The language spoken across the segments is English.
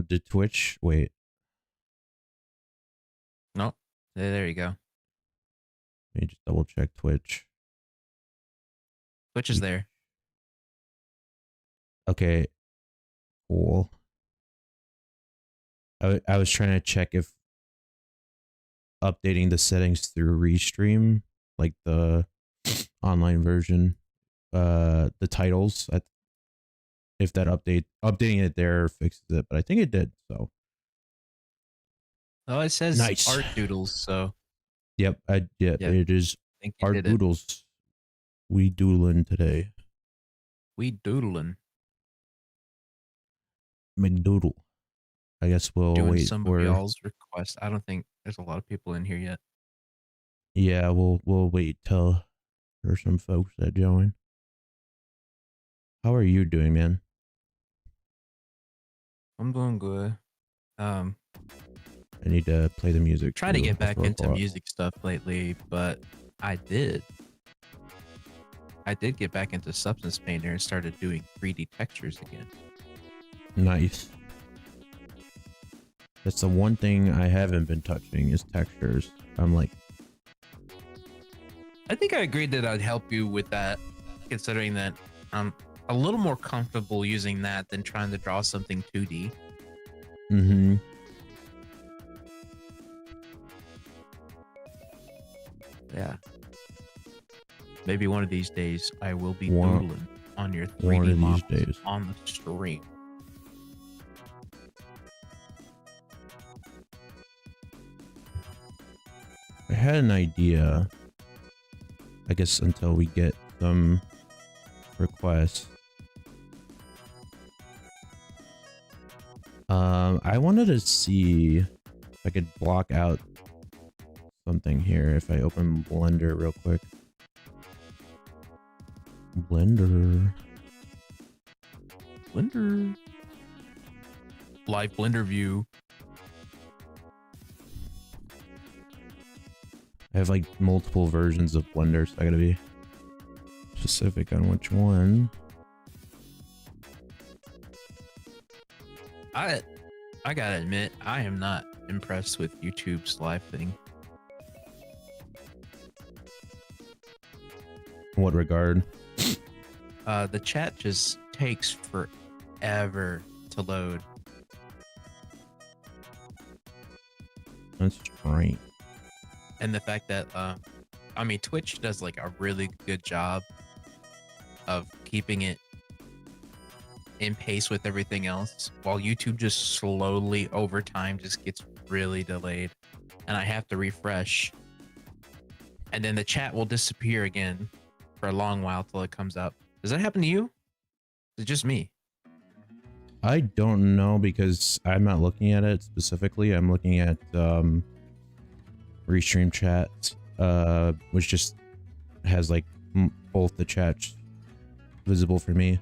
Oh, did Twitch? Wait, Nope. There you go. let me just double check Twitch. Twitch is there. Okay, cool. I was trying to check if updating the settings through Restream, like the online version, the titles, if that updating it there fixes it, but I think it did. So Oh, it says nice. art doodles. So yep, it is I think you art did it. doodles. We doodling today. We doodling. McDoodle. I guess we'll Doing wait some for of y'all's requests. I don't think there's a lot of people in here yet. yeah, we'll wait till there's some folks that join. How are you doing, man? I'm doing good. I need to play the music. Trying to too. get back That's into what- music stuff lately, but I did. I did get back into Substance Painter and started doing 3D textures again. Nice. That's the one thing I haven't been touching is textures. I'm like, I think I agreed that I'd help you with that, considering that I'm a little more comfortable using that than trying to draw something 2D. mm-hmm. Yeah. Maybe one of these days I will be One- doodling on your one 3D of these models days. on the stream. I had an idea. I guess until we get some requests. I wanted to see if I could block out something here if I open Blender real quick. Blender. Live Blender view. I have like multiple versions of Blender, so I gotta be specific on which one. I gotta admit, I am not impressed with YouTube's live thing. In what regard? The chat just takes forever to load. That's strange. And the fact that I mean, Twitch does like a really good job of keeping it in pace with everything else, while YouTube just slowly over time just gets really delayed, and I have to refresh, and then the chat will disappear again for a long while till it comes up. Does that happen to you? Is it just me? I don't know because I'm not looking at it specifically. I'm looking at Restream chat, which just has like both the chats visible for me.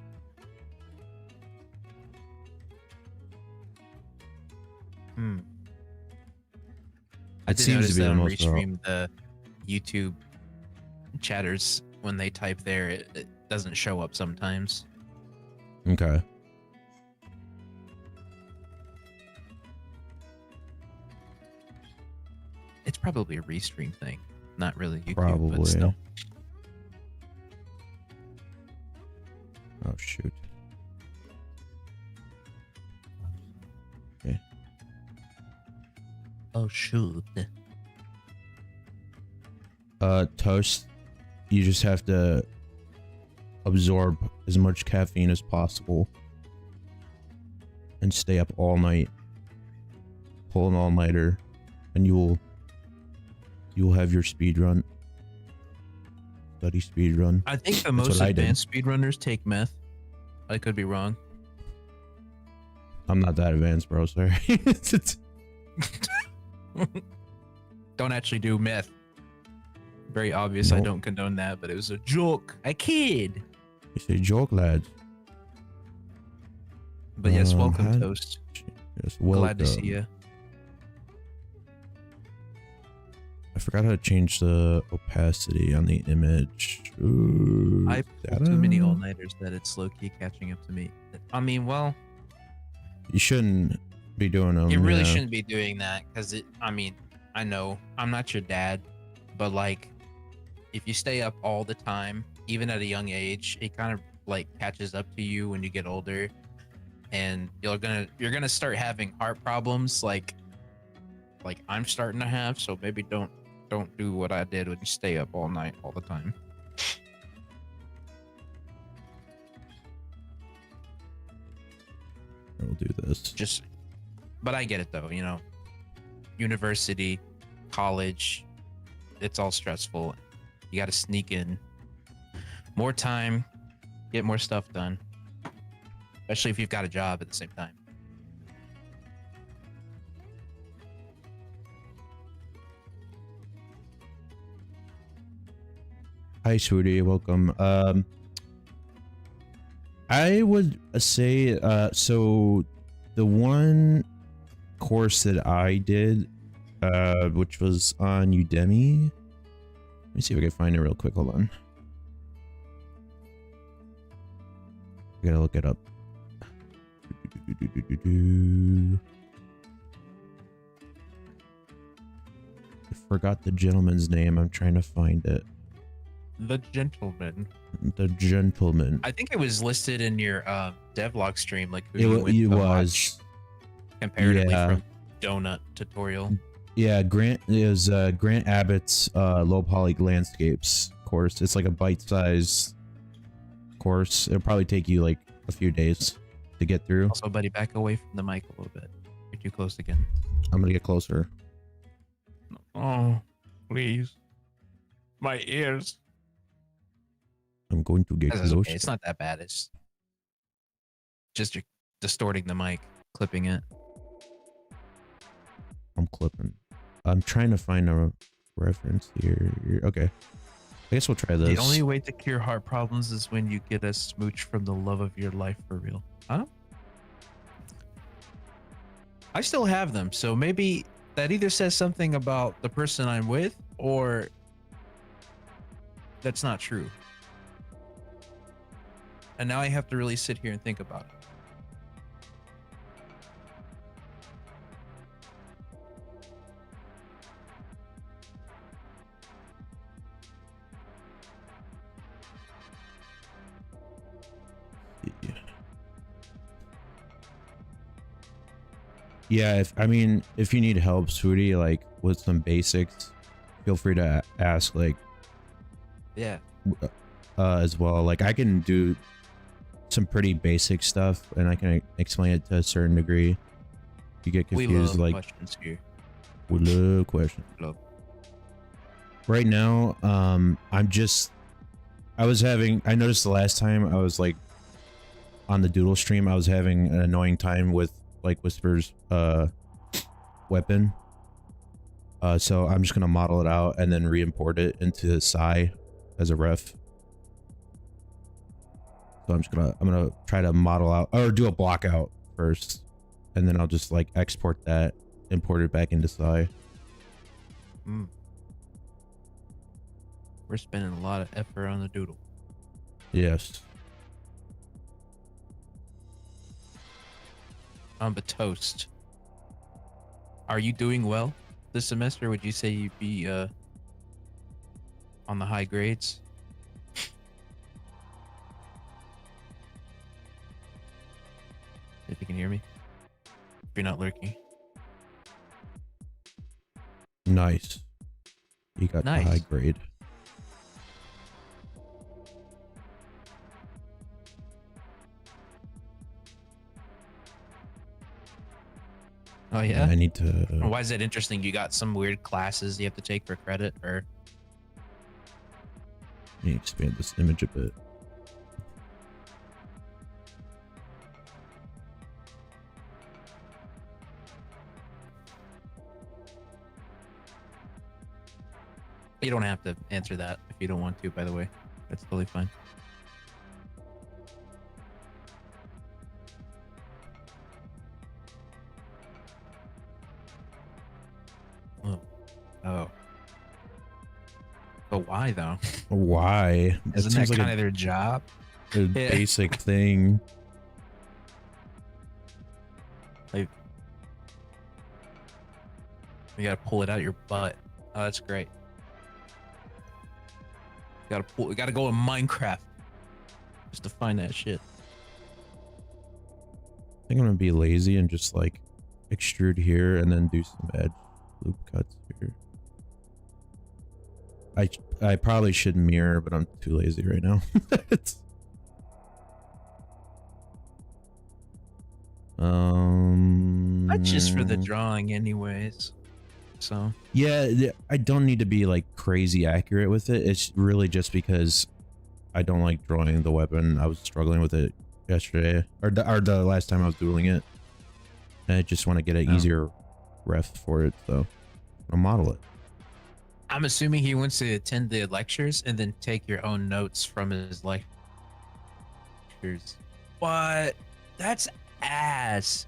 I It did seems notice to be that the on most Restream, the YouTube chatters, when they type there, it doesn't show up sometimes. Okay. It's probably a Restream thing, not really YouTube, Probably. but still. Oh shoot. Okay. Oh shoot. Toast, you just have to absorb as much caffeine as possible and stay up all night, pull an all-nighter, and you will have your speed run. Study speed run. I think the That's most what I did. advanced speedrunners take meth. I could be wrong. I'm not that advanced, bro. Sorry. Don't actually do meth. Very obvious. I Nope. don't condone that, but it was a joke. I kid. It's a joke, lads. But yes, welcome, hi- Toast. Yes, welcome. Glad to see you. I forgot how to change the opacity on the image. Ooh, I pulled too many all-nighters that it's low-key catching up to me. I mean, well, You shouldn't be doing them. You really Yeah. shouldn't be doing that because I mean, I know I'm not your dad, but like, if you stay up all the time, even at a young age, it kind of like catches up to you when you get older, and you're gonna start having heart problems like I'm starting to have. So maybe don't do what I did when you stay up all night all the time. I'll do this. Just, but I get it though. You know, university, college, it's all stressful. You got to sneak in more time, get more stuff done, especially if you've got a job at the same time. Hi, sweetie. Welcome. I would say, so the one course that I did, which was on Udemy. Let me see if I can find it real quick. Hold on. I gotta look it up. I forgot the gentleman's name. I'm trying to find it. The Gentleman. The gentleman. I think it was listed in your devlog stream, like who It, you wa- went it to was. watch comparatively Yeah. from Donut tutorial. Yeah, Grant is Grant Abbott's low poly landscapes course. It's like a bite-sized course. It'll probably take you like a few days to get through. Also, buddy, back away from the mic a little bit. You're too close again. I'm gonna get closer. Oh, please. My ears. I'm going to get That's closer. okay. It's not that bad. It's just you're distorting the mic, clipping it. I'm clipping. I'm trying to find a reference here. Okay. I guess we'll try this. The only way to cure heart problems is when you get a smooch from the love of your life for real. Huh? I still have them, so maybe that either says something about the person I'm with or that's not true. And now I have to really sit here and think about it. Yeah, if you need help, sweetie, like with some basics, feel free to ask, like, Yeah. as well. Like I can do some pretty basic stuff, and I can explain it to a certain degree. You get We confused, love like questions here. we love questions. Love. Right now, I noticed the last time I was like on the Doodle stream, I was having an annoying time with like Whisper's weapon. So I'm just gonna model it out and then re-import it into Psy as a ref. So I'm gonna try to model out or do a block out first, and then I'll just like export that, import it back into Psy. We're spending a lot of effort on the doodle. Yes. But Toast, are you doing well this semester? Would you say you'd be on the high grades? If you can hear me, if you're not lurking. Nice. You got Nice. the high grade. Oh yeah. I need to. Why is that interesting? You got some weird classes you have to take for credit, or Let me expand this image a bit. you don't have to answer that if you don't want to. By the way, that's totally fine. Oh. But why though? Why? That Isn't that seems like kind of their job? a basic thing. You gotta pull it out your butt. Oh, that's great. You gotta go in Minecraft just to find that shit. I think I'm gonna be lazy and just like extrude here and then do some edge loop cuts here. I probably should mirror, but I'm too lazy right now. That's just for the drawing anyways. So yeah, I don't need to be like crazy accurate with it. It's really just because I don't like drawing the weapon. I was struggling with it yesterday or the last time I was doing it. And I just want to get an easier ref for it, so I'll model it. I'm assuming he wants to attend the lectures and then take your own notes from his lectures. But that's ass.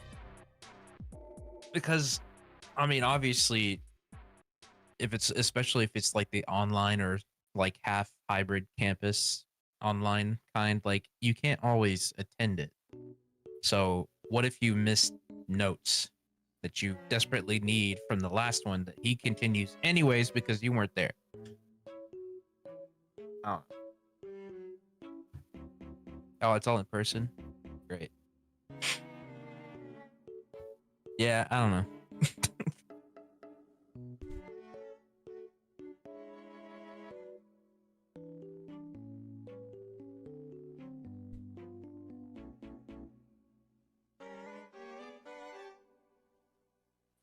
Because, I mean, obviously, especially if it's like the online or like half hybrid campus online kind, like you can't always attend it. So what if you missed notes that you desperately need from the last one that he continues anyways because you weren't there? Oh, it's all in person? Great. Yeah, I don't know.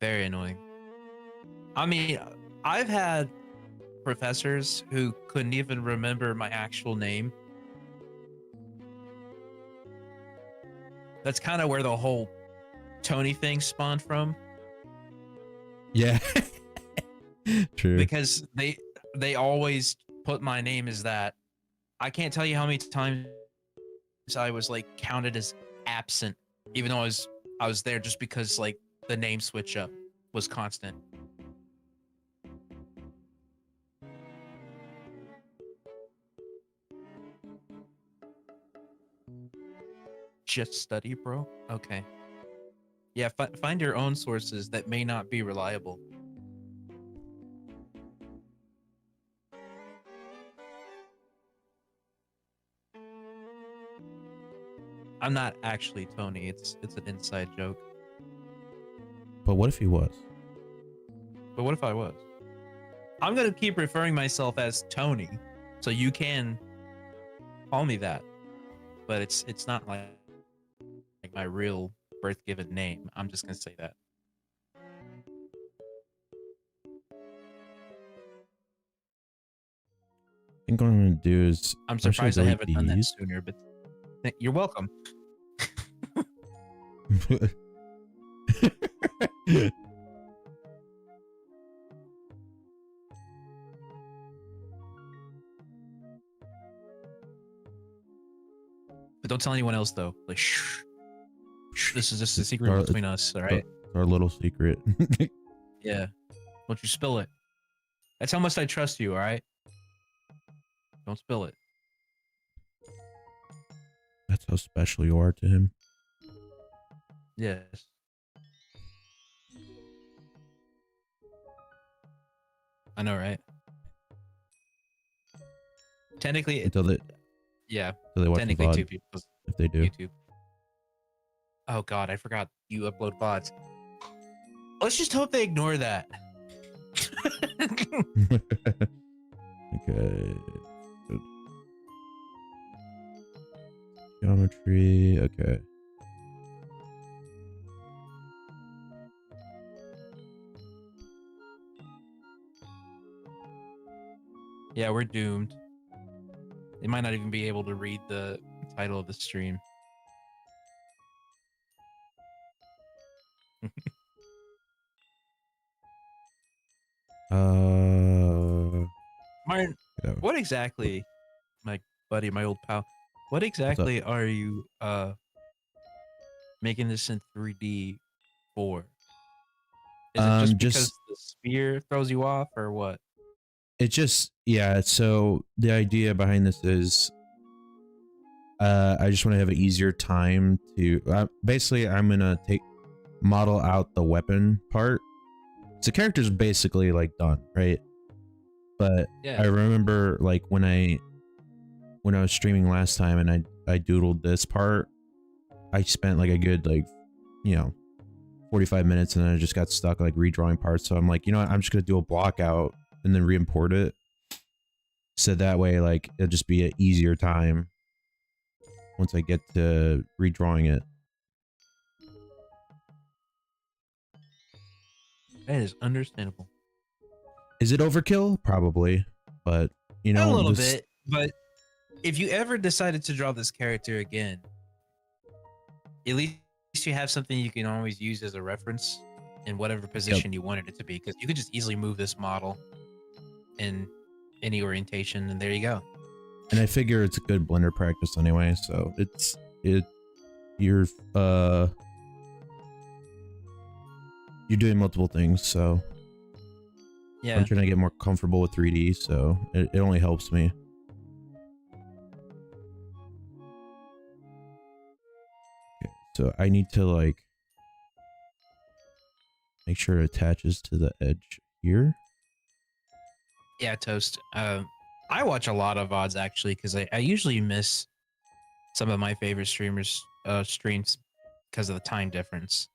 Very annoying. I mean, I've had professors who couldn't even remember my actual name. That's kind of where the whole Tony thing spawned from. Yeah. True. Because they always put my name as that. I can't tell you how many times I was like counted as absent, even though I was there, just because like the name switch up was constant. Just study, bro. Okay. Yeah, find your own sources that may not be reliable. I'm not actually Tony. It's an inside joke. But what if he was? But what if I was? I'm gonna keep referring myself as Tony, so you can call me that. But it's not like my real birth given name. I'm just gonna say that. I think what I'm gonna do is I'm surprised I haven't done that sooner, but you're welcome. But don't tell anyone else though. Like, shh. This is just a secret between us, all right? Our little secret. Yeah. Don't you spill it. That's how much I trust you, all right? Don't spill it. That's how special you are to him. Yes. I know, right? Technically, yeah. Until they watch technically, the VOD, two people. if they do. YouTube. Oh God, I forgot you upload VODs. Let's just hope they ignore that. Okay. Good. Geometry. Okay. Yeah, we're doomed. They might not even be able to read the title of the stream. Martin, what exactly, my buddy, my old pal, what exactly are you making this in 3D for? Is it just because the sphere throws you off or what? It just, yeah, so the idea behind this is I just want to have an easier time to basically I'm gonna model out the weapon part So the character's basically like done, right? But Yeah. I remember like when I was streaming last time and I doodled this part, I spent like a good like, you know, 45 minutes and then I just got stuck like redrawing parts. So I'm like, you know what, I'm just gonna do a block out and then re-import it. So that way like it'll just be an easier time once I get to redrawing it. That is understandable. Is it overkill? Probably. But you A know, little this bit, but if you ever decided to draw this character again, at least you have something you can always use as a reference in whatever position you wanted it to be, because you could just easily move this model in any orientation, and there you go. and I figure it's a good blender practice anyway, so you're doing multiple things, so Yeah. I'm trying to get more comfortable with 3D, so it only helps me. Okay, so I need to like make sure it attaches to the edge here. Yeah, Toast. I watch a lot of VODs actually, because I usually miss some of my favorite streamers' streams because of the time difference.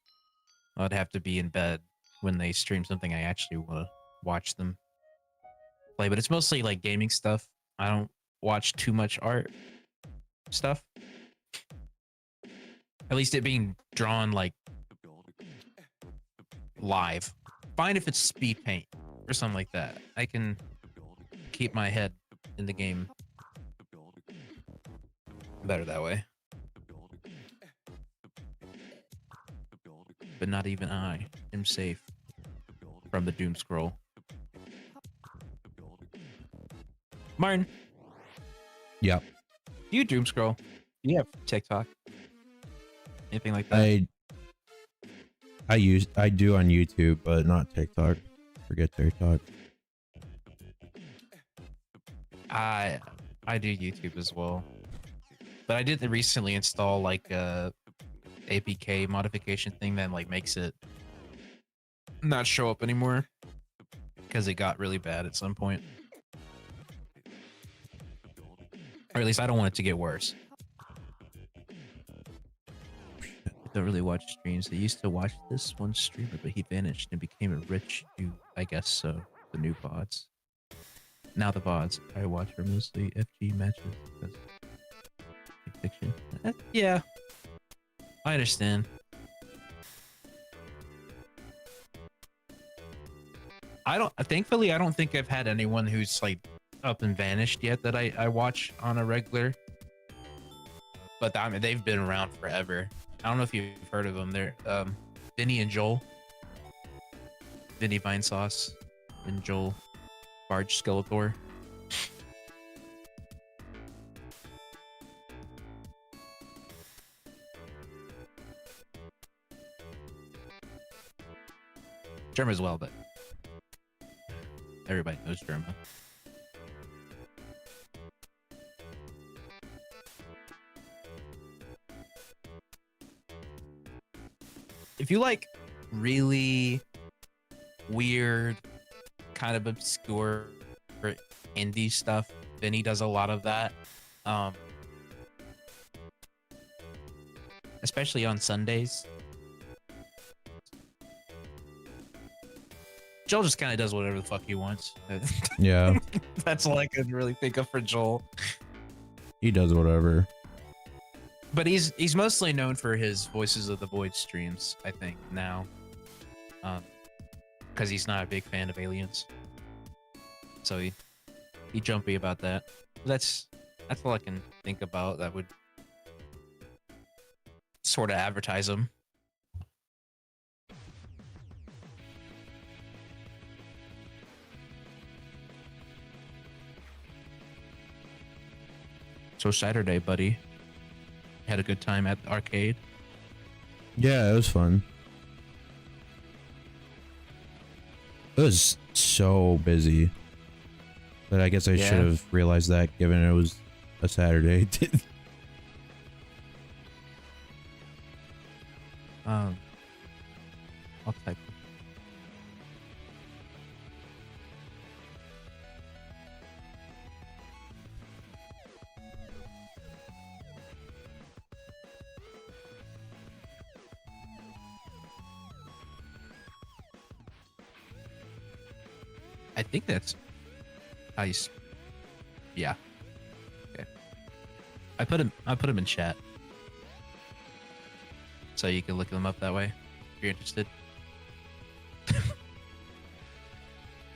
I'd have to be in bed when they stream something I actually want to watch them play, but it's mostly like gaming stuff. I don't watch too much art stuff. At least it being drawn like live. Fine if it's speed paint or something like that. I can keep my head in the game better that way. But not even I am safe from the doom scroll. Martin. Yeah. Do you doom scroll? Do you have TikTok? Anything like that? I do on YouTube, but not TikTok. Forget TikTok. I do YouTube as well. But I did recently install like a APK modification thing that like makes it not show up anymore because it got really bad at some point. Or at least I don't want it to get worse. I don't really watch streams. I used to watch this one streamer, but he vanished and became a rich dude. I guess so. The new VODs. Now the VODs I watch are mostly FG matches because fiction. Yeah, I understand. Thankfully, I don't think I've had anyone who's like up and vanished yet that I watch on a regular. But I mean, they've been around forever. I don't know if you've heard of them. They're Vinny and Joel. Vinny Vinesauce and Joel Barge Skeletor. Germa as well, but everybody knows Germa. If you like really weird, kind of obscure indie stuff, Vinny does a lot of that. Especially on Sundays. Joel just kind of does whatever the fuck he wants. Yeah. That's all I could really think of for Joel. He does whatever. But he's mostly known for his Voices of the Void streams, I think, now. Because he's not a big fan of aliens. So he jumpy about that. That's all I can think about that would sort of advertise him. So Saturday, buddy. Had a good time at the arcade. Yeah, it was fun. It was so busy. But I guess I should have realized that given it was a Saturday. I'll type. I think that's how you. Yeah. Okay. I put him in chat, so you can look them up that way if you're interested.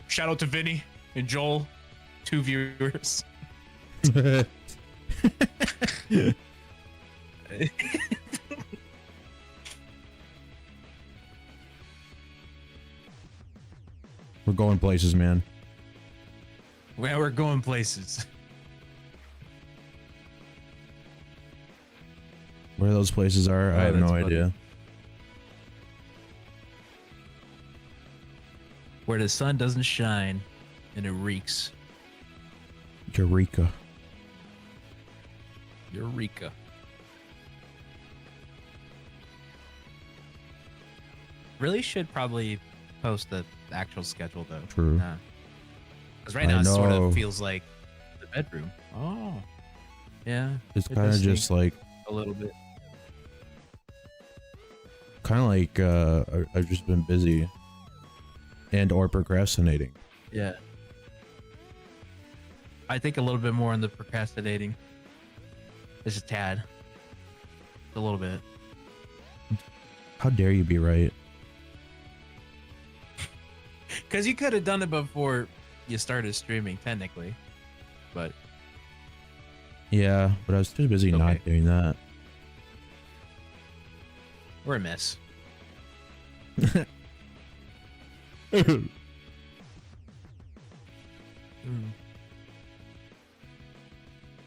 Shout out to Vinny and Joel, 2 viewers. We're going places, man. Well, we're going places. Where those places are, I have no idea. Where the sun doesn't shine and it reeks. Eureka. Eureka. Really should probably post the actual schedule though. True. Because right now it sort of feels like the bedroom. Oh. Yeah. It's kind of just like a little bit. Kind of like I've just been busy and or procrastinating. Yeah. I think a little bit more on the procrastinating. Just a tad. A little bit. How dare you be right? Because you could have done it before you started streaming, technically. But. Yeah, but I was too busy not doing that. We're a mess.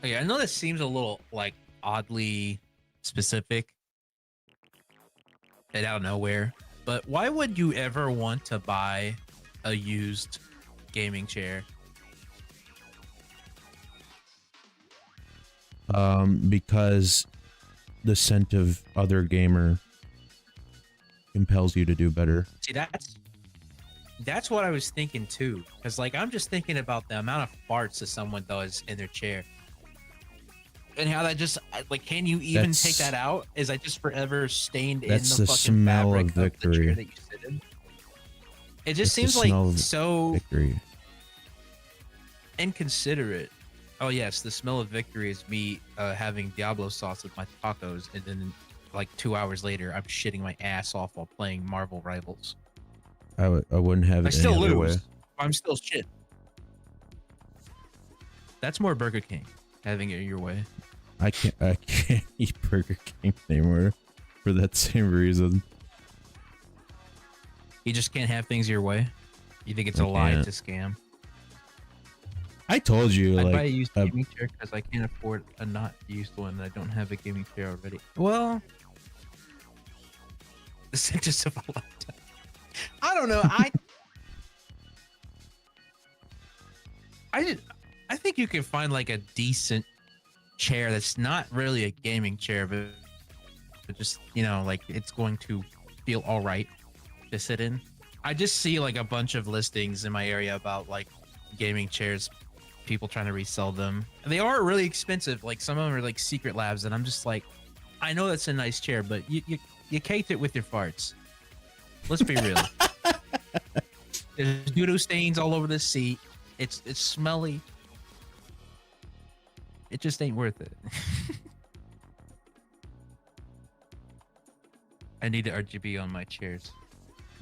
Okay, I know this seems a little like oddly specific and out of nowhere, but why would you ever want to buy a used gaming chair? Because the scent of other gamer compels you to do better. See, that's what I was thinking too. Because like I'm just thinking about the amount of farts that someone does in their chair. And how that just like, can you even take that out? Is that just forever stained in the fucking smell fabric of victory. of the chair that you sit in? It just seems like so victory. Inconsiderate. Oh yes, the smell of victory is me having Diablo sauce with my tacos, and then like 2 hours later, I'm shitting my ass off while playing Marvel Rivals. I wouldn't have it any other way. I'm still shit. That's more Burger King having it your way. I can't eat Burger King anymore for that same reason. You just can't have things your way. You think it's a lie to scam? I told you, I'd like, buy a used gaming chair because I can't afford a not used one. And I don't have a gaming chair already. Well, the sentence of a lifetime. I don't know. I think you can find like a decent chair that's not really a gaming chair, but just, you know, like it's going to feel all right to sit in. I just see like a bunch of listings in my area about like gaming chairs, people trying to resell them. They are really expensive. Like some of them are like Secret Labs, and I'm just like, I know that's a nice chair, but you caked it with your farts. Let's be real. There's doo-doo stains all over the seat. It's smelly. It just ain't worth it. I need the RGB on my chairs.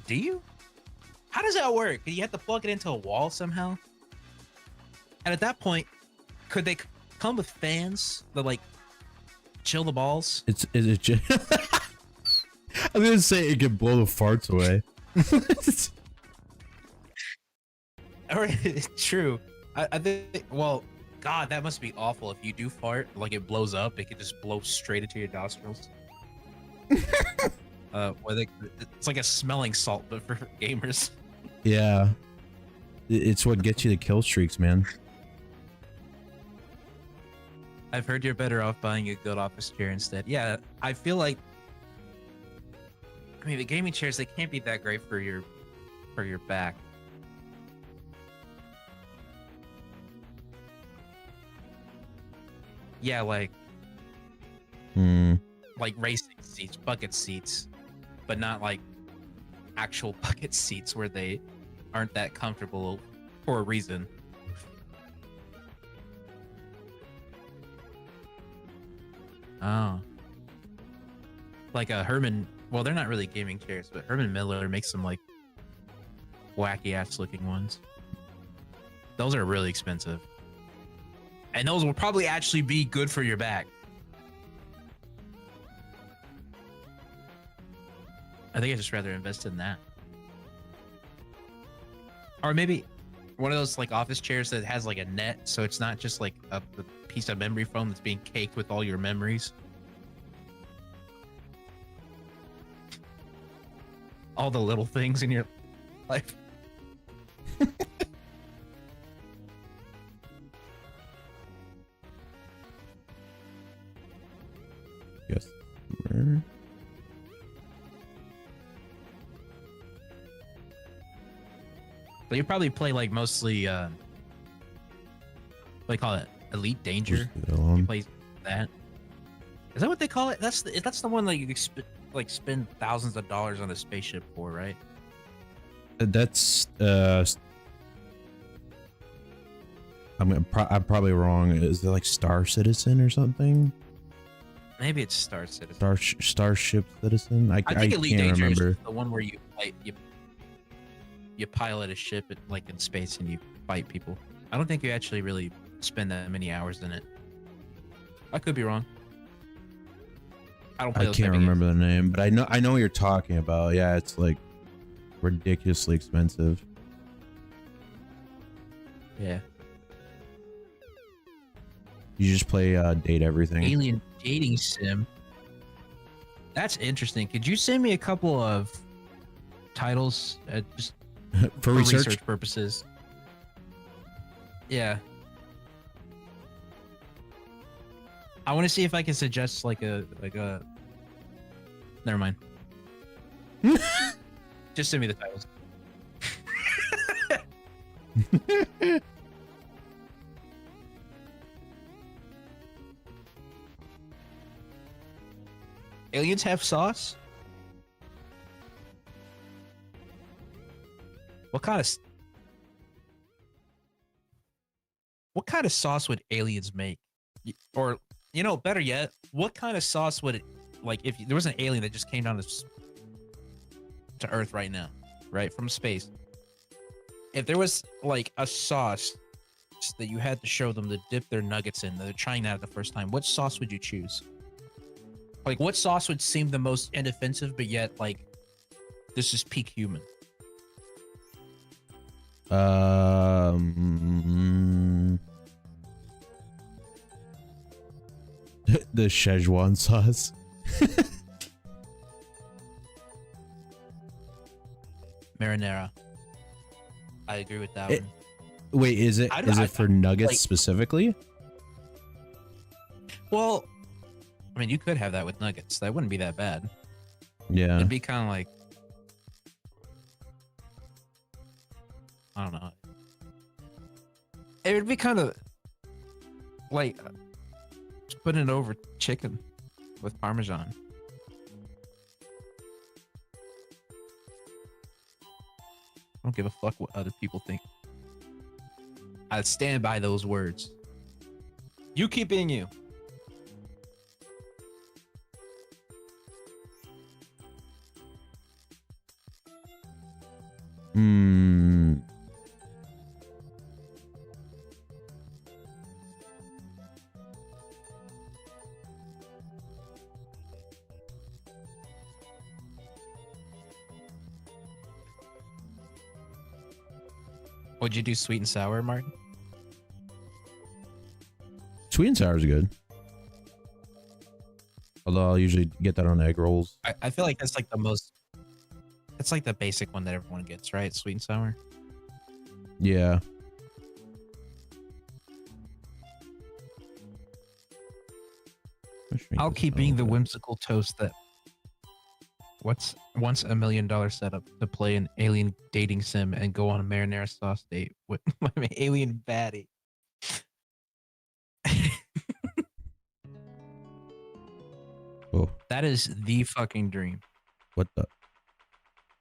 Do you? How does that work? Do you have to plug it into a wall somehow? And at that point, could they come with fans that like chill the balls? Is it just I'm gonna say it can blow the farts away. True. I think, well, God, that must be awful. If you do fart, like it blows up, it could just blow straight into your nostrils. It's like a smelling salt, but for gamers. Yeah. It's what gets you the kill streaks, man. I've heard you're better off buying a good office chair instead. Yeah, I feel like, I mean, the gaming chairs, they can't be that great for your back. Yeah, like racing seats, bucket seats, but not like actual bucket seats where they aren't that comfortable for a reason. Oh. Like a Herman, well, they're not really gaming chairs, but Herman Miller makes some like wacky ass looking ones. Those are really expensive. And those will probably actually be good for your back. I think I just rather invest in that. Or maybe one of those like office chairs that has like a net, so it's not just like a piece of memory foam that's being caked with all your memories. All the little things in your life. Yes. So you probably play like mostly what do they call it? Elite Danger. You play that. Is that what they call it? That's the one that you spend thousands of dollars on a spaceship for, right? That's I'm probably wrong. Is it like Star Citizen or something? Maybe it's Star Citizen. Starship Citizen. I think Elite can't Danger remember. is the one where you pilot a ship like in space and you fight people. I don't think you actually really spend that many hours in it. I could be wrong. I don't play those can't type of remember the name, but I know what you're talking about. Yeah, it's like ridiculously expensive. Yeah. You just play date everything. Alien dating sim. That's interesting. Could you send me a couple of titles just for research purposes? Yeah. I want to see if I can suggest like a never mind. Just send me the titles. Aliens have sauce? What kind of sauce would aliens make? Or, you know, better yet, what kind of sauce would it, like, if there was an alien that just came down to Earth right now, right, from space, if there was like a sauce that you had to show them to dip their nuggets in, they're trying that the first time, what sauce would you choose? Like, what sauce would seem the most inoffensive, but yet, like, this is peak human? The Szechuan sauce. Marinara. I agree with that one. Wait, is it for nuggets like, specifically? Well, I mean, you could have that with nuggets. That wouldn't be that bad. Yeah. It'd be kind of like, I don't know. It would be kind of like putting it over chicken with Parmesan. I don't give a fuck what other people think. I stand by those words. You keep being you. Would you do sweet and sour, Martin? Sweet and sour is good. Although I'll usually get that on egg rolls. I feel like that's like the most... It's like the basic one that everyone gets, right? Sweet and sour. Yeah. I'll keep being the whimsical toast that once $1 million setup to play an alien dating sim and go on a marinara sauce date with my alien baddie. Oh. That is the fucking dream. What the?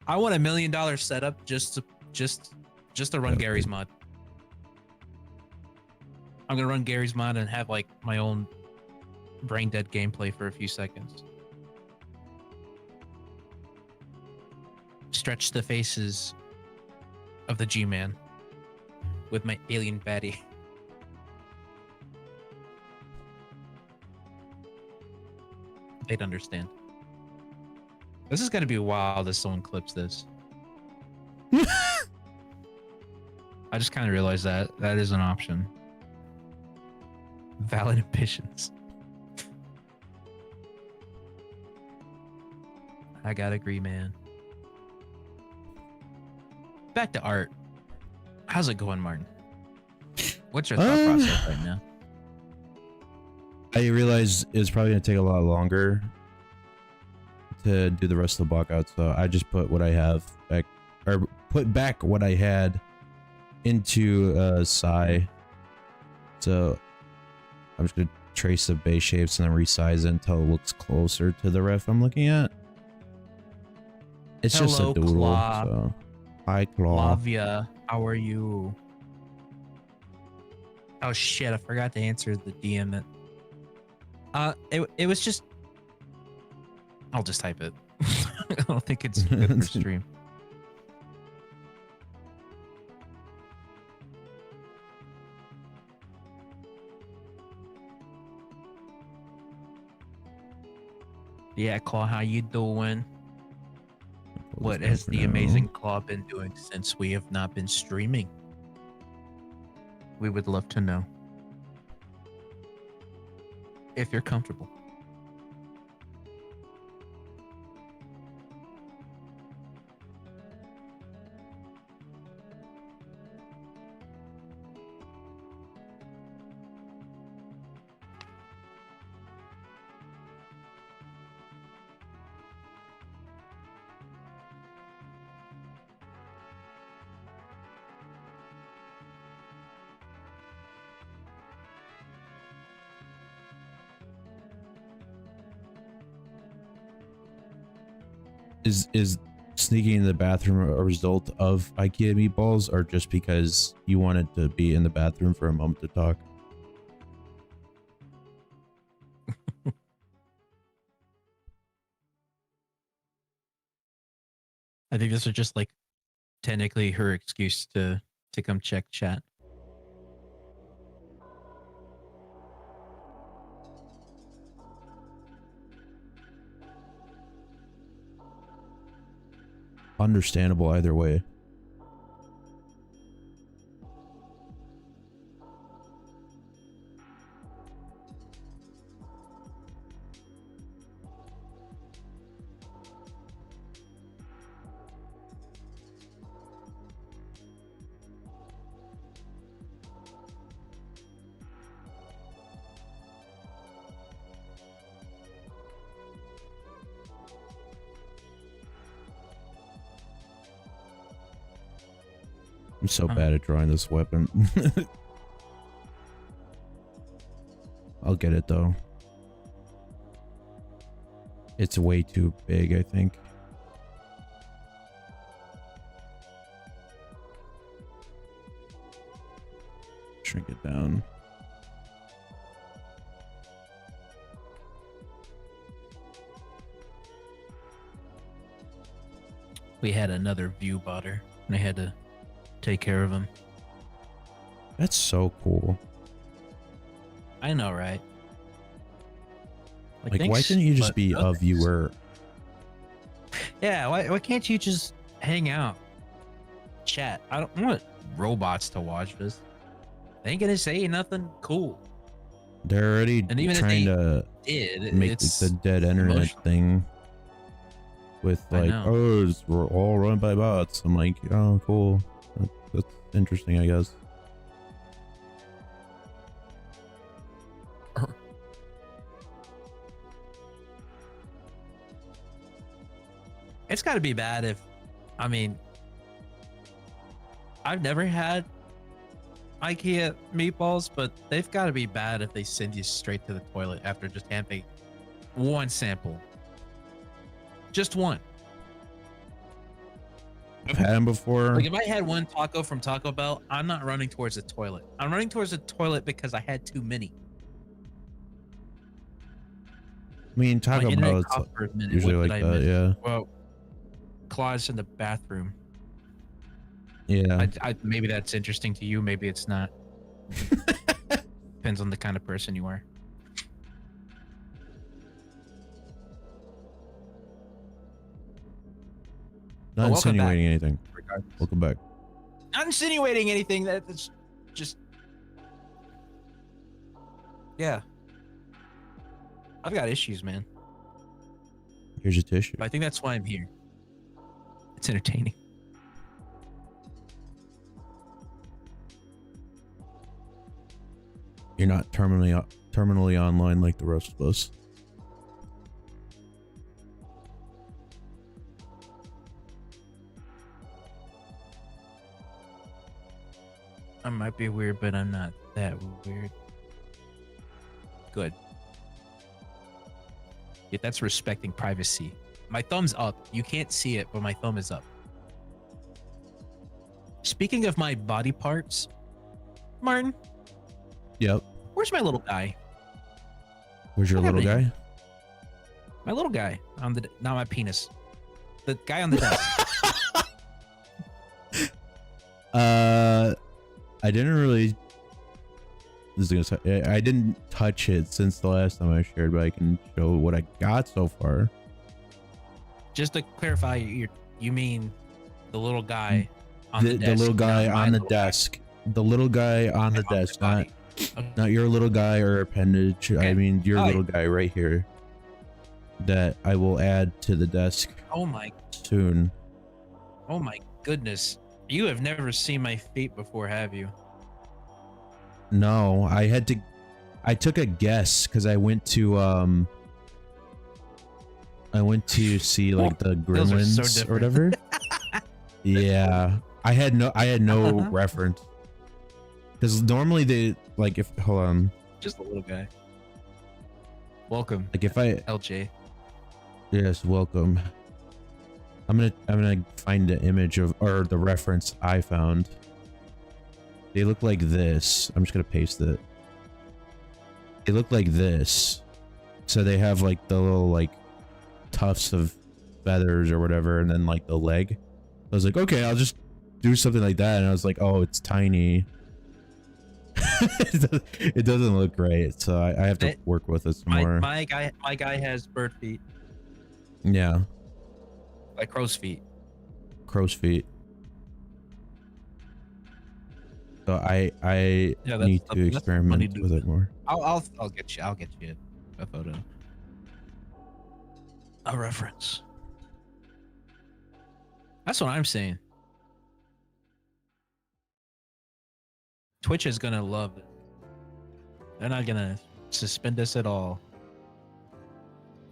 I want $1 million setup just to run Gary's mod. I'm gonna run Gary's mod and have like my own brain dead gameplay for a few seconds. Stretch the faces of the G-Man with my alien baddie. They'd understand. This is gonna be wild if someone clips this. I just kind of realized that is an option. Valid ambitions. I gotta agree, man. Back to art. How's it going, Martin? What's your thought process right now? I realize it's probably gonna take a lot longer to do the rest of the block out, so I just put what I have back, or put back what I had into Psi. So I'm just gonna trace the base shapes and then resize it until it looks closer to the ref I'm looking at. It's just a doodle. Claw. So hi, Claw. Lavia, how are you? Oh shit, I forgot to answer the DM. It was just. I'll just type it. I don't think it's good for stream. Yeah, Claw, how you doing? What has the amazing Claw been doing since we have not been streaming? We would love to know. If you're comfortable. Is sneaking in the bathroom a result of IKEA meatballs, or just because you wanted to be in the bathroom for a moment to talk? I think this was just like technically her excuse to come check chat. Understandable either way. I'm so bad at drawing this weapon. I'll get it though. It's way too big, I think. Shrink it down. We had another view botter and I had to take care of him. That's so cool. I know, right? Like why couldn't you just be a viewer? Yeah, why can't you just hang out? Chat. I don't want robots to watch this. They ain't gonna say nothing cool. They're already trying to make the dead internet thing with like, oh, we're all run by bots. I'm like, oh, cool. That's interesting, I guess. It's got to be bad if, I mean, I've never had IKEA meatballs, but they've got to be bad if they send you straight to the toilet after just having one sample. Just one. I've had them before. Like if I had one taco from Taco Bell, I'm not running towards the toilet. I'm running towards the toilet because I had too many. I mean, My Taco internet Bell, it's coughed for a minute. usually What like did I that, miss? yeah. Well, Claude's in the bathroom. Yeah. Maybe that's interesting to you. Maybe it's not. Depends on the kind of person you are. Not welcome back. insinuating anything. Regardless. Welcome back. Not insinuating anything. That's just. Yeah. I've got issues, man. Here's your tissue. But I think that's why I'm here. It's entertaining. You're not terminally online like the rest of us. I might be weird, but I'm not that weird. Good. Yeah, that's respecting privacy. My thumb's up. You can't see it, but my thumb is up. Speaking of my body parts, Martin, Yep. where's my little guy? Where's your What little happened guy? My little guy on the not my penis. The guy on the desk. I didn't really. I didn't touch it since the last time I shared, but I can show what I got so far. Just to clarify, you mean the little guy on the desk? The little guy not my on the little guy. desk. The little guy on the My desk, body. not your little guy or appendage. Okay. I mean your Oh, little guy right here. That I will add to the desk Oh my! soon. Oh my goodness! You have never seen my feet before, have you? No, I took a guess because I went to see like the Those are so Gremlins or whatever. Yeah, I had no reference because normally they like if hold on, Just a little guy. Welcome, like if I LJ. yes welcome. I'm gonna find the image of or the reference I found. They look like this. I'm just gonna paste it. They look like this. So they have like the little like tufts of feathers or whatever, and then like the leg. I was like, okay, I'll just do something like that, and I was like, oh, it's tiny. It doesn't look great, so I have to work with it some more. My guy has bird feet, Yeah, like crow's feet. crow's feet. So I Yeah, need to that's experiment funny to with do. it more. I'll get you a photo. A reference. That's what I'm saying. Twitch is gonna love it. They're not gonna suspend us at all.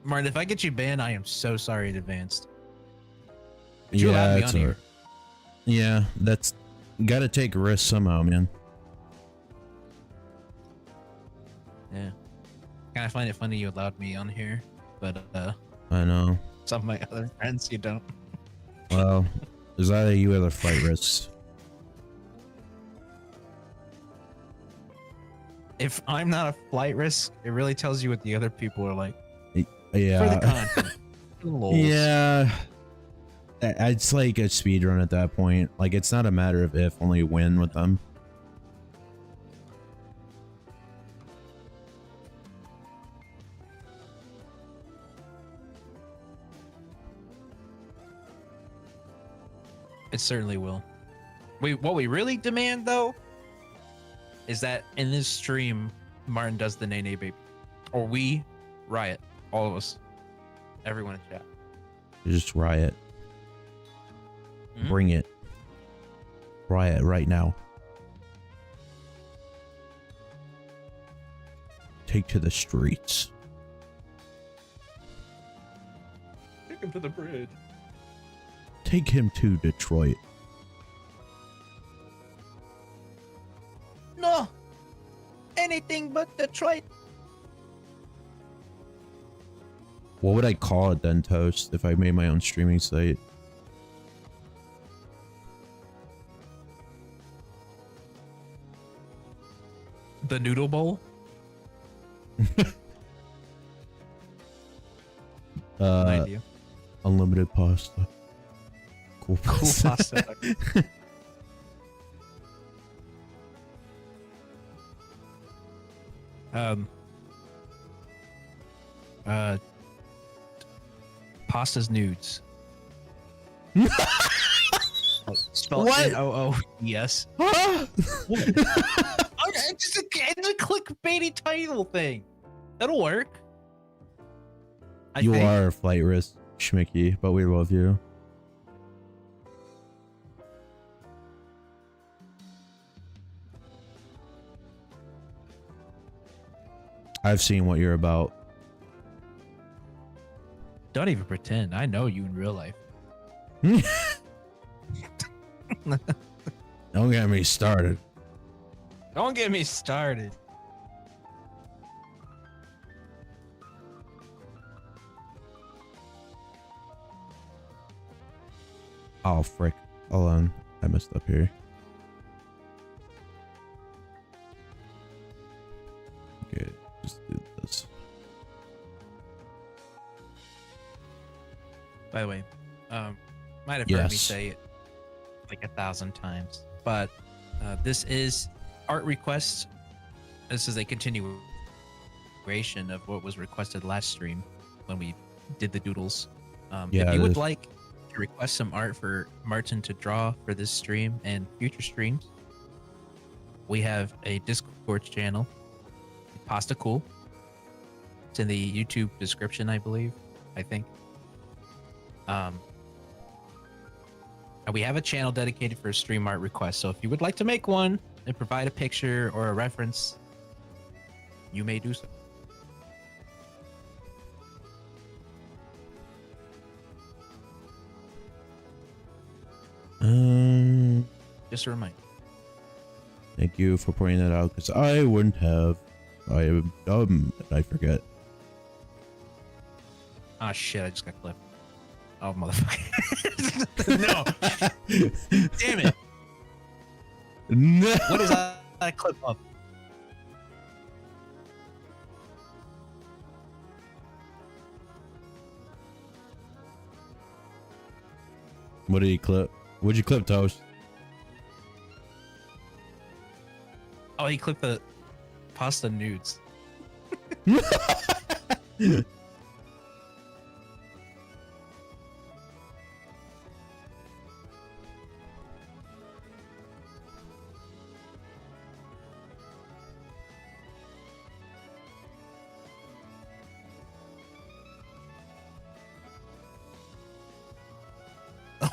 Martin, if I get you banned, I am so sorry in advance. But you allowed me it's on here. alright. Yeah, that's gotta take a risk somehow, man. Yeah. Kind of find it funny you allowed me on here, but I know. some of my other friends you don't. Well, there's either you or the flight risks. If I'm not a flight risk, it really tells you what the other people are like. For the Yeah. content. For the lols. Yeah. It's like a speed run at that point. Like it's not a matter of if, only when with them. It certainly will. What we really demand though is that in this stream, Martin does the Nay Nay Baby, or we riot, all of us, everyone in chat. Just riot. Mhm. Bring it. Riot right now. Take to the streets. Take him to the bridge. Take him to Detroit. No, anything but Detroit. What would I call it then, Toast, if I made my own streaming site? The noodle bowl. An idea. Unlimited pasta. Cool pasta. Pasta's nudes. Spelled What? Nooes. Huh? It's a clickbaity title thing. That'll work. You are a flight risk, Schmicky, but we love you. I've seen what you're about. Don't even pretend. I know you in real life. Don't get me started. Don't get me started. Oh, frick. Hold on. I messed up here. Okay, just do this. By the way, might have heard me say it like 1,000 times, but this is art requests. This is a continuation of what was requested last stream when we did the doodles. If you would like to request some art for Martin to draw for this stream and future streams, we have a Discord channel, Pasta Cool. It's in the YouTube description, I believe. I think. And we have a channel dedicated for stream art requests. So if you would like to make one and provide a picture or a reference, you may do so. Just a reminder. Thank you for pointing that out, because I wouldn't have. I am dumb and I forget. Ah, shit, I just got clipped. Oh, motherfucker. No. Damn it. No. What is that clip of? What did he clip? What'd you clip, Toast? Oh, he clipped the pasta nudes.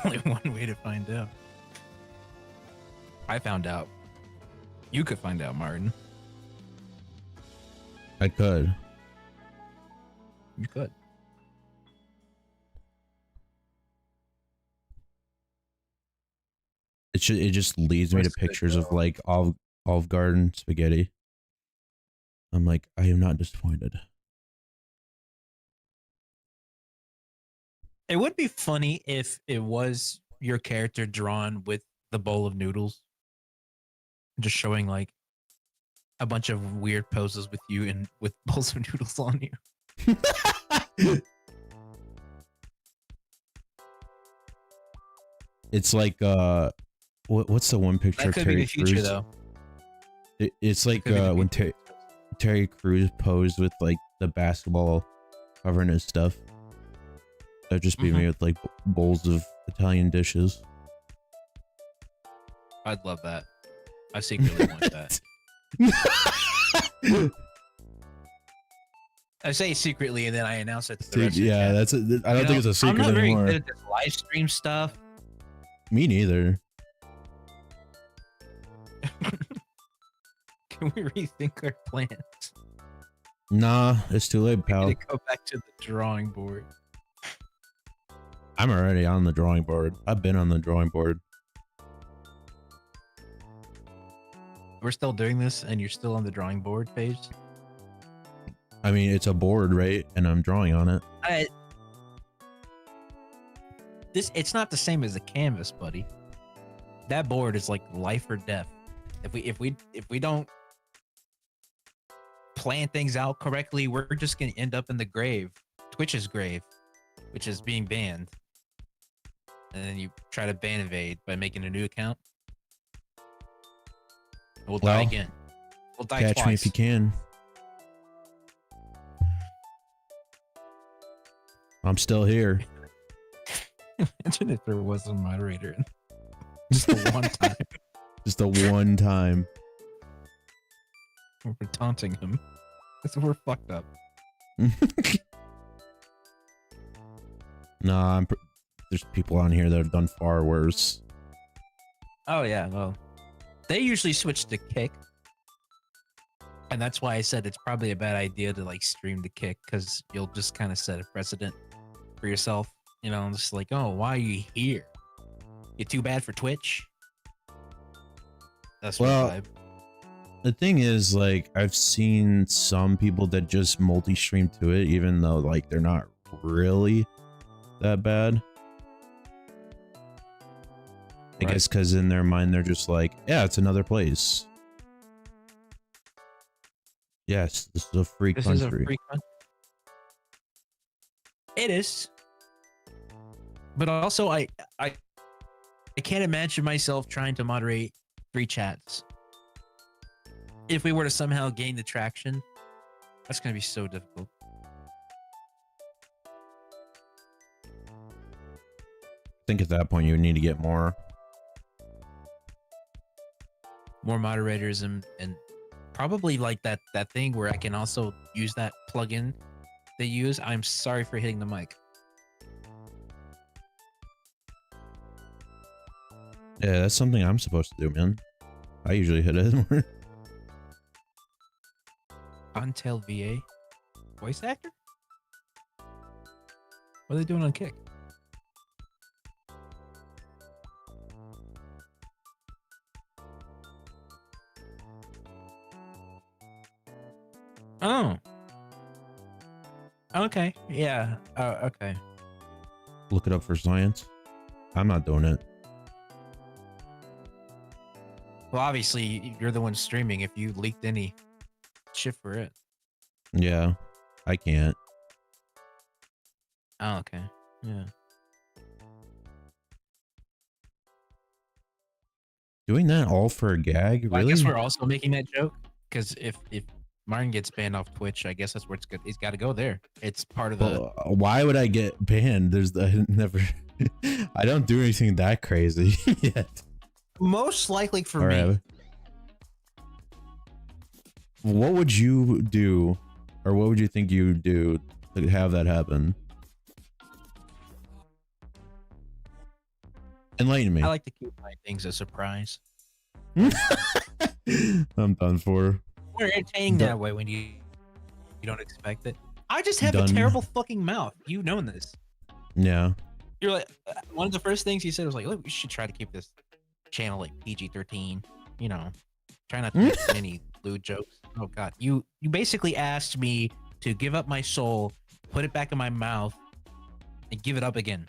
Only one way to find out. I found out. You could find out, Martin. I could. You could. It just leads me to pictures of like Olive Garden spaghetti. I'm like, I am not disappointed. It would be funny if it was your character drawn with the bowl of noodles. Just showing like a bunch of weird poses with you and with bowls of noodles on you. It's like what's the one picture That could Terry be the future, Crews? though. It's like when Terry Crews posed with like the basketball covering his stuff. That'd just be me with like bowls of Italian dishes. I'd love that. I secretly want that. I say secretly, and then I announce it to the rest of the chat. That's it. I don't think it's a secret I'm not anymore. very good at this live stream stuff. Me neither. Can we rethink our plans? Nah, it's too late, We pal. need to go back to the drawing board. I'm already on the drawing board. I've been on the drawing board. We're still doing this, and you're still on the drawing board page. I mean, it's a board, right? And I'm drawing on it. It's not the same as a canvas, buddy. That board is like life or death. If we don't plan things out correctly, we're just gonna end up in the grave, Twitch's grave, which is being banned. And then you try to ban evade by making a new account. We'll die again. We'll die catch twice. me if you can. I'm still here. Imagine if there was a moderator. Just the one time. Just the one time. We're taunting him. We're fucked up. Nah, there's people on here that have done far worse. Oh yeah, well, they usually switch to kick, and that's why I said it's probably a bad idea to like stream the kick, because you'll just kind of set a precedent for yourself. You know, just like, oh, why are you here? You're too bad for Twitch. That's my vibe. The thing is, like, I've seen some people that just multi-stream to it, even though like they're not really that bad. I guess because in their mind they're just like, yeah, it's another place. Yes, this is a free country. This is a free country. It is. But also, I can't imagine myself trying to moderate 3 chats. If we were to somehow gain the traction, that's going to be so difficult. I think at that point you would need to get more moderators and probably like that thing where I can also use that plugin they use. I'm sorry for hitting the mic. Yeah, that's something I'm supposed to do, man. I usually hit it more. Untail VA voice actor? What are they doing on Kick? Oh. Okay. Yeah. Okay. Look it up for science. I'm not doing it. Well, obviously, you're the one streaming. If you leaked any shit for it. Yeah, I can't. Oh, okay. Yeah. Doing that all for a gag? Well, really? I guess we're also making that joke because if Martin gets banned off Twitch, I guess that's where it's good. He's got to go there. It's part of the. Why would I get banned? I never. I don't do anything that crazy yet. Most likely for me. What would you do, or what would you think you would do to have that happen? Enlighten me. I like to keep my things a surprise. I'm done for. We're entertaining that way when you don't expect it. I just have a terrible fucking mouth. You know this. Yeah. You're like, one of the first things he said was like, look, we should try to keep this channel like PG-13. You know, try not to make any lewd jokes. Oh god, you basically asked me to give up my soul, put it back in my mouth, and give it up again.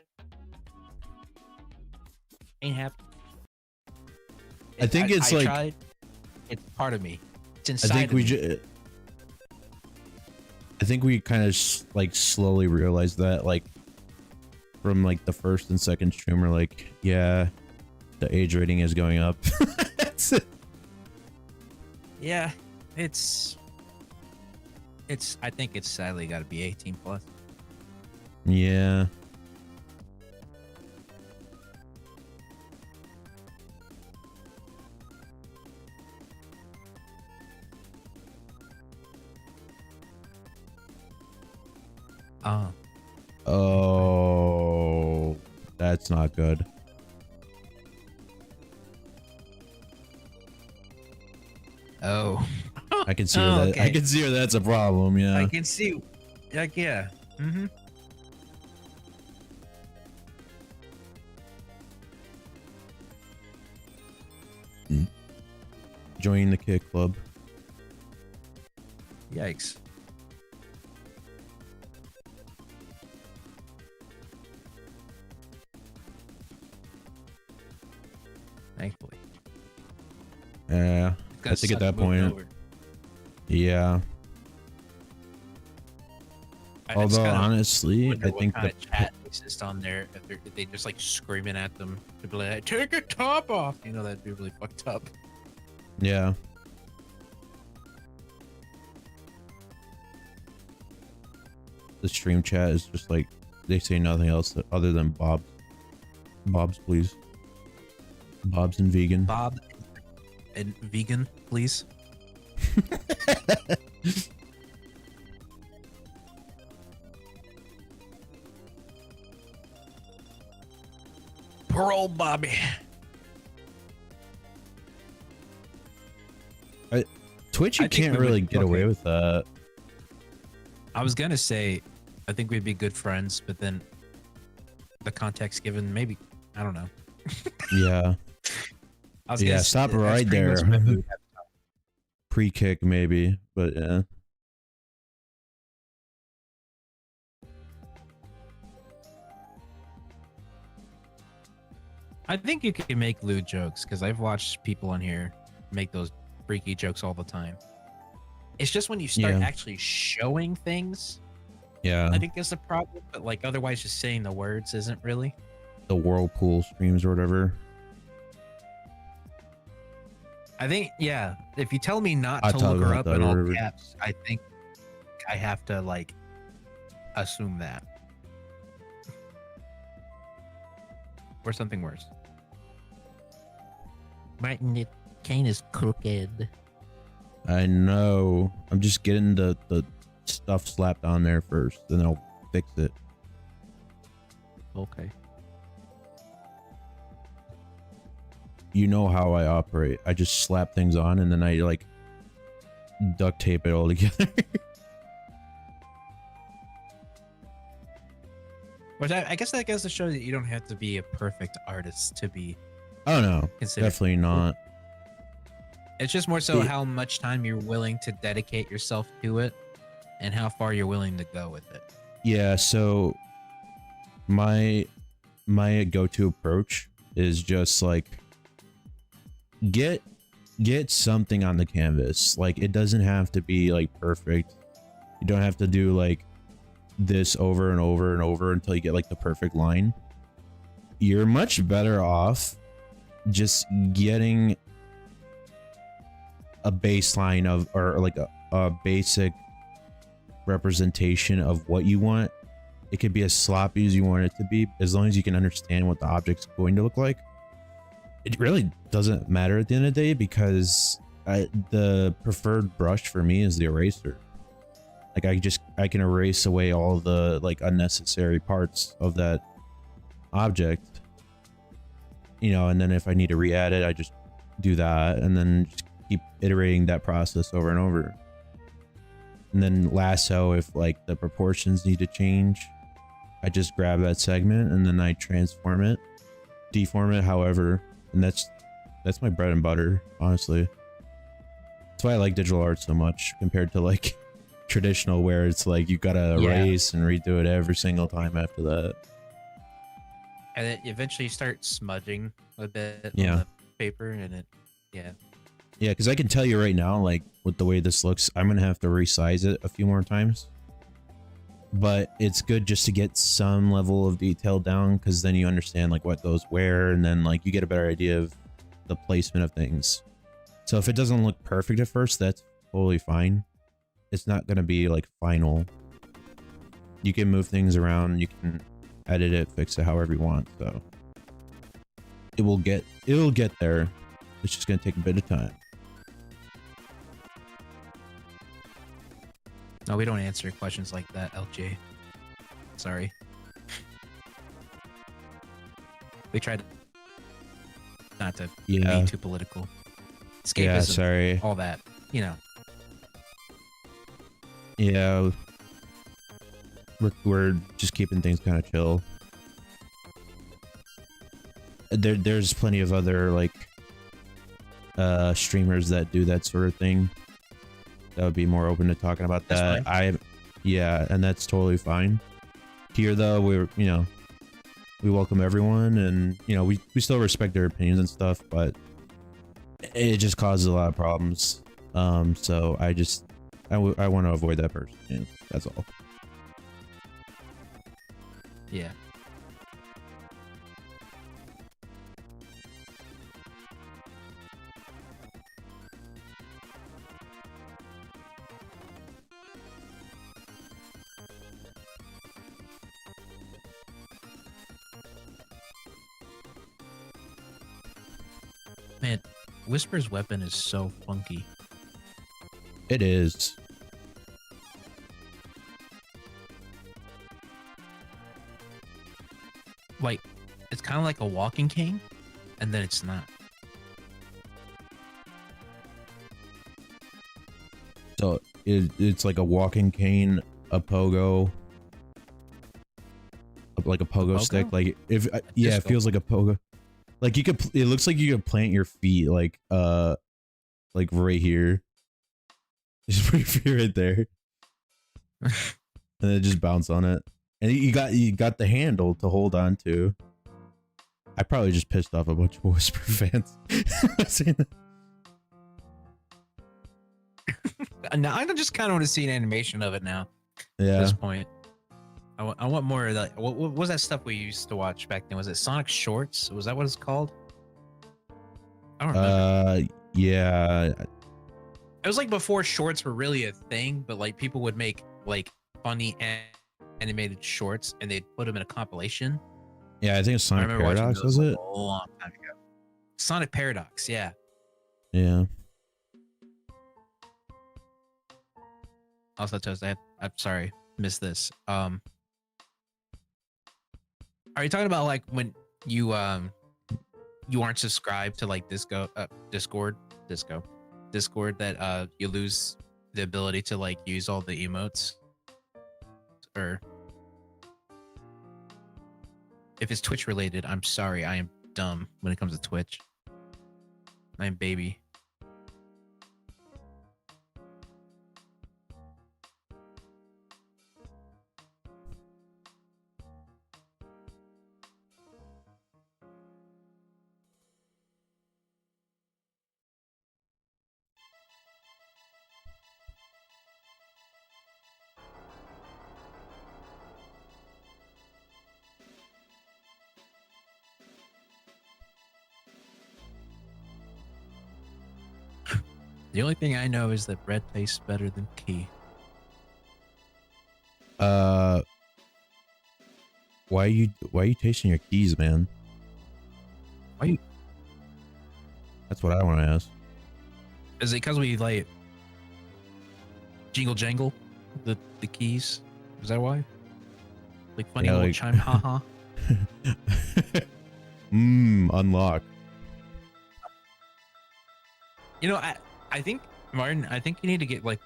Ain't happy. I think it's like tried. It's part of me. It's inside. I think we kind of like slowly realized that, like from like the first and second stream, we're like, yeah, the age rating is going up. Yeah, it's. I think it's sadly got to be 18 plus. Yeah. Oh, that's not good. Oh. I can see where that. I can see where that's a problem. Yeah. I can see. Like, yeah. Mm-hmm. Join the Kick Club. Yikes. Thankfully. Yeah. I think at that point. Yeah. I just Although kind of honestly, wonder I what think kind of chat exists on there. If they just like screaming at them to be like, "Take your top off," you know, that'd be really fucked up. yeah. The stream chat is just like they say nothing else other than Bob. Bob's, please. Bob's and vegan. Bob and vegan, please. Poor old Bobby. Twitch, you can't really get away with that. I was gonna say, I think we'd be good friends, but then the context given, maybe, I don't know. Yeah. I was Yeah, gonna stop that's right pretty much there. what we would have. Pre-kick maybe, but yeah. I think you can make lewd jokes because I've watched people on here make those freaky jokes all the time. It's just when you start Yeah. actually showing things, Yeah. I think is the problem. But like otherwise, just saying the words isn't really. The whirlpool streams or whatever. I think, yeah. If you tell me not I to thought look her about up that in all whatever. caps, I think I have to like assume that. Or something worse. Martin Kane is crooked. I know. I'm just getting the stuff slapped on there first, then I'll fix it. Okay. You know how I operate. I just slap things on and then I like duct tape it all together. Which I guess that goes to show that you don't have to be a perfect artist to be Oh no, considered. definitely not. It's just more so Yeah. how much time you're willing to dedicate yourself to it and how far you're willing to go with it. Yeah, so my go-to approach is just like get something on the canvas. Like it doesn't have to be like perfect. You don't have to do like this over and over and over until you get like the perfect line. You're much better off just getting a baseline of or like a basic representation of what you want. It could be as sloppy as you want it to be, as long as you can understand what the object's going to look like. It really doesn't matter at the end of the day, because the preferred brush for me is the eraser. Like I can erase away all the like unnecessary parts of that object, you know, and then if I need to re-add it, I just do that and then just keep iterating that process over and over. And then lasso, if like the proportions need to change, I just grab that segment and then I transform it, deform it, however, and that's my bread and butter, honestly. That's why I like digital art so much compared to like traditional, where it's like you gotta erase and redo it every single time after that. And it eventually starts smudging a bit Yeah. on the paper and it, yeah. Yeah, because I can tell you right now, like with the way this looks, I'm gonna have to resize it a few more times. But it's good just to get some level of detail down, because then you understand like what goes where, and then like you get a better idea of the placement of things. So if it doesn't look perfect at first, that's totally fine. It's not gonna be like final. You can move things around, you can edit it, fix it however you want. So it'll get there. It's just gonna take a bit of time. No, we don't answer questions like that, LJ. Sorry. We tried not to Yeah. be too political. Escapism, Yeah, sorry. all that, you know. Yeah, we're just keeping things kind of chill. There's plenty of other like streamers that do that sort of thing. That would be more open to talking about that. Yeah, and that's totally fine. Here though, we welcome everyone, and you know we still respect their opinions and stuff, but it just causes a lot of problems. So I want to avoid that person. Yeah, that's all. Yeah. Man, Whisper's weapon is so funky. It is. Like, it's kind of like a walking cane, and then it's not. So it's like a walking cane, a pogo, like a pogo stick. Like if yeah, it feels like a pogo. Like you could, it looks like you could plant your feet like right here. Just put your feet right there, and then just bounce on it. And you got the handle to hold on to. I probably just pissed off a bunch of Whisper fans. Now I just kind of want to see an animation of it now. Yeah. At this point, I want more of that. What was that stuff we used to watch back then? Was it Sonic Shorts? Was that what it's called? I don't remember. Yeah. It was like before shorts were really a thing, but like people would make like funny animated shorts and they'd put them in a compilation. Yeah, I think it's Sonic Paradox, was it? A long time ago. Sonic Paradox, yeah. Yeah. Also, Toast, I'm sorry, missed this. Are you talking about like when you aren't subscribed to like Discord that you lose the ability to like use all the emotes? Or if it's Twitch related, I'm sorry, I am dumb when it comes to Twitch. I'm baby. The only thing I know is that bread tastes better than key. Why are you tasting your keys, man? Why you? That's what I want to ask. Is it because we like jingle jangle the keys? Is that why? Like funny little chime, haha. Unlock. You know, I think Martin, I think you need to get like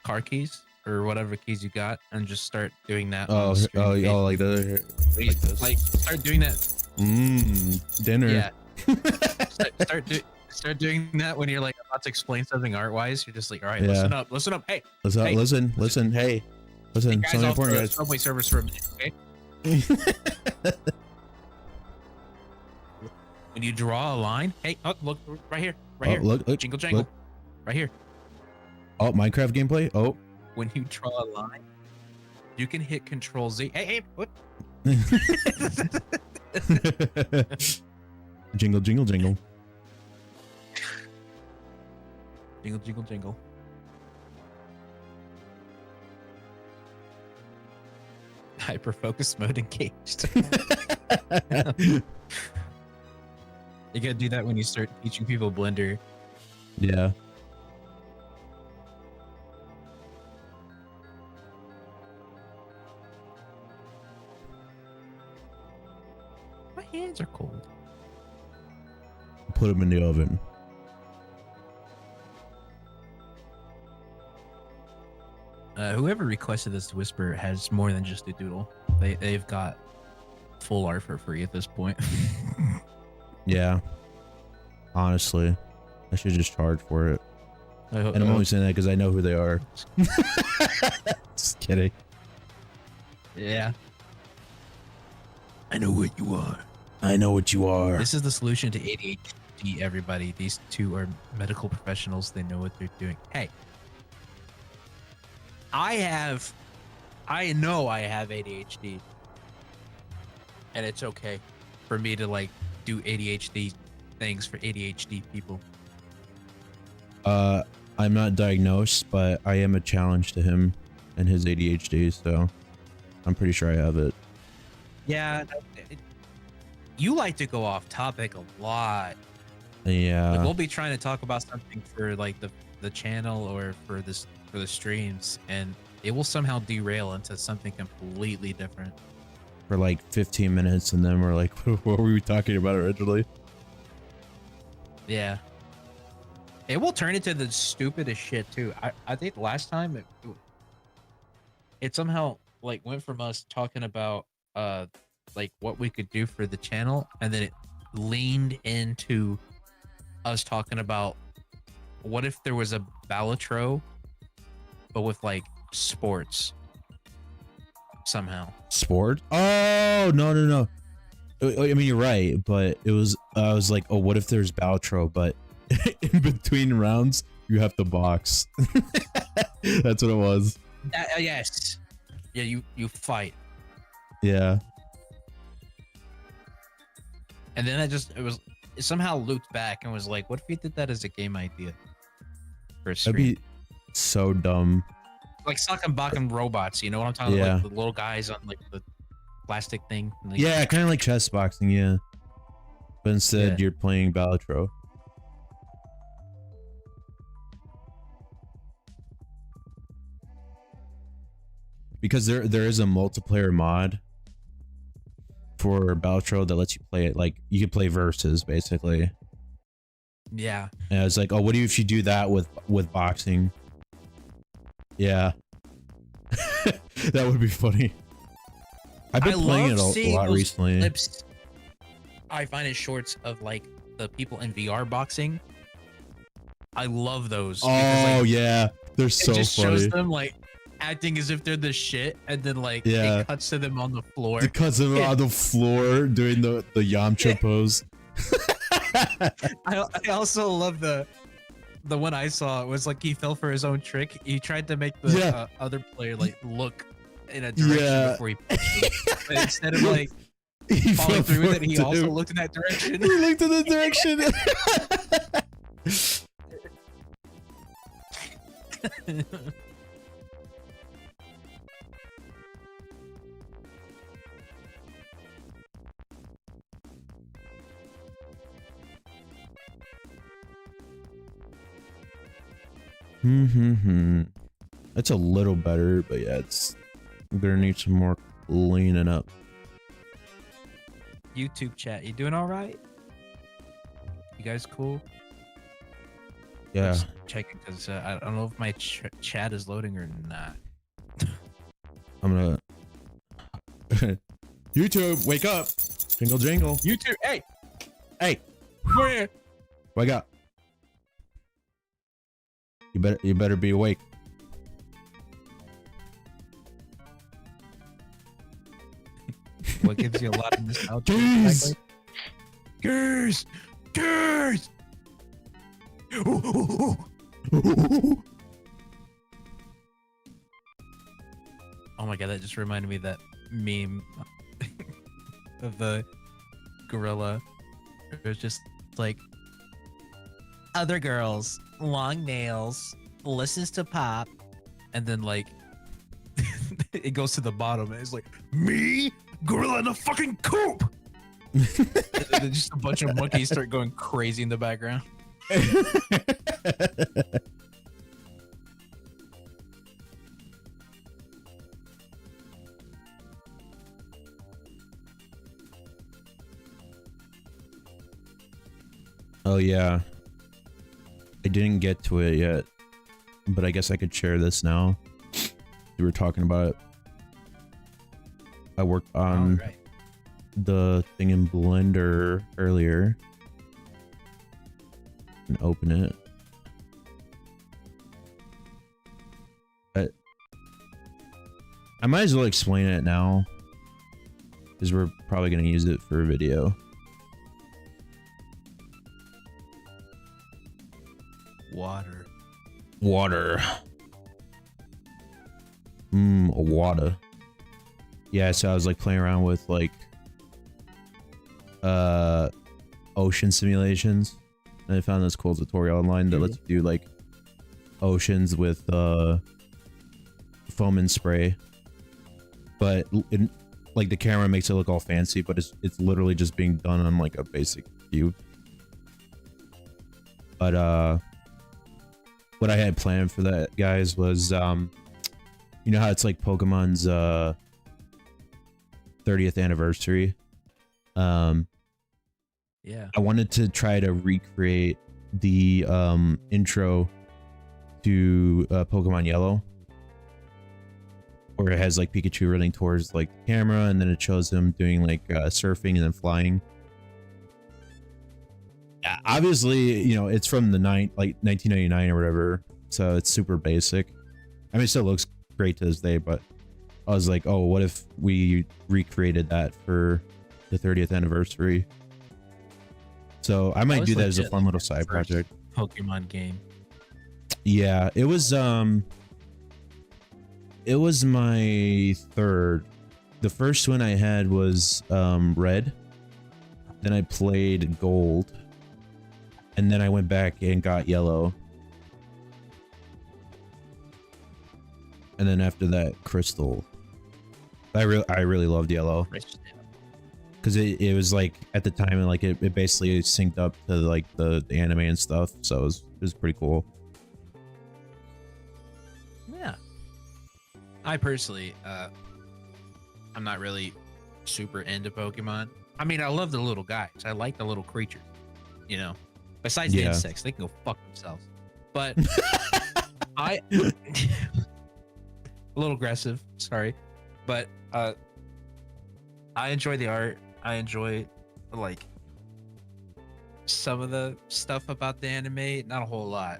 car keys or whatever keys you got and just start doing that. Oh, like the like this. Like start doing that. Dinner. Yeah. Start doing that when you're like about to explain something art wise. You're just like, all right, listen up. Hey, listen. Hey, listen. Hey, Something important, guys. Subway service for a minute, okay? When you draw a line, hey, oh, look right here, here. Look, jingle jangle, look. right here. Oh, Minecraft gameplay. Oh, when you draw a line, you can hit Control Z. Hey, what? Jingle, jingle, jingle. Jingle, jingle, jingle. Hyper focus mode engaged. You gotta do that when you start teaching people Blender. Yeah. My hands are cold. Put them in the oven. Whoever requested this to Whisper has more than just a doodle. They've got full art for free at this point. Yeah. Honestly, I should just charge for it. And I'm only saying that because I know who they are. Just kidding. Yeah. I know what you are. I know what you are. This is the solution to ADHD, everybody. These two are medical professionals. They know what they're doing. Hey. I know I have ADHD. and it's okay for me to like do ADHD things for ADHD people. I'm not diagnosed, but I am a challenge to him and his ADHD, so I'm pretty sure I have it. Yeah, you like to go off topic a lot. Yeah. Like we'll be trying to talk about something for like the channel or for the streams, and it will somehow derail into something completely different. For like 15 minutes, and then we're like, what were we talking about originally? Yeah. It will turn into the stupidest shit too. I think last time it somehow like went from us talking about like what we could do for the channel, and then it leaned into us talking about what if there was a Balatro but with like sports somehow. Sport? Oh, no. I mean, you're right, but it was, I was like, oh, what if there's Balatro, but in between rounds, you have to box. That's what it was. Yes. Yeah, you fight. Yeah. And then it somehow looped back and was like, what if we did that as a game idea for a stream? That'd be so dumb. Like Sock and Bach and robots, you know what I'm talking about? Like the little guys on like the plastic thing. Like, yeah, kind of like chess boxing, yeah. But instead, you're playing Balatro. Because there is a multiplayer mod for Balatro that lets you play it, like you can play versus basically. Yeah. And I was like, oh, what if you do that with boxing? Yeah. That would be funny. I've been playing it a lot recently. Clips, I find it shorts of like the people in VR boxing. I love those. Oh, because, like, yeah. They're so just funny. Shows them like acting as if they're the shit, and then like it cuts to them on the floor. It cuts them on the floor doing the Yamcha pose. I also love the one I saw. It was like he fell for his own trick. He tried to make the other player like look in a direction before he pushed him. But instead of like following through with it, he also looked in that direction. He looked in the direction. It's a little better, but yeah, it's gonna need some more cleaning up. YouTube chat, you doing all right? You guys cool? Yeah. Just checking because I don't know if my chat is loading or not. I'm gonna YouTube, wake up! Jingle jingle. YouTube, hey, where? Wake up! You better be awake. What gives you a lot of nostalgia? Gears! Oh my god, that just reminded me of that meme of the gorilla. It was just like, other girls, long nails, listens to pop, and then like it goes to the bottom and it's like, me? Gorilla in a fucking coop! And then just a bunch of monkeys start going crazy in the background. Oh yeah. I didn't get to it yet, but I guess I could share this now. We were talking about it. I worked on the thing in Blender earlier. And open it. I might as well explain it now, because we're probably going to use it for a video. Water. Water. Yeah, so I was like playing around with like uh ocean simulations. And I found this cool tutorial online that lets you do like oceans with foam and spray. But like the camera makes it look all fancy, but it's literally just being done on like a basic cube. But what I had planned for that, guys, was you know how it's like Pokemon's 30th anniversary. Yeah. I wanted to try to recreate the intro to Pokemon Yellow, where it has like Pikachu running towards like the camera, and then it shows him doing like surfing and then flying. Obviously, you know, it's from the 1999 or whatever, so it's super basic. I mean, it still looks great to this day, but I was like, oh, what if we recreated that for the 30th anniversary? So I might do that as a fun little side project. Pokemon game. Yeah, it was my third. The first one I had was Red. Then I played Gold. And then I went back and got Yellow. And then after that, Crystal. I really loved Yellow. Because it was like at the time, like it basically synced up to like the anime and stuff, so it was pretty cool. Yeah. I personally, I'm not really super into Pokemon. I mean, I love the little guys. I like the little creatures, you know. Besides the insects, they can go fuck themselves. But I a little aggressive, sorry, but I enjoy the art. I enjoy like some of the stuff about the anime. Not a whole lot.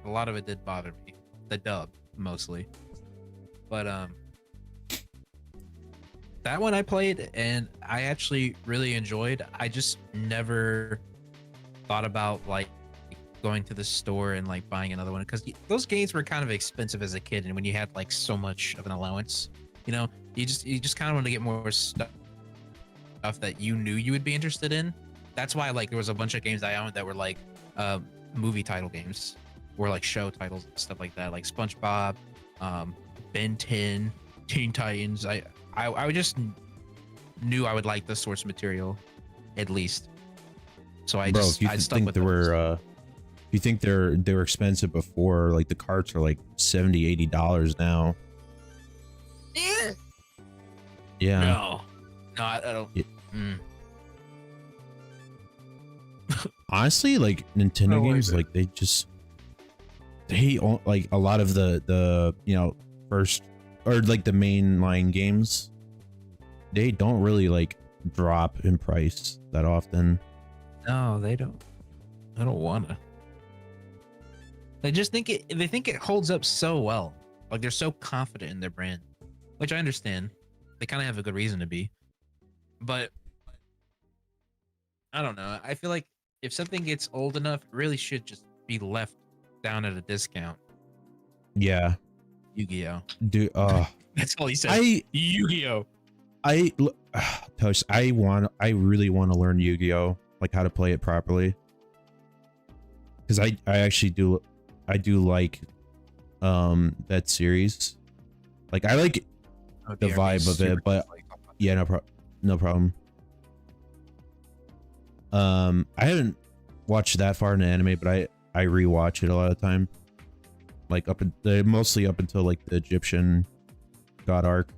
A lot of it did bother me. The dub mostly, but that one I played and I actually really enjoyed. I just never thought about like going to the store and like buying another one, because those games were kind of expensive as a kid, and when you had like so much of an allowance, you know, you just kind of want to get more stuff that you knew you would be interested in. That's why like there was a bunch of games I owned that were like movie title games, or like show titles and stuff like that, like SpongeBob, Ben 10, Teen Titans. I just knew I would like the source material at least. So I just I stuck with if you think they were expensive before, like the carts are like $70-$80 now. Yeah. No, I don't. Yeah. Honestly, like Nintendo games, like they like a lot of the you know, first or like the mainline games, they don't really like drop in price that often. No, they don't. I don't wanna. They just think they think it holds up so well. Like they're so confident in their brand, which I understand. They kind of have a good reason to be, but I don't know. I feel like if something gets old enough, it really should just be left down at a discount. Yeah. Yu-Gi-Oh. Dude, that's all he said. Yu-Gi-Oh. Toast, I really want to learn Yu-Gi-Oh, like how to play it properly. Because I actually do like that series. Like I like the vibe of it, but yeah, no problem. I haven't watched that far in the anime, but I rewatch it a lot of the time. Like mostly up until like the Egyptian god arc.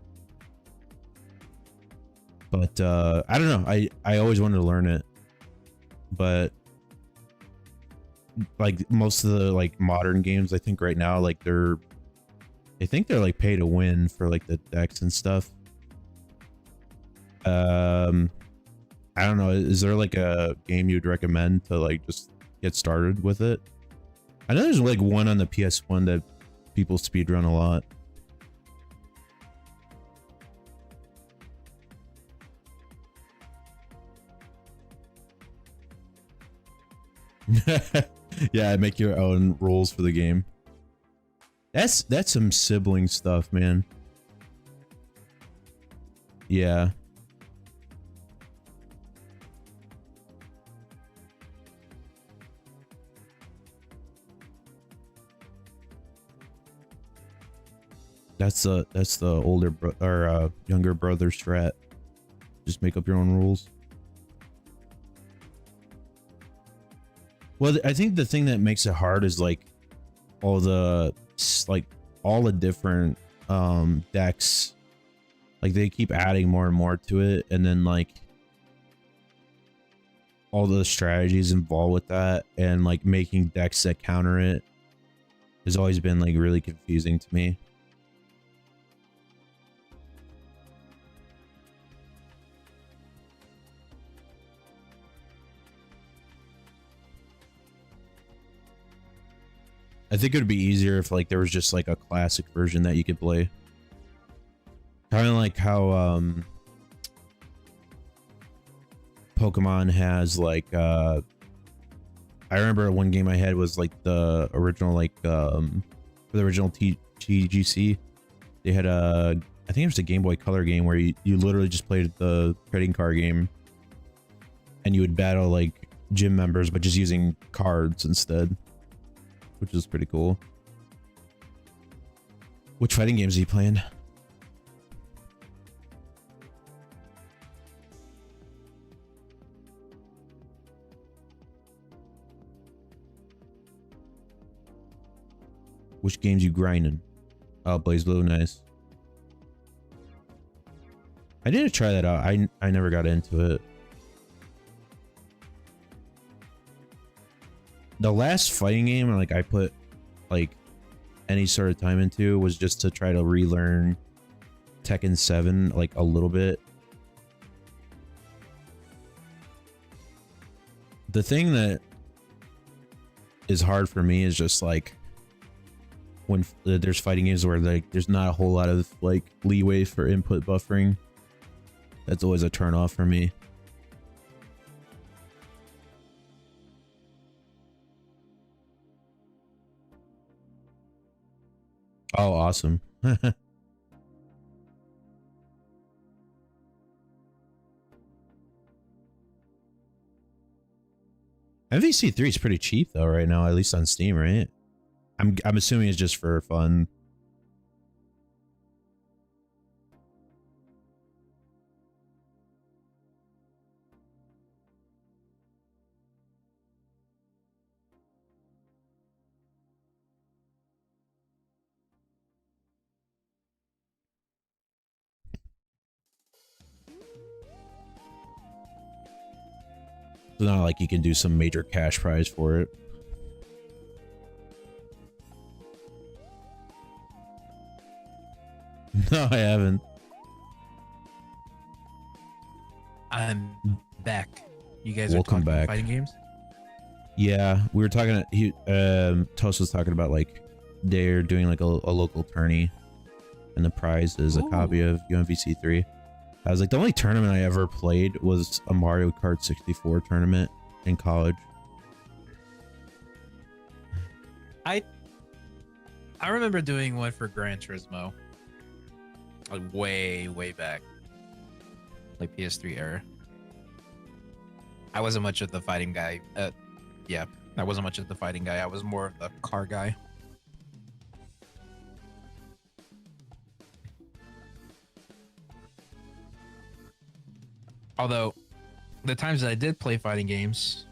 But I don't know. I always wanted to learn it, but like most of the like modern games, I think right now like they're like pay to win for like the decks and stuff. I don't know. Is there like a game you'd recommend to like just get started with it? I know there's like one on the PS1 that people speedrun a lot. Yeah, make your own rules for the game. That's some sibling stuff, man. Yeah. That's the older or younger brother strat. Just make up your own rules. Well, I think the thing that makes it hard is like all the like all the different decks. Like they keep adding more and more to it, and then like all the strategies involved with that, and like making decks that counter it has always been like really confusing to me. I think it would be easier if like there was just like a classic version that you could play. Kind of like how Pokemon has like I remember one game I had was like the original like for the original TGC. They had a, I think it was a Game Boy Color game where you literally just played the trading card game and you would battle like gym members but just using cards instead, which is pretty cool. Which fighting games are you playing? Which games you grinding? Oh, Blaze Blue, nice. I need to try that out. I never got into it. The last fighting game like I put like any sort of time into was just to try to relearn Tekken 7 like a little bit. The thing that is hard for me is just like when there's fighting games where like there's not a whole lot of like leeway for input buffering. That's always a turn off for me. Oh, awesome. MVC3 is pretty cheap though right now, at least on Steam, right? I'm assuming it's just for fun. It's not like you can do some major cash prize for it. No, I haven't. I'm back. You guys Welcome are talking back. fighting games? Yeah, we were talking. Toast was talking about like they're doing like a local tourney, and the prize is a copy of UMVC3. I was like, the only tournament I ever played was a Mario Kart 64 tournament in college. I remember doing one for Gran Turismo, like way back, like PS3 era. I wasn't much of the fighting guy. Yeah, I wasn't much of the fighting guy. I was more of the car guy. Although, the times that I did play fighting games,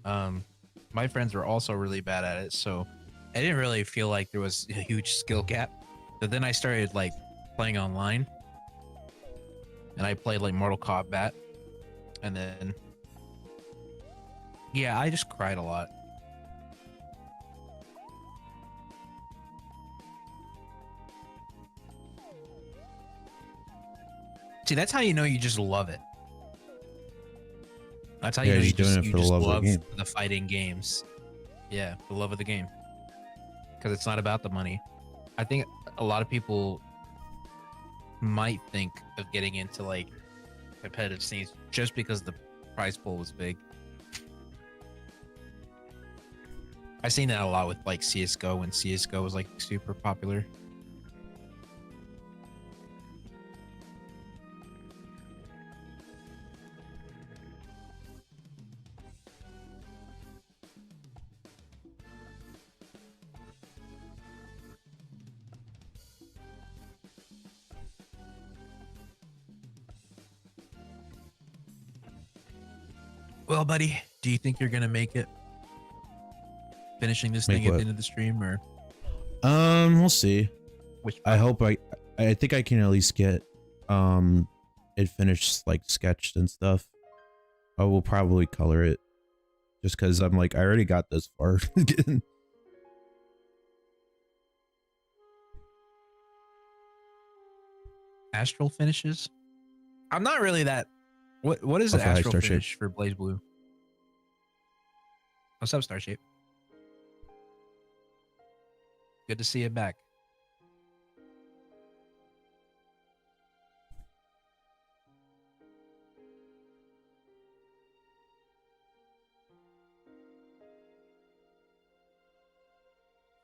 my friends were also really bad at it, so I didn't really feel like there was a huge skill gap. But then I started like playing online, and I played like Mortal Kombat, and then yeah, I just cried a lot. See, that's how you know you just love it. That's how you know you just love the fighting games. Yeah, the love of the game. Because it's not about the money. I think a lot of people might think of getting into like competitive scenes just because the prize pool was big. I've seen that a lot with like CSGO when CSGO was like super popular. Well, buddy, do you think you're gonna make it? Finishing this Make thing at the what? end of the stream, or We'll see. which I part? hope I think I can at least get um it finished like sketched and stuff. I will probably color it just because I'm like I already got this far. Astral finishes? I'm not really that. What is Oh, the for High astral Star Shape. finish for Blaze Blue? What's up, Star Shape? Good to see you back.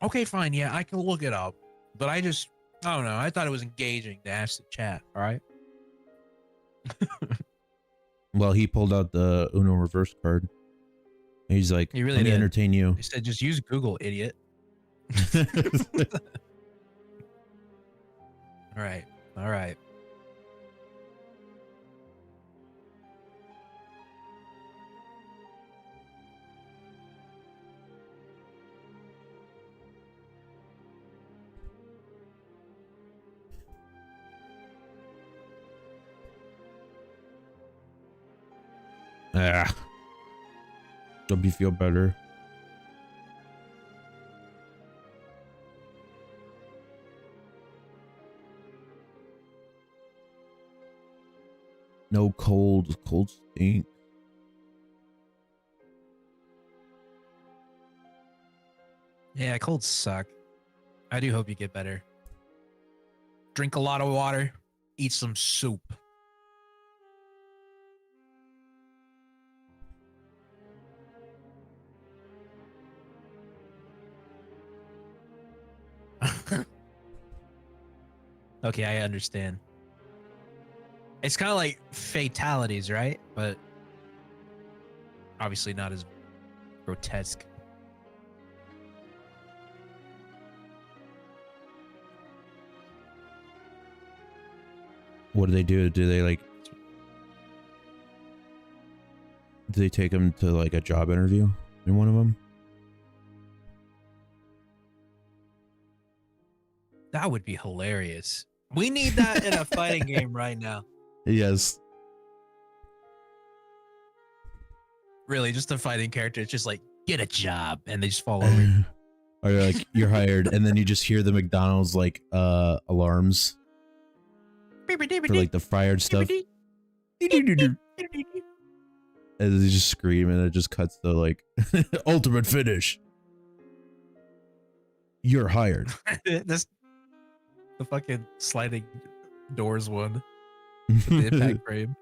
Okay, fine. Yeah, I can look it up. But I don't know. I thought it was engaging to ask the chat. All right. Well, he pulled out the Uno reverse card. He's like, He really let me did. entertain you. He said, just use Google, idiot. All right. All right. Ah. Hope you feel better. No cold. Cold stink. Yeah, colds suck. I do hope you get better. Drink a lot of water. Eat some soup. Okay, I understand. It's kind of like fatalities, right? But obviously not as grotesque. What do they do? Do they like? Do they take him to like a job interview in one of them? That would be hilarious. We need that in a fighting game right now. Yes. Really, just a fighting character. It's just like, get a job. And they just fall over. Or like you're hired, and then you just hear the McDonald's like alarms for like the fired stuff. And they just scream, and it just cuts to like ultimate finish. You're hired. That's the fucking sliding doors one. The impact frame.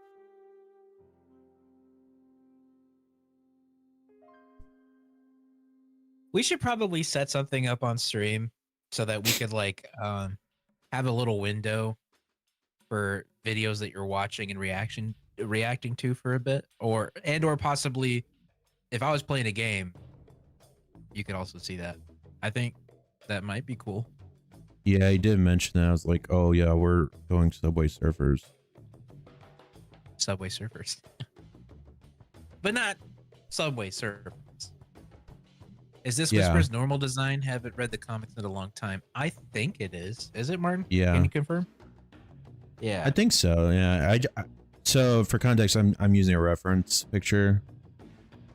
We should probably set something up on stream so that we could like have a little window for videos that you're watching and reacting to for a bit, or possibly if I was playing a game, you could also see that. I think that might be cool. Yeah, he did mention that. I was like, oh yeah, we're going Subway Surfers. Subway Surfers. But not Subway Surfers. Is this Yeah. Whisper's normal design? Haven't read the comics in a long time. I think it is. Is it, Martin? Yeah. Can you confirm? Yeah. I think so. Yeah. So for context, I'm using a reference picture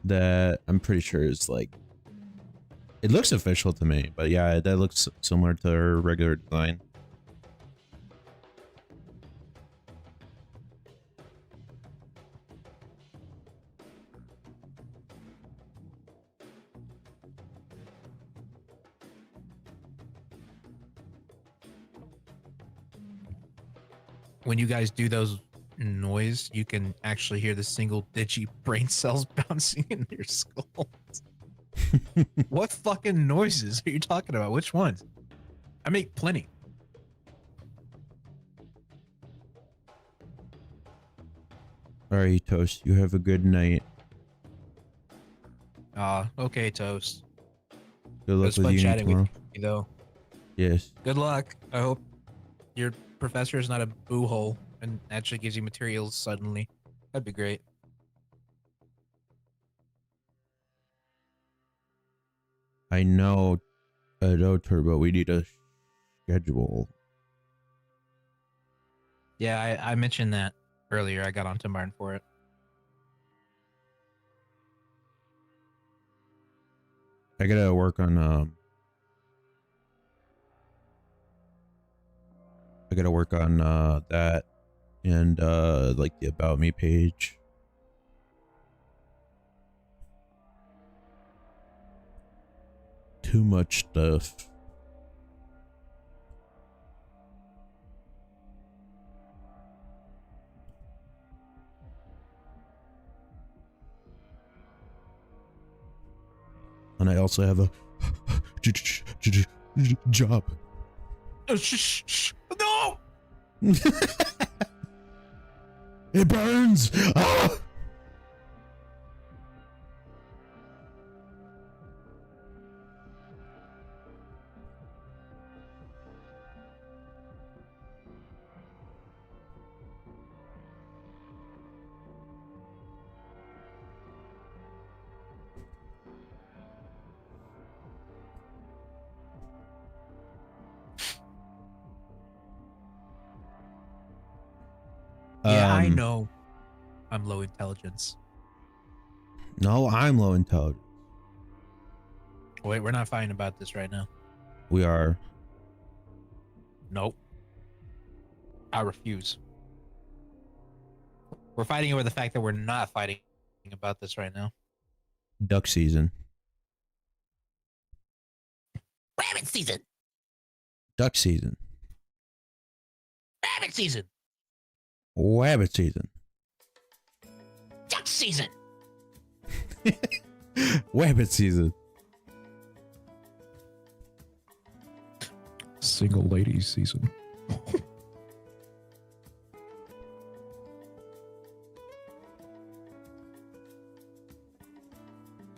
that I'm pretty sure is like, it looks official to me, but yeah, that looks similar to her regular design. When you guys do those noise, you can actually hear the single digi brain cells bouncing in your skulls. What fucking noises are you talking about? Which ones? I make plenty. All right, Toast. You have a good night. Okay, Toast. Good It luck was with fun uni chatting tomorrow. with you, though. Yes. Good luck. I hope your professor is not a boo hole and actually gives you materials suddenly. That'd be great. I know Turbo, we need a schedule. Yeah, I mentioned that earlier. I got onto Martin for it. I gotta work on that and like the about me page. Too much stuff. And I also have a job. No! It burns! Ah! Yeah, I know. I'm low intelligence. No, I'm low intelligence. Wait, we're not fighting about this right now. We are. Nope. I refuse. We're fighting over the fact that we're not fighting about this right now. Duck season. Rabbit season. Duck season. Rabbit season. Rabbit season. Duck season. Rabbit season. Single ladies season.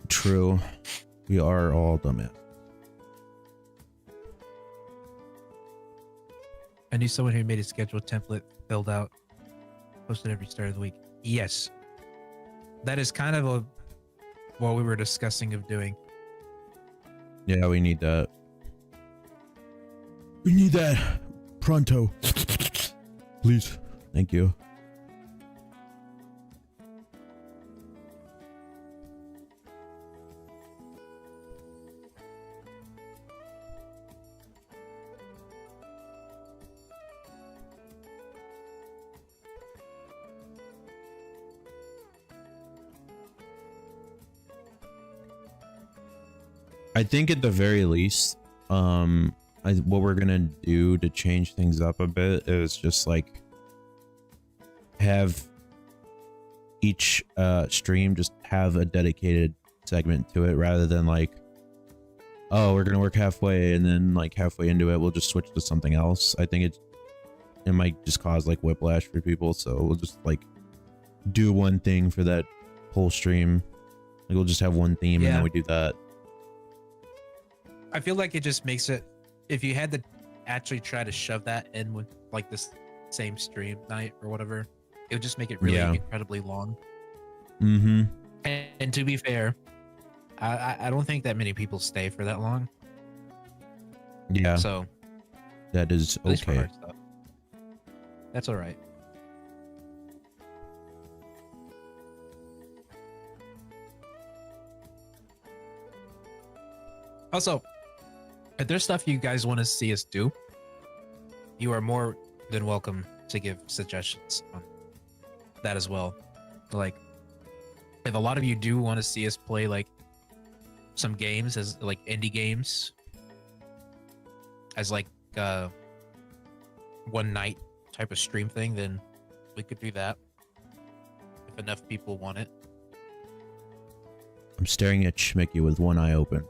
True. We are all dumbass. I knew someone who made a schedule template filled out, posted every start of the week. Yes. That is kind of what we were discussing of doing. Yeah, we need that. We need that pronto. Please. Thank you. I think at the very least, what we're gonna do to change things up a bit is just like have each stream just have a dedicated segment to it rather than like, oh, we're gonna work halfway and then like halfway into it we'll just switch to something else. I think it might just cause like whiplash for people, so we'll just like do one thing for that whole stream. Like we'll just have one theme and then we do that. I feel like it just makes it, if you had to actually try to shove that in with like this same stream night or whatever, it would just make it really incredibly long. Mm-hmm. And to be fair, I don't think that many people stay for that long. Yeah. So that is okay. That's all right. Also, if there's stuff you guys want to see us do, you are more than welcome to give suggestions on that as well. Like, if a lot of you do want to see us play like some games as like indie games as like one night type of stream thing, then we could do that if enough people want it. I'm staring at Schmicky with one eye open.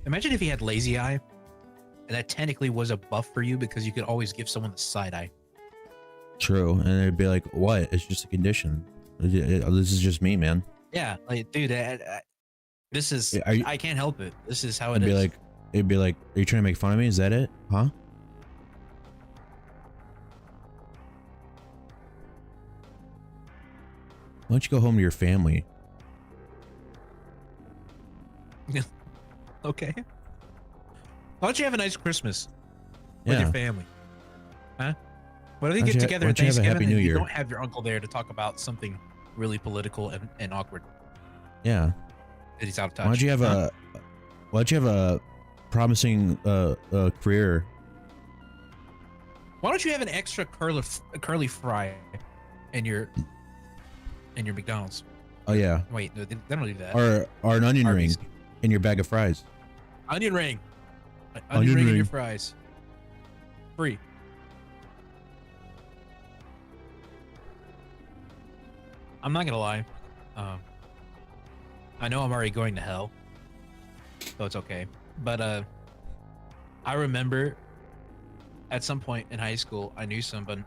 Imagine if he had lazy eye, and that technically was a buff for you because you could always give someone the side eye. True, and they'd be like, "What? It's just a condition. This is just me, man." Yeah, like, dude, this is. I can't help it. This is how it is. I'd be like, it'd be like, are you trying to make fun of me? Is that it? Huh? Why don't you go home to your family? Okay. Why don't you have a nice Christmas with your family? Huh? What if they get together at Thanksgiving and you don't have your uncle there to talk about something really political and awkward? Yeah. That he's out of touch. Why don't you have a promising career? Why don't you have an extra curly fry in your McDonald's? Oh yeah. Wait, no, they don't do that. Or an onion Arby's. ring in your bag of fries. Onion ring. Onion ring in your fries. Free. I'm not gonna lie. I know I'm already going to hell, so it's okay. But I remember at some point in high school, I knew someone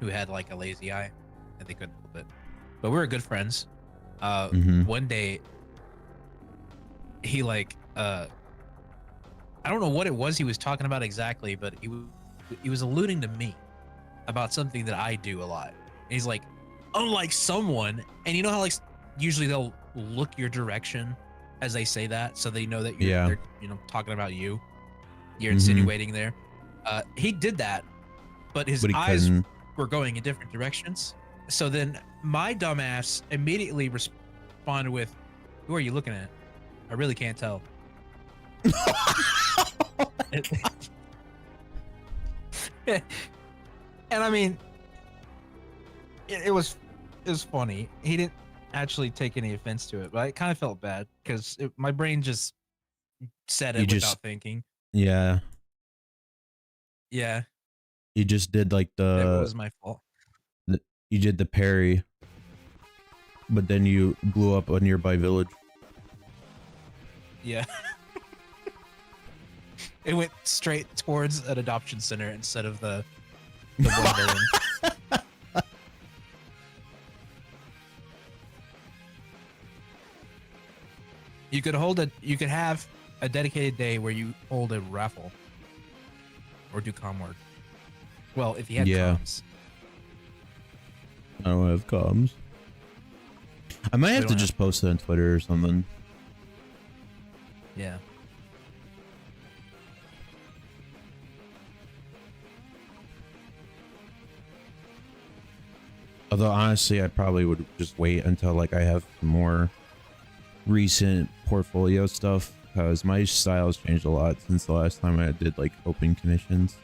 who had like a lazy eye, and they couldn't help it. But we were good friends. One day, he like I don't know what it was he was talking about exactly, but he was alluding to me about something that I do a lot. And he's like, unlike someone, and you know how like usually they'll look your direction as they say that, so they know that they're talking about you. You're insinuating there. He did that, but his eyes were going in different directions. So then my dumbass immediately responded with, "Who are you looking at? I really can't tell." And I mean, it was funny. He didn't actually take any offense to it, but I kind of felt bad because my brain just said it without thinking. Yeah. Yeah. You just did like That was my fault. You did the parry, but then you blew up a nearby village. Yeah. It went straight towards an adoption center instead of the one villain. You could have a dedicated day where you hold a raffle or do comm work. Well, if you had comms. I don't have comms. I might have to just post it on Twitter or something. Yeah. Although honestly, I probably would just wait until like I have more recent portfolio stuff, because my style's changed a lot since the last time I did like open commissions.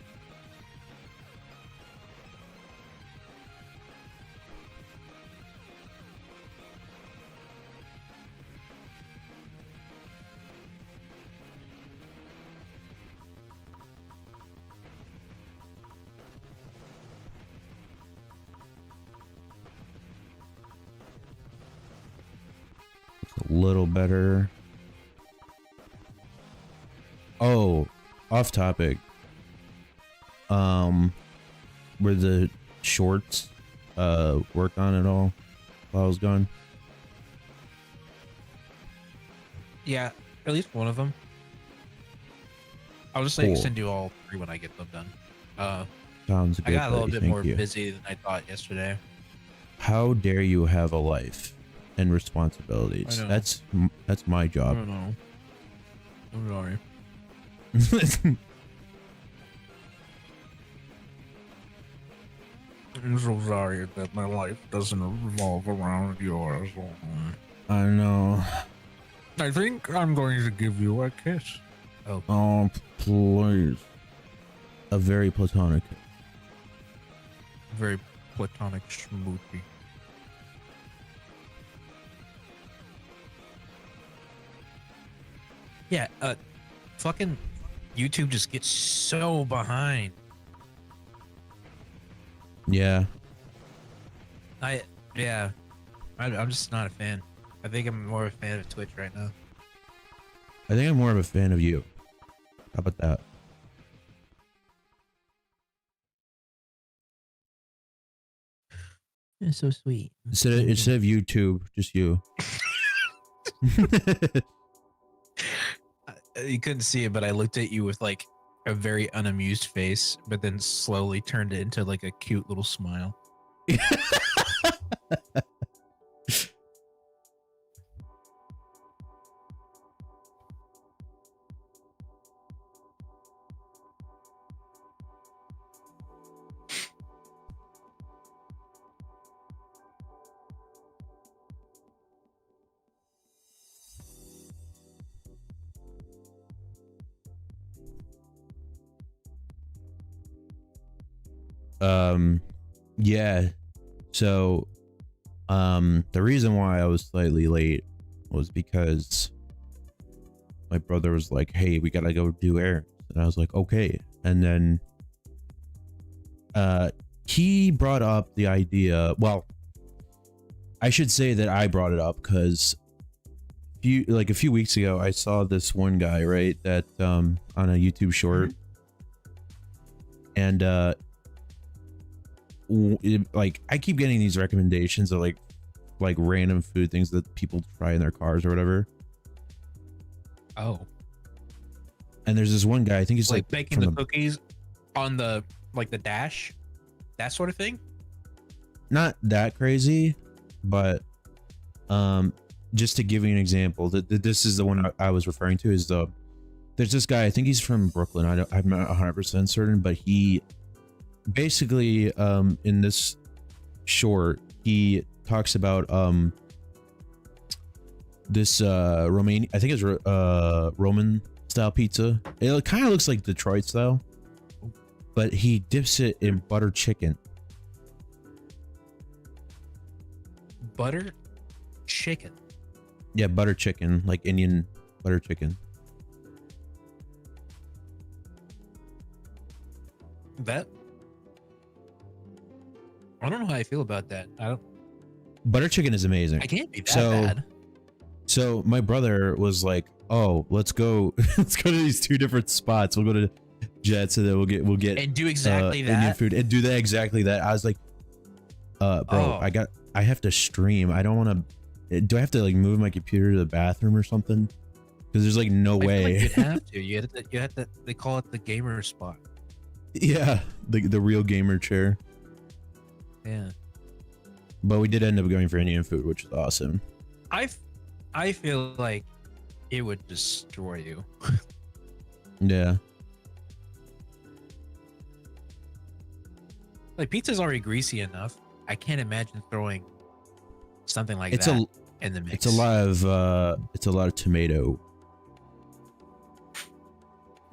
A little better. Oh, off topic. Were the shorts work on at all while I was gone? Yeah, at least one of them. I'll just like send you all 3 when I get them done. Sounds good. I got a little bit more busy than I thought yesterday. How dare you have a life and responsibilities? That's my job. I don't know. I'm sorry. I'm so sorry that my life doesn't revolve around yours. I know. I think I'm going to give you a kiss. Oh, please. A very platonic. Very platonic schmoopy. Yeah, fucking YouTube just gets so behind. Yeah. I'm just not a fan. I think I'm more a fan of Twitch right now. I think I'm more of a fan of you. How about that? It's so sweet. Instead of YouTube, just you. You couldn't see it, but I looked at you with like a very unamused face, but then slowly turned it into like a cute little smile. Yeah. So, the reason why I was slightly late was because my brother was like, "Hey, we gotta go do errands," and I was like, "Okay." And then, he brought up the idea. Well, I should say that I brought it up because a few weeks ago, I saw this one guy, right, that on a YouTube short, and like I keep getting these recommendations of like random food things that people try in their cars or whatever. Oh, and there's this one guy, I think he's like like baking the cookies on the like the dash, that sort of thing. Not that crazy, but just to give you an example, this is the one I was referring to. Is there's this guy, I think he's from Brooklyn. I'm not 100% certain, but he basically in this short he talks about this Romanian, I think it's Roman style pizza. It kind of looks like Detroit style, but he dips it in butter chicken. Butter chicken. Yeah, butter chicken, like Indian butter chicken. That, I don't know how I feel about that. Butter chicken is amazing. I can't be that bad. So my brother was like, "Oh, let's go to these two different spots. We'll go to Jets, and then we'll get and do exactly that Indian food and do that exactly that." I was like, bro, oh. I have to stream. I don't want to. Do I have to like move my computer to the bathroom or something? Because there's like no way. Like you'd have to. You have to. They call it the gamer spot. Yeah, the real gamer chair. Yeah. But we did end up going for Indian food, which is awesome. I feel like it would destroy you. Yeah. Like pizza's already greasy enough. I can't imagine throwing something like that in the mix. It's a lot of tomato.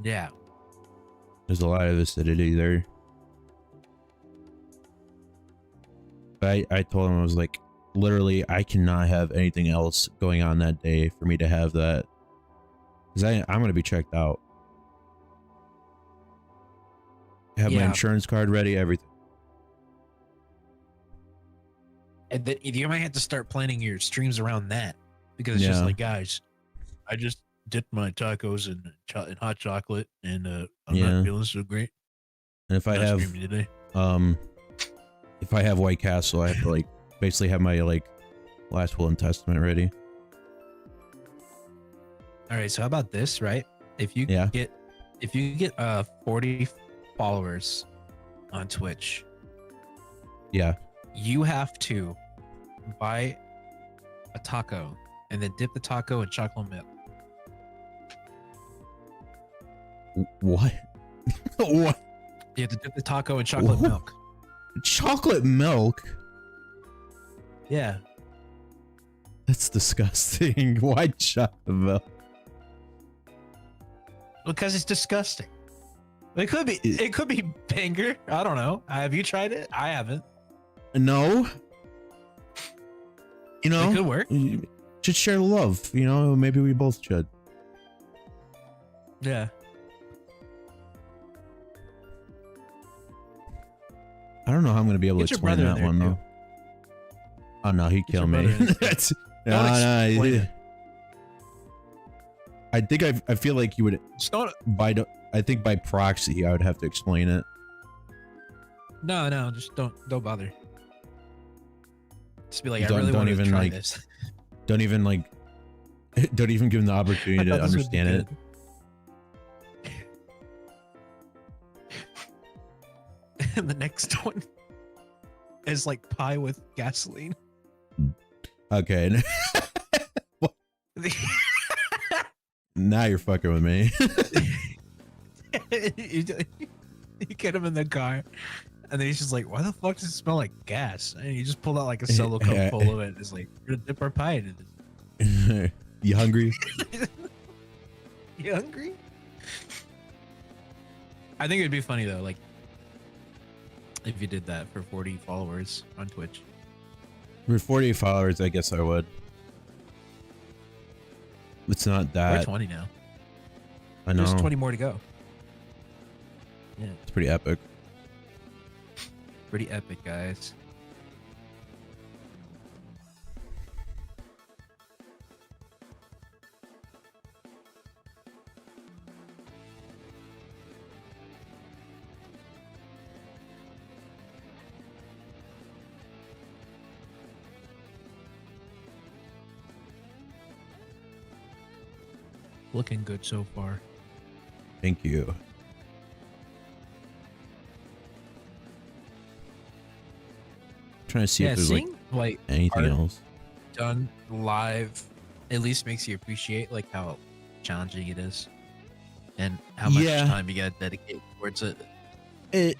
Yeah. There's a lot of acidity there. But I told him, I was like, literally, I cannot have anything else going on that day for me to have that. Because I'm going to be checked out. Have my insurance card ready, everything. And then you might have to start planning your streams around that. Because it's just like, guys, I just dipped my tacos in hot chocolate, and I'm not feeling so great. And if I have today. If I have White Castle, I have to like basically have my like last will and testament ready. All right, so how about this, right? If you get 40 followers on Twitch, you have to buy a taco and then dip the taco in chocolate milk. What? What? You have to dip the taco in chocolate milk. Chocolate milk? Yeah. That's disgusting. Why chocolate milk? Because it's disgusting. It could be banger. I don't know. Have you tried it? I haven't. No. You know, it could work. Should share the love. You know, maybe we both should. Yeah. I don't know how I'm gonna be able to explain that one though. Oh no, he'd kill me. That's no. I think I feel like you would. I think by proxy I would have to explain it. No, just don't bother. Just be like, I don't, really want to try like, this. Don't even give him the opportunity to understand it. and the next one is like pie with gasoline. Okay. Now you're fucking with me. You get him in the car, and then he's just like, "Why the fuck does it smell like gas?" And he just pulled out like a solo cup full of it. It's like, "We're gonna dip our pie into this." You hungry? You hungry? I think it'd be funny though, like if you did that for 40 followers on Twitch. For 40 followers, I guess I would. It's not that. We're 20 now. I know. There's 20 more to go. Yeah, It's pretty epic. pretty epic, guys. Looking good so far. Thank you. Trying to see if there's like seeing like anything art else. done live at least makes you appreciate like how challenging it is and how much Yeah. time you gotta dedicate towards it.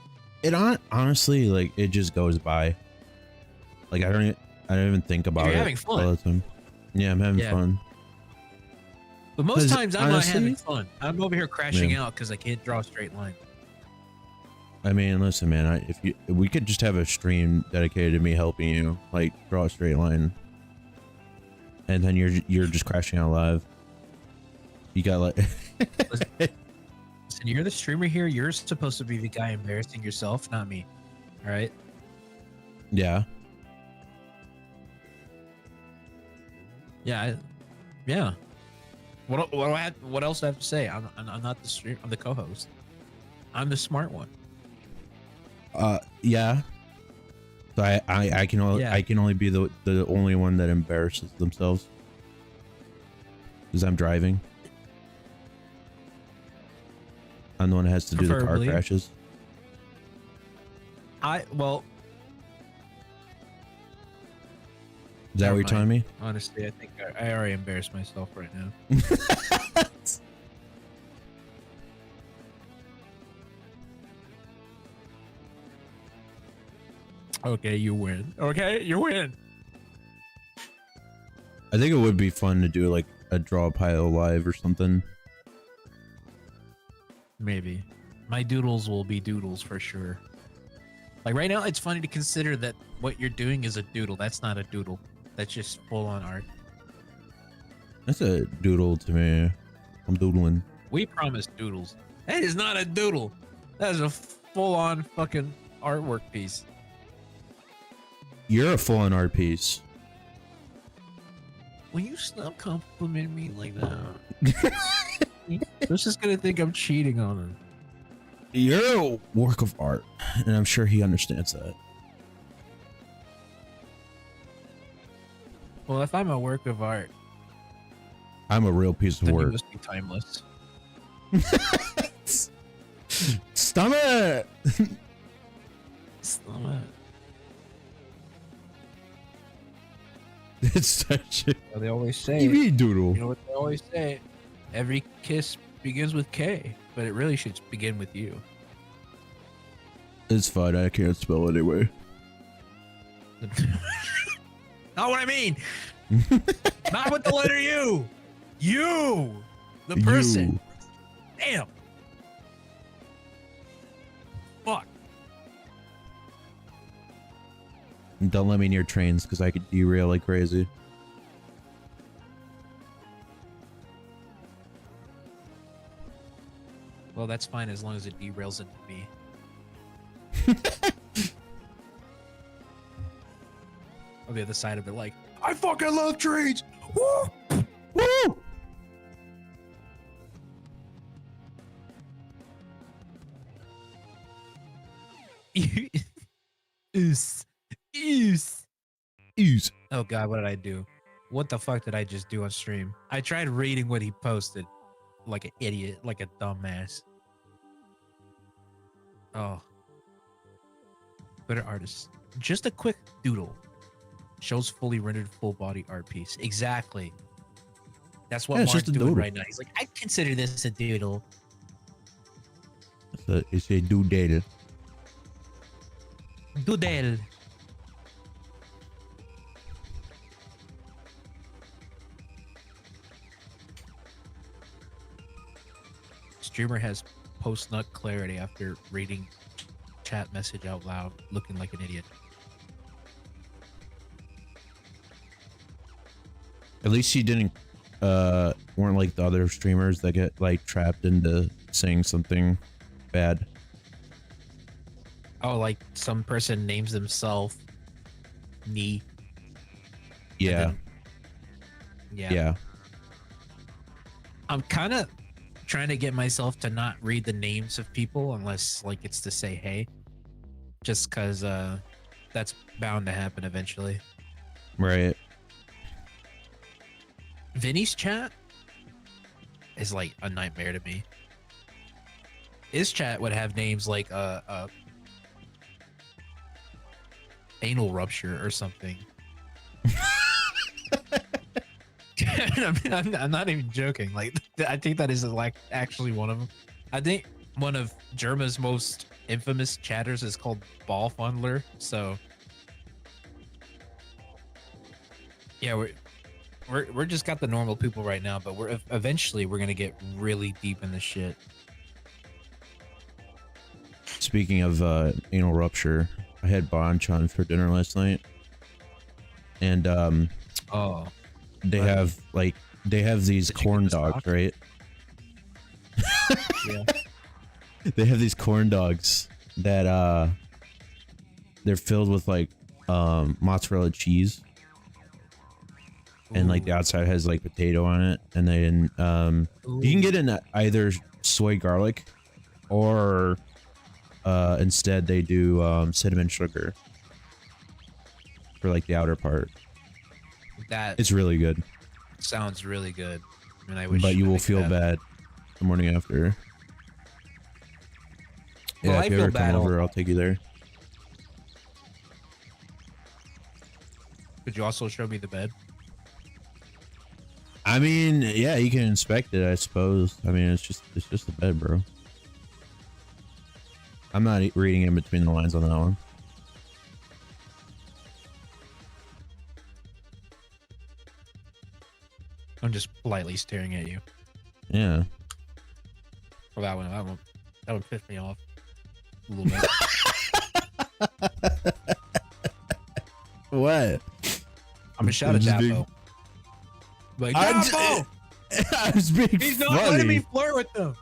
Honestly, like, it just goes by. Like, I don't even think about You're it having fun. all the time. Yeah, I'm having Yeah. fun. But most 'Cause times I'm honestly- not having fun. I'm over here crashing Yeah. out because I can't draw a straight line. I mean, listen, man. If we could just have a stream dedicated to me helping you, like, draw a straight line, and then you're just crashing out live. You got like, Listen, you're the streamer here. You're supposed to be the guy embarrassing yourself, not me. All right. yeah. Yeah. Yeah. What else do I have to say? I'm not the stream. I'm the co-host. I'm the smart one. Yeah. So I can only Yeah. I can only be the only one that embarrasses themselves because I'm driving. I'm the one that has to do the car Preferably. crashes. Well, Is that what Never you're mind. telling me? honestly, I think I already embarrassed myself right now. Okay, you win. Okay, you win. I think it would be fun to do like a draw pile live or something. Maybe. My doodles will be doodles for sure. Like right now, it's funny to consider that what you're doing is a doodle. That's not a doodle. That's just full on art. That's a doodle to me. I'm doodling. We promised doodles. That is not a doodle. That is a full on fucking artwork piece. You're a full-on art piece. Will you stop complimenting me like that? Let's just gonna think I'm cheating on him. You're a work of art, and I'm sure he understands that. Well, if I'm a work of art, I'm a real piece of then you work. must be timeless. Stomach. It's such a They always say, TV doodle. you know what they always say? Every kiss begins with K, but it really should begin with you. It's fine. I can't spell anyway. Not what I mean. Not with the letter U. You, the person. You. Damn. Fuck. Don't let me near trains because I could derail like crazy. Well, that's fine as long as it derails into me. On the other side of it, like, I fucking love trains. Woo! Woo! Oos. Oos. Ease. Oh god, what did I do? What the fuck did I just do on stream? I tried reading what he posted like an idiot, like a dumbass. Oh. Twitter artist. Just a quick doodle. Shows fully rendered full body art piece. Exactly. That's what Yeah, it's Mark's just a doing doodle. right now. He's like, I consider this a doodle. It's a doodle. Doodle. Streamer has post-nut clarity after reading chat message out loud, looking like an idiot. At least he didn't weren't like the other streamers that get like trapped into saying something bad. Oh, like some person names themselves knee. Yeah. Yeah. I'm kind of trying to get myself to not read the names of people unless like it's to say hey. Just cause that's bound to happen eventually. Right. Vinny's chat is like a nightmare to me. His chat would have names like anal rupture or something. I'm not even joking. Like, I think that is like actually one of them. I think one of Germa's most infamous chatters is called Ball Fundler. So, yeah, we're just got the normal people right now, but we're eventually we're gonna get really deep in the shit. Speaking of anal rupture, I had banchan for dinner last night, and Oh, they right. have these Did you get corn the dogs, stock? right? Yeah. They have these corn dogs that they're filled with like mozzarella cheese, and like the Ooh. outside has like potato on it, and then you can get in either soy garlic or instead they do cinnamon sugar for like the outer part. That It's really good, sounds really good. And I wish but you I will could feel have- bad the morning after. Well, Yeah, I if you feel ever come bad over, I'll take you there. Could you also show me the bed? I mean, yeah, you can inspect it, I suppose. I mean, it's just a bed, bro. I'm not reading in between the lines on that one. I'm just politely staring at you. Yeah. For that one, that would piss me off a little bit. What? I'm gonna shout at Just being- Dapo. Like, I'm Dapo! I was being He's not funny. letting me flirt with them.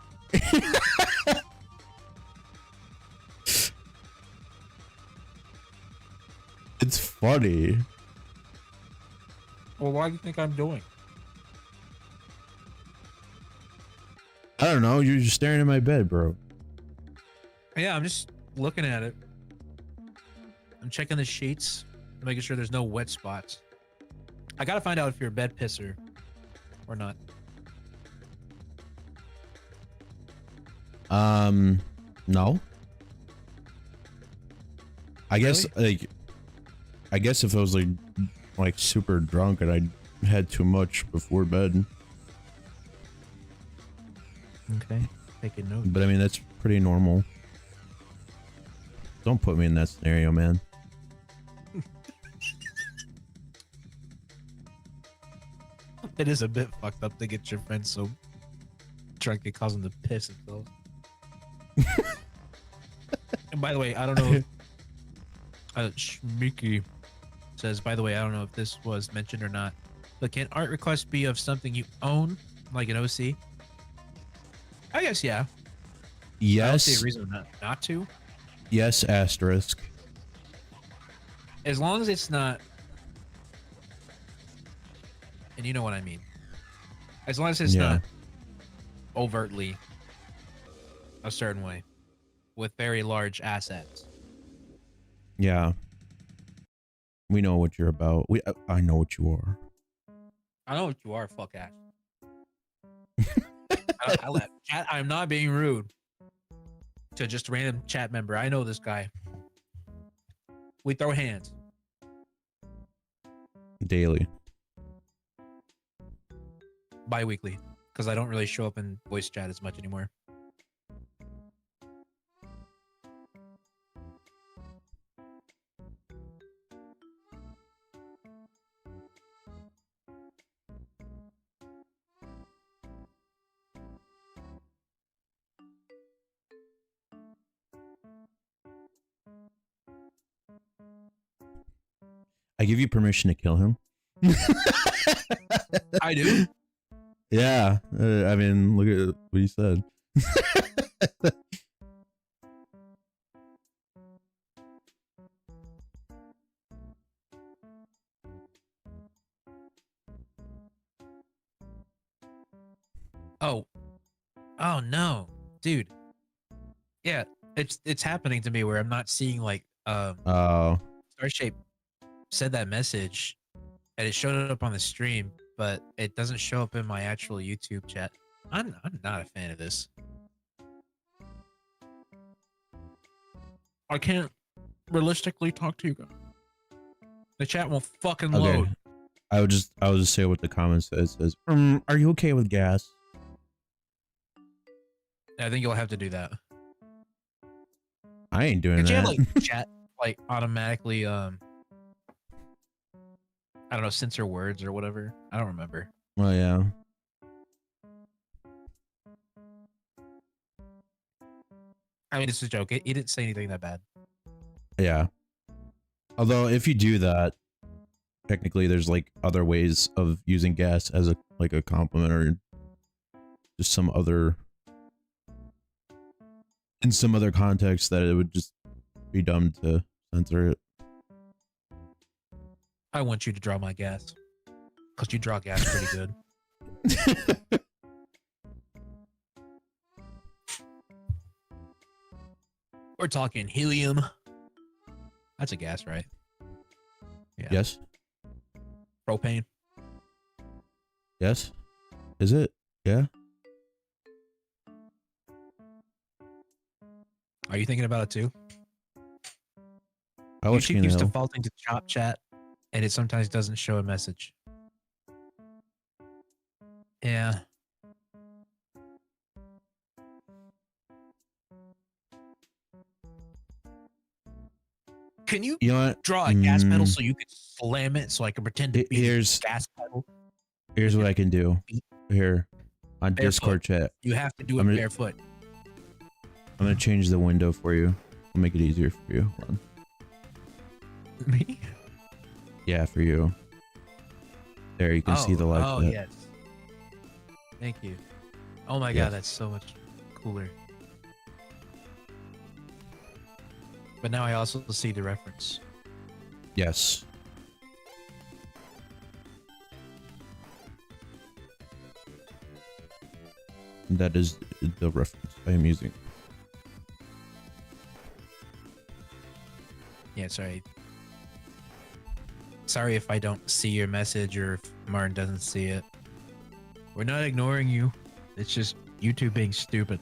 It's funny. Well, why do you think I'm doing? I don't know. You're just staring at my bed, bro. Yeah, I'm just looking at it. I'm checking the sheets, making sure there's no wet spots. I gotta find out if you're a bed pisser or not. No. I guess Really? I guess if I was like super drunk and I had too much before bed, Okay, taking note. but I mean that's pretty normal. Don't put me in that scenario, man. It is a bit fucked up to get your friends so drunk it cause them to piss themselves. And by the way, I don't know. Shmiki says, by the way, I don't know if this was mentioned or not, but can art requests be of something you own, like an OC? I guess, yeah. I don't see a Yes. reason not to. Yes, asterisk. As long as it's not, and you know what I mean. As long as it's Yeah. not overtly a certain way with very large assets. Yeah. We know what you're about. I know what you are. I know what you are, fuck ass. I let chat. I'm not being rude to just a random chat member. I know this guy. We throw hands. Daily. Bi-weekly. Because I don't really show up in voice chat as much anymore. I give you permission to kill him. I do. Yeah. I mean, look at what he said. Oh no, dude. Yeah, it's happening to me where I'm not seeing like Oh. Starshape said that message and it showed up on the stream, but it doesn't show up in my actual YouTube chat. I'm not a fan of this. I can't realistically talk to you guys. The chat won't fucking Okay. load. I'll just say what the comment says. It says, are you okay with gas? I think you'll have to do that. I ain't doing Could you that. have like chat like automatically I don't know, censor words or whatever? I don't remember. Well, yeah. I mean, it's a joke. He didn't say anything that bad. Yeah. Although if you do that, technically there's like other ways of using gas as a like a compliment or just some other in some other context that it would just be dumb to censor it. I want you to draw my gas. Because you draw gas pretty good. We're talking helium. That's a gas, right? Yeah. Yes. Propane. Yes. Is it? Yeah. Are you thinking about it too? I watch YouTube King of keeps the Hill. defaulting to chop chat, and it sometimes doesn't show a message. Yeah. Can you You know what? draw a gas pedal so you can slam it so I can pretend to be Here's the gas pedal? here's what I can do. Here on Barefoot. Discord chat. You have to do it barefoot. I'm gonna change the window for you. I'll make it easier for you. Hold on. Me? Yeah, for you. There, you can see the light. Oh, yes. Thank you. Oh my god, that's so much cooler. But now I also see the reference. Yes. That is the reference I am using. Yeah, sorry. Sorry if I don't see your message or if Martin doesn't see it. We're not ignoring you. It's just YouTube being stupid,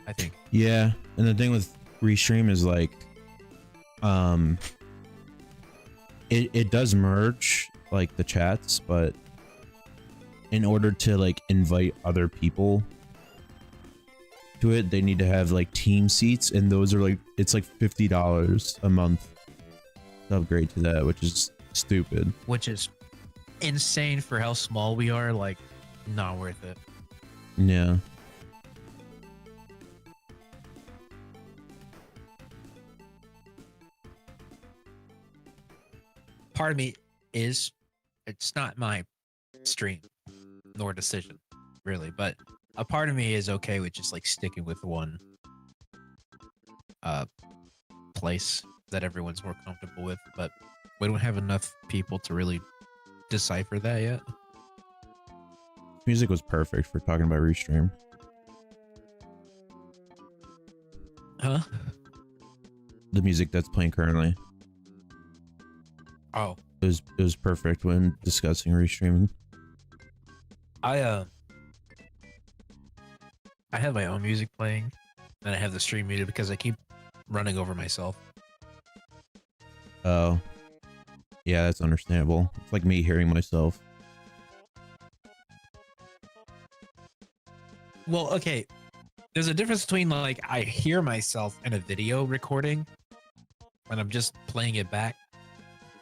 I think. Yeah, and the thing with Restream is like, it does merge like the chats, but in order to like invite other people to it, they need to have like team seats, and those are like, it's like $50 a month to upgrade to that, which is stupid. Which is insane for how small we are. Like, not worth it. Yeah. Part of me is, it's not my stream nor decision, really, but a part of me is okay with just like sticking with one place that everyone's more comfortable with, but we don't have enough people to really decipher that yet. Music was perfect for talking about Restream. Huh? The music that's playing currently. Oh, It was perfect when discussing Restreaming. I have my own music playing, and I have the stream muted because I keep running over myself. Oh, yeah, that's understandable. It's like me hearing myself. Well, okay. There's a difference between like I hear myself in a video recording and I'm just playing it back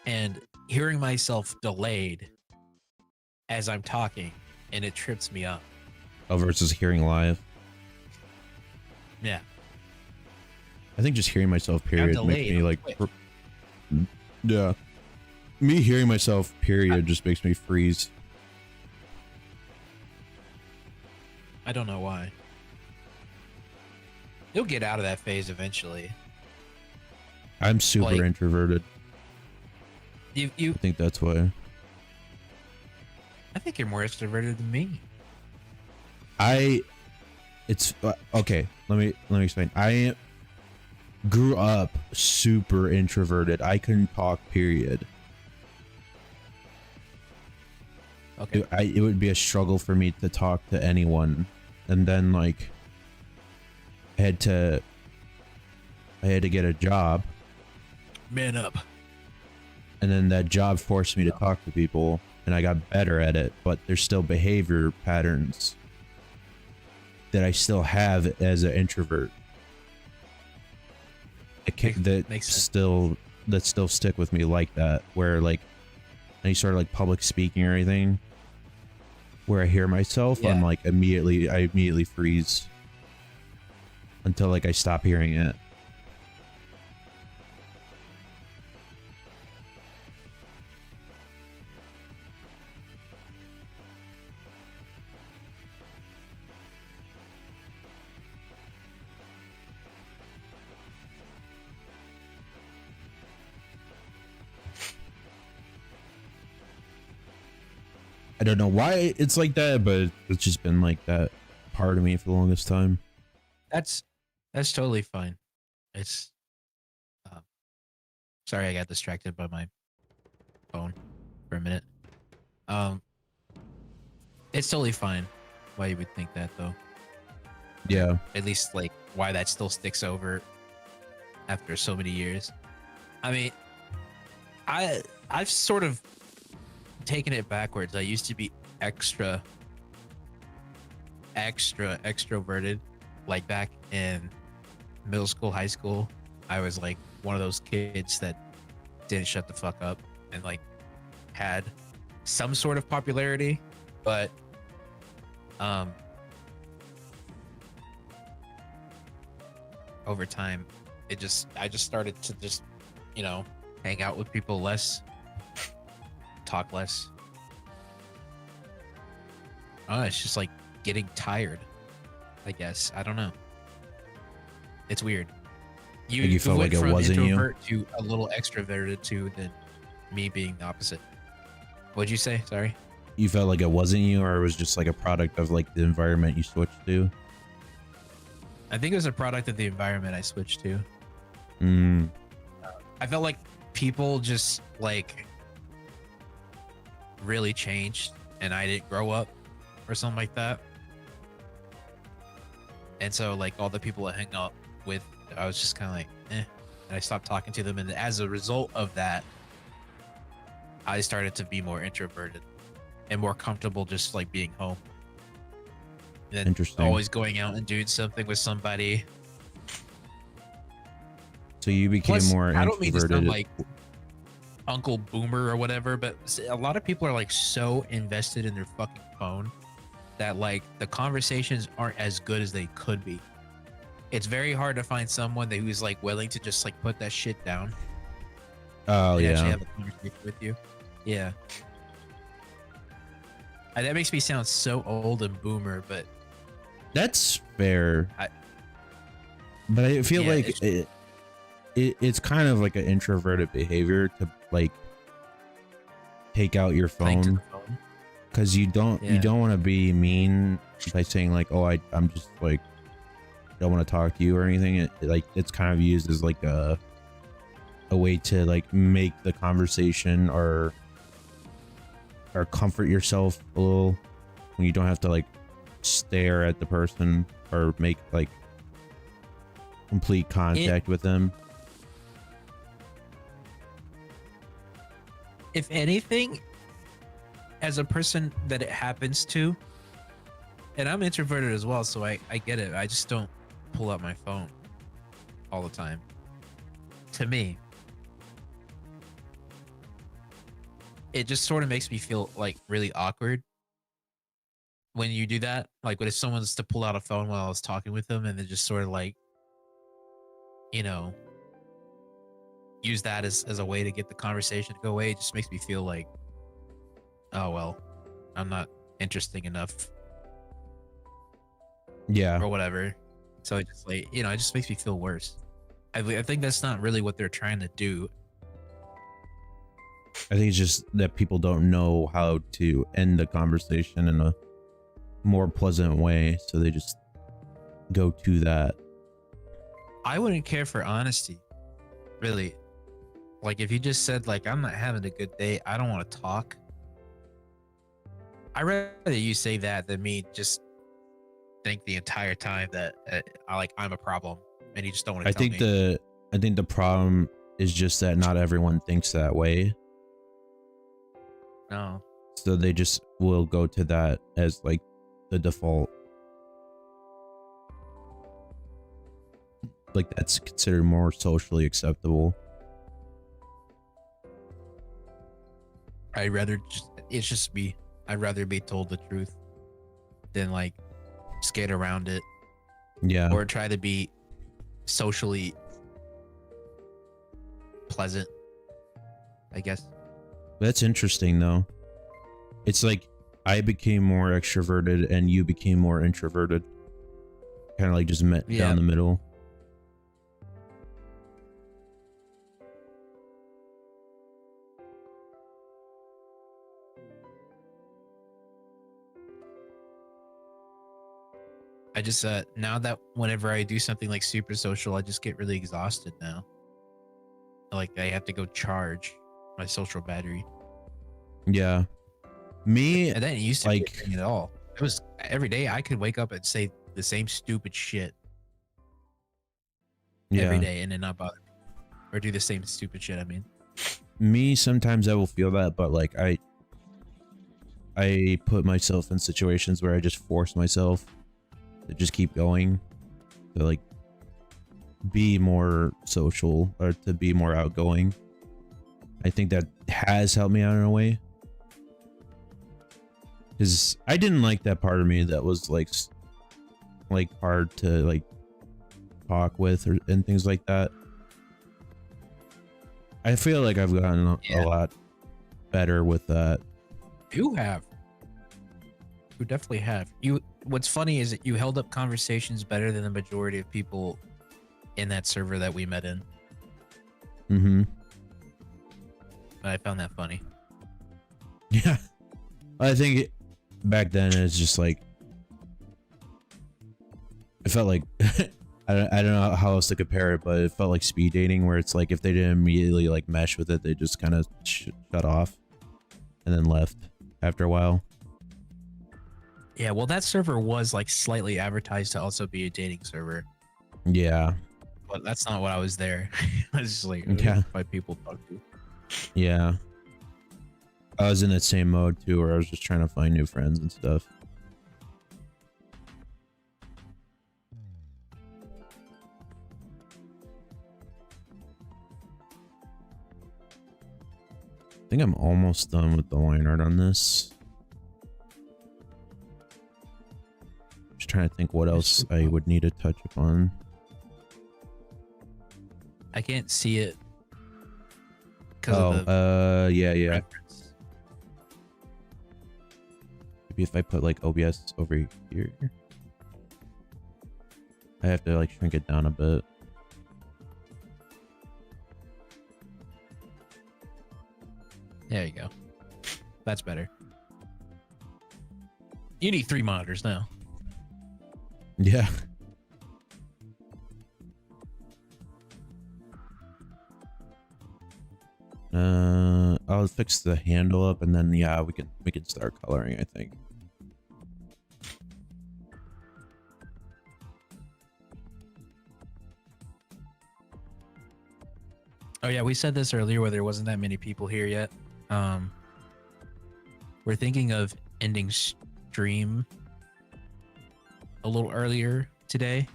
and hearing myself delayed as I'm talking and it trips me up. Oh, versus hearing live. Yeah. I think just hearing myself, period, makes me like... Yeah. Me hearing myself, period, just makes me freeze. I don't know why. You'll get out of that phase eventually. I'm super Like, introverted. You I think that's why. I think you're more extroverted than me. It's okay. Let me explain. I grew up super introverted. I couldn't talk, period. Okay. It would be a struggle for me to talk to anyone, and then like I had to get a job, Man up. and then that job forced me to talk to people, and I got better at it. But there's still behavior patterns that I still have as an introvert. That still stick with me like that, where like any sort of like public speaking or anything where I hear myself, Yeah. I immediately freeze until like I stop hearing it. I don't know why it's like that, but it's just been like that part of me for the longest time. That's totally fine. It's sorry I got distracted by my phone for a minute. It's totally fine why you would think that though. Yeah. At least like why that still sticks over after so many years. I mean, I've sort of taken it backwards. I used to be extroverted, like back in middle school, high school. I was like one of those kids that didn't shut the fuck up and like had some sort of popularity, but over time I just started to just, you know, hang out with people less, talk less. Oh, it's just like getting tired, I guess. I don't know. It's weird. You felt went like it from wasn't you? introvert to a little extroverted to than me being the opposite. What'd you say? Sorry. You felt like it wasn't you, or it was just like a product of like the environment you switched to? I think it was a product of the environment I switched to. Mm. I felt like people just like really changed and I didn't grow up or something like that. And so like all the people I hang out with, I was just kind of like, eh. And I stopped talking to them. And as a result of that, I started to be more introverted and more comfortable just like being home. And then Interesting. always going out and doing something with somebody. So you became Plus, more I don't mean to sound introverted. like Uncle Boomer or whatever, but a lot of people are like so invested in their fucking phone that like the conversations aren't as good as they could be. It's very hard to find someone that who's like willing to just like put that shit down. Oh And actually yeah. have a conversation with you. Yeah. That makes me sound so old and boomer, but That's fair. But I feel Yeah, like it's kind of like an introverted behavior to like take out your playing to phone, the phone. because you don't Yeah. want to be mean by saying like, oh, I'm just like don't want to talk to you or anything. It's kind of used as like a way to like make the conversation or comfort yourself a little when you don't have to like stare at the person or make like complete contact with them. if anything, as a person that it happens to, and I'm introverted as well, so I get it. I just don't pull out my phone all the time. To me, it just sort of makes me feel like really awkward when you do that. Like, when if someone's to pull out a phone while I was talking with them and then just sort of like, you know, use that as a way to get the conversation to go away, it just makes me feel like, oh, well, I'm not interesting enough Yeah. or whatever. So it just like, it just makes me feel worse. I think that's not really what they're trying to do. I think it's just that people don't know how to end the conversation in a more pleasant way, so they just go to that. I wouldn't care for honesty, really. Like, if you just said like, I'm not having a good day, I don't want to talk, I'd rather you say that than me just think the entire time that I'm a problem and you just don't want to tell me. I think the problem is just that not everyone thinks that way. No. So they just will go to that as like the default. Like, that's considered more socially acceptable. I'd rather I'd rather be told the truth than like skate around it. Yeah. Or try to be socially pleasant, I guess. That's interesting though. It's like I became more extroverted and you became more introverted. Kind of like just met down the middle. I just now that whenever I do something like super social, I just get really exhausted now. Like, I have to go charge my social battery. Yeah. Me, and then it used to like, be at all. It was every day I could wake up and say the same stupid shit every day and then not bother me. Or do the same stupid shit, I mean. Me, sometimes I will feel that, but like I put myself in situations where I just force myself to just keep going, to like be more social or to be more outgoing. I think that has helped me out in a way, because I didn't like that part of me that was like hard to like talk with and things like that. I feel like I've gotten a lot better with that. You have. You definitely have. What's funny is that you held up conversations better than the majority of people in that server that we met in. Mm-hmm. I found that funny. Yeah. I think back then it's just like, it felt like I don't know how else to compare it, but it felt like speed dating, where it's like if they didn't immediately like mesh with it, they just kind of shut off and then left after a while. Yeah, well, that server was like slightly advertised to also be a dating server. Yeah. But that's not what I was there. I was just like, by people talk to. Yeah. I was in that same mode too, where I was just trying to find new friends and stuff. I think I'm almost done with the line art on this. Just trying to think what else I would need to touch upon. I can't see it. Yeah. Reference. Maybe if I put like OBS over here. I have to like shrink it down a bit. There you go. That's better. You need 3 monitors now. Yeah. I'll fix the handle up and then we can start coloring, I think. Oh yeah, we said this earlier where there wasn't that many people here yet. Um, we're thinking of ending stream a little earlier today.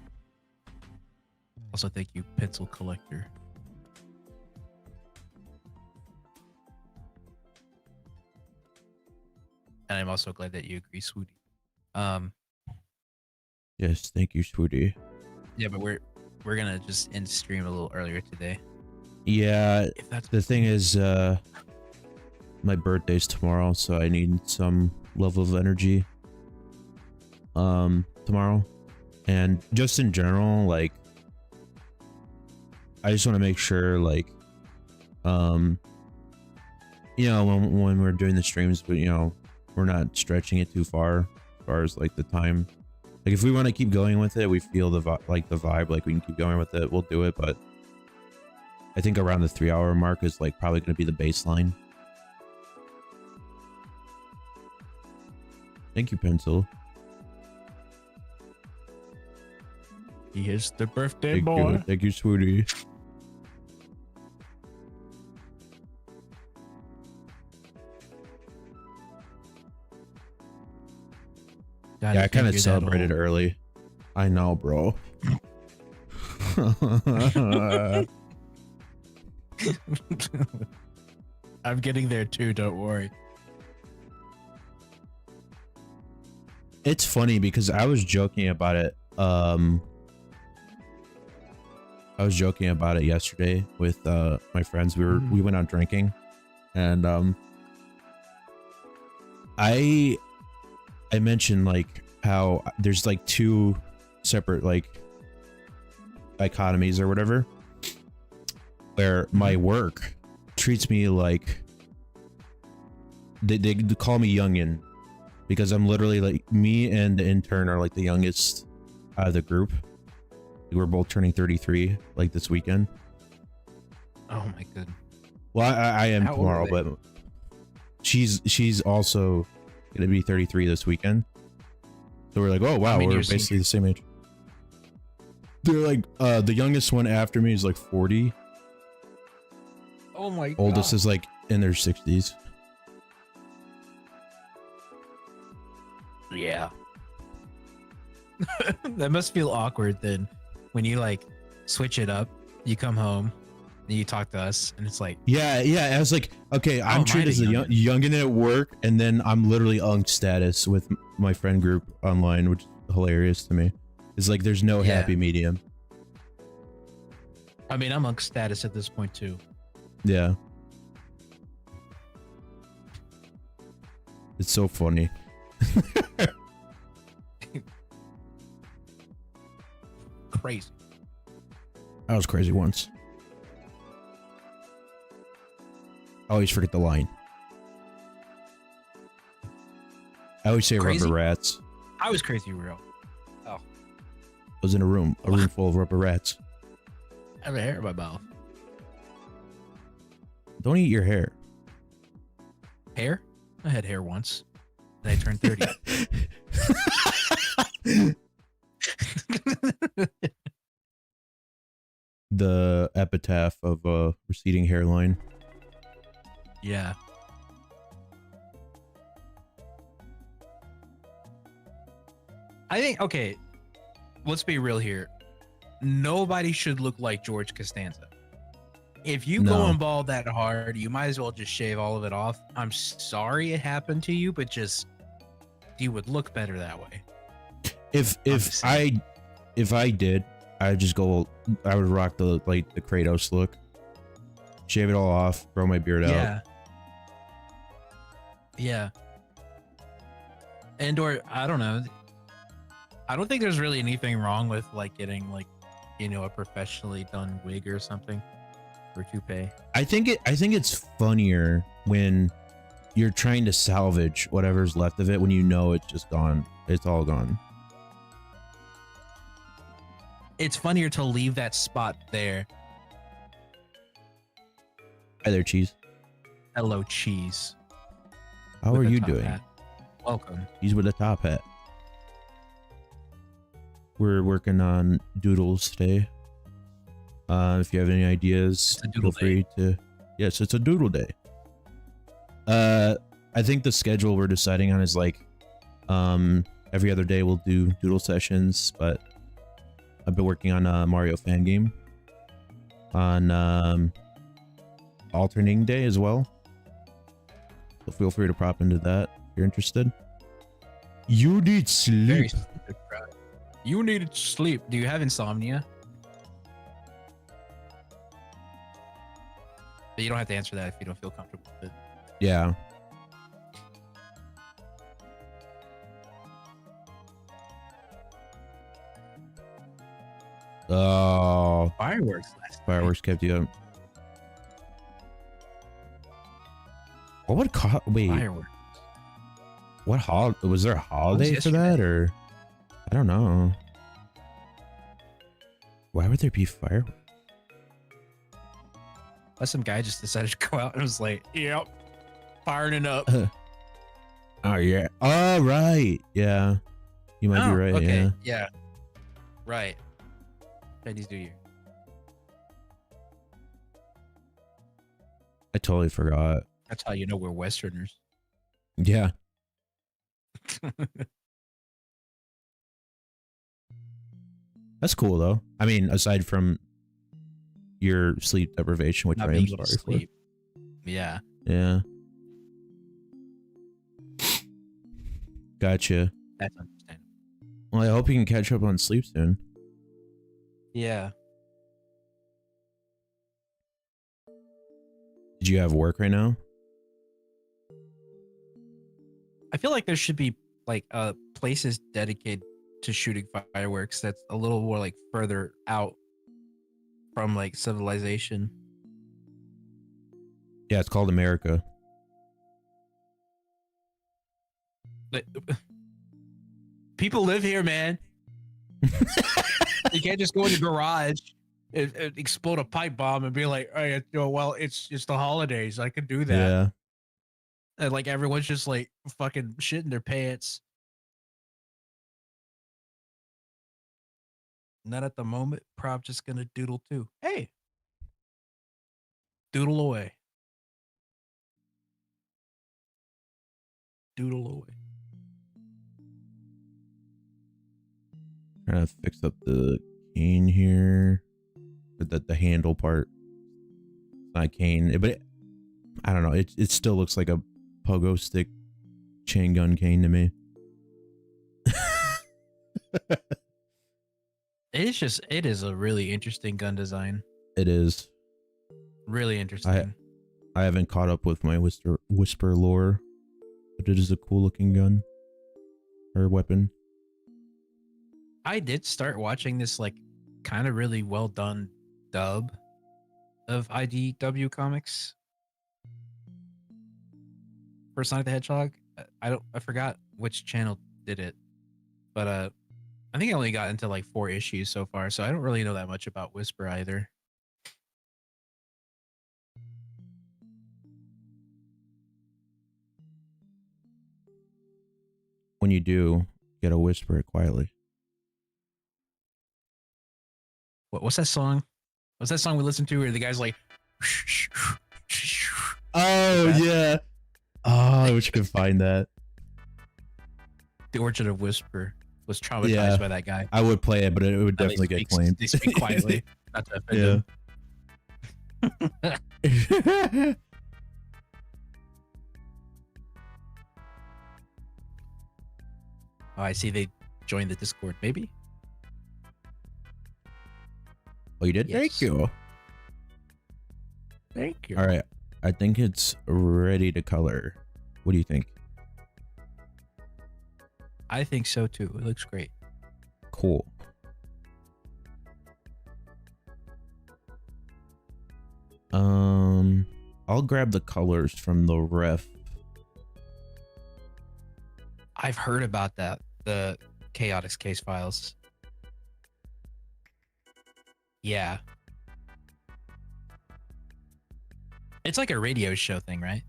Also, thank you, Pencil Collector. And I'm also glad that you agree, Swooty. Yes, thank you, Swooty. Yeah, but we're gonna just end stream a little earlier today. Yeah, If that's the thing is, my birthday's tomorrow, so I need some level of energy tomorrow. And just in general, like, I just want to make sure, like, you know, when we're doing the streams, but, you know, we're not stretching it too far as far as, like, the time. Like, if we want to keep going with it, we feel the vibe, like, we can keep going with it, we'll do it. But I think around the 3-hour mark is, like, probably going to be the baseline. Thank you, Pencil. He is the birthday Thank boy. you. Thank you, Swooty. Yeah, I kind of celebrated early. I know, bro. I'm getting there too, don't worry. It's funny because I was joking about it. I was joking about it yesterday with my friends. We went out drinking, and I mentioned like how there's like two separate like dichotomies or whatever, where my work treats me like they call me youngin because I'm literally like, me and the intern are like the youngest out of the group. We're both turning 33 like this weekend. Oh my god. Well, I am How old tomorrow, are they? but she's also gonna be 33 this weekend. So we're like, oh wow, I mean, we're you're basically the same age. They're like, the youngest one after me is like 40. Oh my god. Oldest is like in their 60s. Yeah. That must feel awkward then when you like switch it up, you come home and you talk to us and it's like, Yeah. I was like, okay, I'm am I treated as the a youngin at work, and then I'm literally unk status with my friend group online, which is hilarious to me. It's like there's no Yeah. happy medium. I mean, I'm on status at this point too. Yeah. It's so funny. Crazy. I was crazy once. I always forget the line. I always say Crazy? rubber rats. I was crazy real. Oh, I was in a room full of rubber rats. I have a hair in my mouth. Don't eat your hair. Hair? I had hair once. Then I turned 30. The epitaph of a receding hairline. Yeah. I think, okay, let's be real here. Nobody should look like George Costanza. If you No. go and ball that hard, you might as well just shave all of it off. I'm sorry it happened to you, but just you would look better that way. If I did, I'd just go. I would rock the Kratos look, shave it all off, grow my beard out. Yeah. Yeah. And or I don't know. I don't think there's really anything wrong with like getting like, you know, a professionally done wig or something for toupee. I think it's funnier when you're trying to salvage whatever's left of it when you know it's just gone. It's all gone. It's funnier to leave that spot there. Hi there, Cheese. Hello, Cheese. How With are the you top doing? hat. Welcome. He's with a top hat. We're working on Doodles today. If you have any ideas, It's a doodle feel free to. Yes, it's a Doodle day. I think the schedule we're deciding on is like, every other day we'll do doodle sessions, but I've been working on a Mario fan game on alternating day as well. So feel free to prop into that if you're interested. You need sleep. Very stupid, bro. You need sleep. Do you have insomnia? But you don't have to answer that if you don't feel comfortable with it. Yeah. Oh, Fireworks last fireworks kept you up. What would wait? Fireworks. What was there a holiday for yesterday? that, or I don't know. Why would there be fireworks? Unless some guy just decided to go out and was like, "Yep, firing it up." Oh yeah. Oh right. Yeah. You might be right. Okay. Yeah. Yeah. Right. Chinese New Year. I totally forgot. That's how you know we're Westerners. Yeah. That's cool though. I mean, aside from your sleep deprivation, which Not I being am able to sorry for. sleep. Yeah. Yeah. Gotcha. That's understandable. Well, I hope you can catch up on sleep soon. Yeah. Did you have work right now? I feel like there should be like places dedicated to shooting fireworks that's a little more like further out from like civilization. Yeah, it's called America. Like, people live here, man. You can't just go in the garage and explode a pipe bomb and be like, "Hey, well, it's just the holidays. I can do that." Yeah. And like everyone's just like fucking shitting their pants. Not at the moment. Prob just gonna doodle too. Hey, doodle away. Doodle away. Trying to fix up the cane here. The handle part. It's not cane, but I don't know. It still looks like a pogo stick chain gun cane to me. It is a really interesting gun design. It is. Really interesting. I haven't caught up with my whisper lore, but it is a cool looking gun or weapon. I did start watching this like kind of really well done dub of IDW comics for Sonic the Hedgehog. I forgot which channel did it, but I think I only got into like 4 issues so far, so I don't really know that much about Whisper either. When you do, gotta whisper it quietly. What's that song? What's that song we listened to where the guy's like, Oh yeah. Oh, I wish you could find that. The Orchard of Whisper was traumatized by that guy. I would play it, but it would Now definitely get claimed. They speak quietly, not to offend Yeah. him. Oh, I see they joined the Discord. Maybe. Oh, you did? Yes. Thank you. Thank you. All right. I think it's ready to color. What do you think? I think so too. It looks great. Cool. I'll grab the colors from the ref. I've heard about that. The Chaotix case files. Yeah. It's like a radio show thing, right?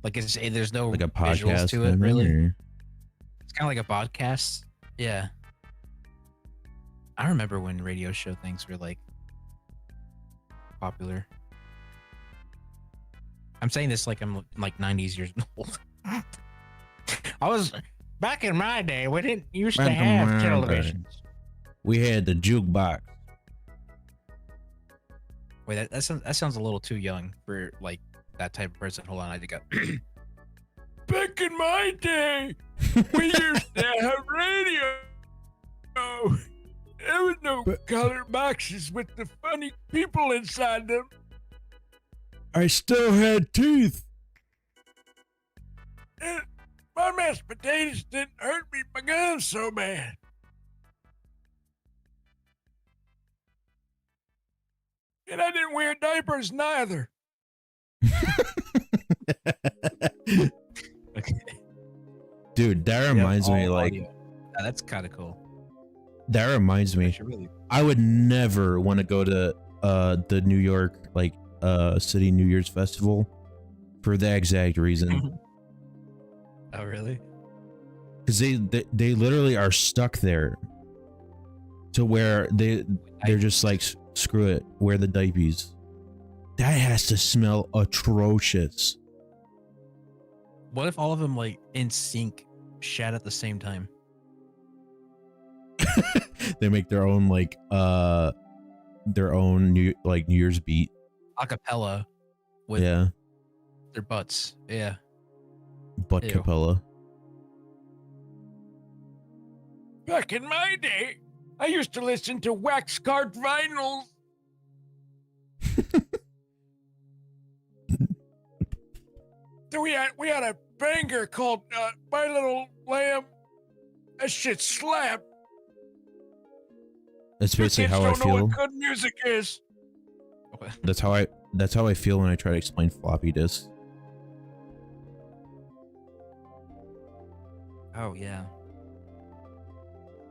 Like there's no Like a visuals podcast to it, thing, really. or- It's kind of like a podcast. Yeah. I remember when radio show things were like popular. I'm saying this like I'm like 90s years old. I was back in my day. We didn't used to Back in have my day. televisions. We had the jukebox. Wait, that sounds a little too young for like that type of person. Hold on, I think I back in my day, we used to have radio. There was no color boxes with the funny people inside them. I still had teeth. And my mashed potatoes didn't hurt me my gums so bad. And I didn't wear diapers neither. Okay. Dude, that reminds me, like, yeah, that's kind of cool. that reminds me, Really... I would never want to go to the New York, like, City New Year's Festival for that exact reason. Oh, really? Because they literally are stuck there to where they're just like, screw it, wear the diapers. That has to smell atrocious. What if all of them like in sync shat at the same time? They make their own like New Year's beat. Acapella with their butts. Yeah. Butt Ew. capella. Back in my day, I used to listen to wax card vinyls. We had a banger called My Little Lamb. That shit slap. That's basically how I Don't know feel. what good music is. That's how I feel when I try to explain floppy disks. Oh yeah.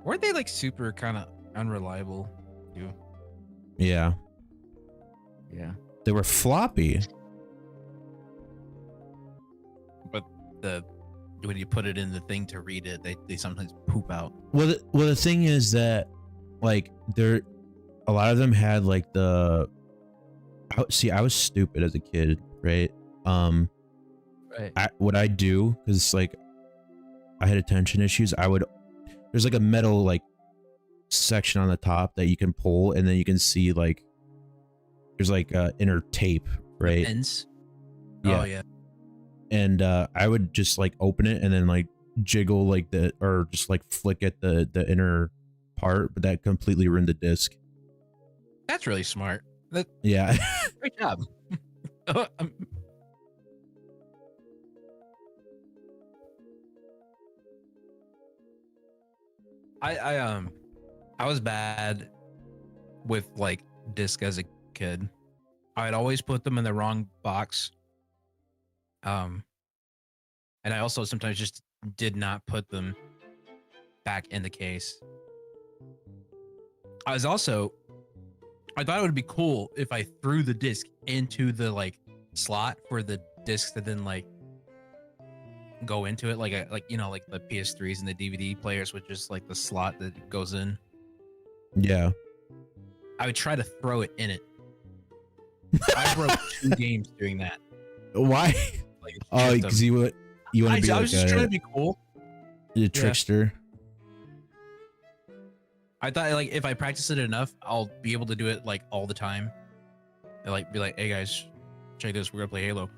Weren't they like super kind of unreliable too? Yeah. Yeah. They were floppy. But when you put it in the thing to read it, they sometimes poop out. Well, the thing is that, like, a lot of them had like I was stupid as a kid, right? Right. What I do, because like I had attention issues, there's like a metal like section on the top that you can pull, and then you can see like there's like inner tape, right? Pins. Yeah. Oh yeah. And I would just like open it and then like jiggle like or just like flick at the inner part, but that completely ruined the disc. That's really smart. Yeah. Great job. I was bad with like disc as a kid. I'd always put them in the wrong box. And I also sometimes just did not put them back in the case. I thought it would be cool if I threw the disc into the like slot for the disc to then like go into it, like the PS3s and the DVD players with just like the slot that goes in. Yeah. I would try to throw it in it. I broke 2 games doing that. Why? Oh, because you want to be I like was just trying to be cool. A trickster. I thought like if I practice it enough, I'll be able to do it like all the time. And like be like, hey guys, check this, we're gonna play Halo.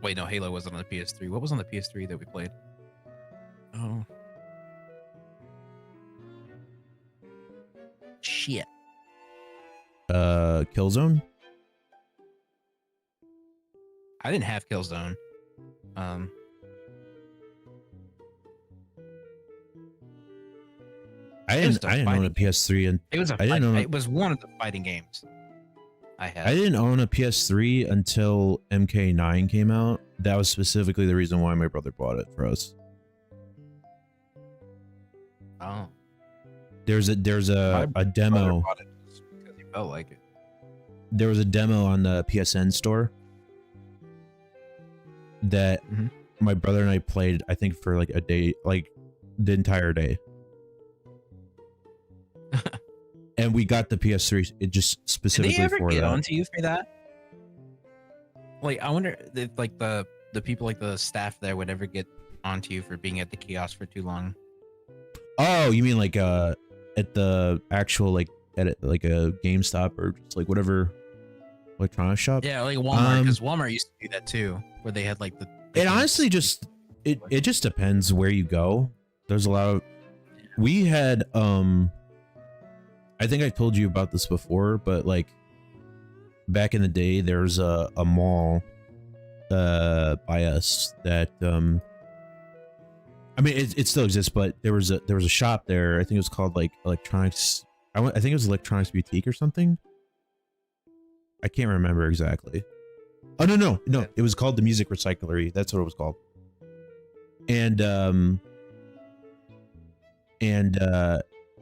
Wait, no, Halo wasn't on the PS3. What was on the PS3 that we played? Oh. Shit. Killzone? I didn't have Killzone. I didn't own a PS3 and it was one of the fighting games I had. I didn't own a PS3 until MK9 came out. That was specifically the reason why my brother bought it for us. Oh. There's a demo. Bought it just because he felt like it. There was a demo on the PSN store that my brother and I played, I think for like a day, like the entire day. And we got the PS3 it just specifically Did they ever for get that. onto you for that? Like, I wonder if like the people like the staff there would ever get onto you for being at the kiosk for too long. Oh, you mean like at the actual like like a GameStop or just like whatever electronics shop? Yeah, like Walmart, because Walmart used to do that too, where they had like the It honestly games. just it just depends where you go. There's a lot of we had I think I told you about this before, but like back in the day there's a mall by us that I mean it still exists, but there was a shop there. I think it was called like electronics. I think it was Electronics Boutique or something. I can't remember exactly. Oh no! It was called the Music Recyclery. That's what it was called. And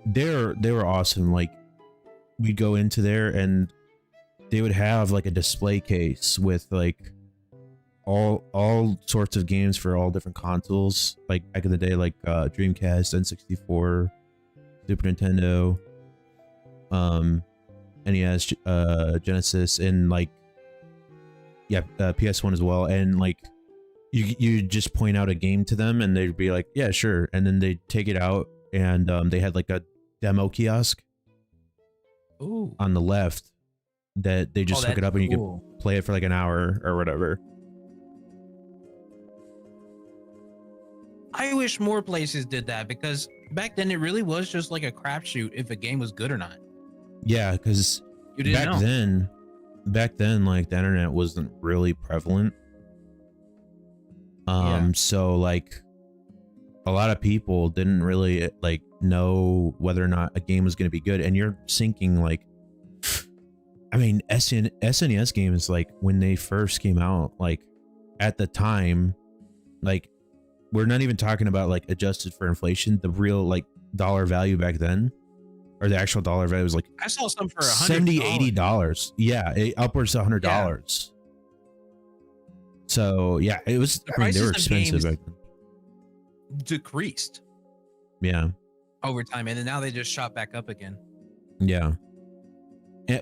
they were awesome. Like we'd go into there and they would have like a display case with like all sorts of games for all different consoles. Like back in the day, like Dreamcast, N64, Super Nintendo, NES, Genesis, and like PS1 as well. And like you just point out a game to them and they'd be like, yeah, sure. And then they'd take it out and they had like a demo kiosk on the left that they just hook it up and you could play it for like an hour or whatever. I wish more places did that, because back then it really was just like a crapshoot if a game was good or not. Yeah, because back then like the internet wasn't really prevalent. So like a lot of people didn't really like know whether or not a game was going to be good, and you're sinking like I mean SNES games, like when they first came out, like at the time, like we're not even talking about like adjusted for inflation, the real like dollar value back then, or the actual dollar value was like I saw some for $70-$80. Yeah, upwards to $100. Yeah. So yeah, it was. I mean, they were expensive back then. Decreased. Yeah. Over time, and then now they just shot back up again. Yeah.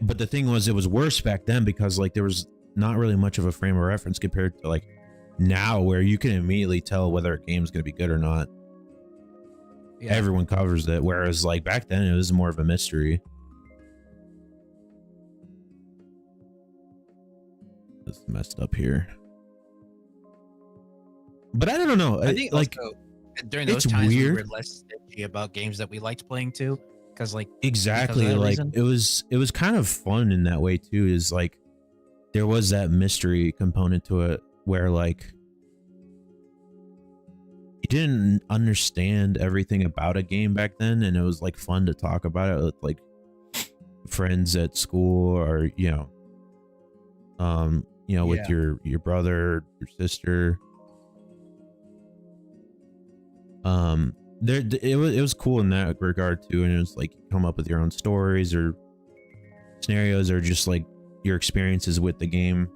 But the thing was, it was worse back then because like there was not really much of a frame of reference compared to like now, where you can immediately tell whether a game's going to be good or not. Yeah. Everyone covers it, whereas like back then it was more of a mystery. It's messed up here. But I don't know. I think like also, during those times we were less stingy about games that we liked playing too, because like exactly like it was kind of fun in that way too. Is like there was that mystery component to it where like you didn't understand everything about a game back then, and it was like fun to talk about it with like friends at school, or with your brother, your sister. It was cool in that regard too, and it was like you come up with your own stories or scenarios, or just like your experiences with the game.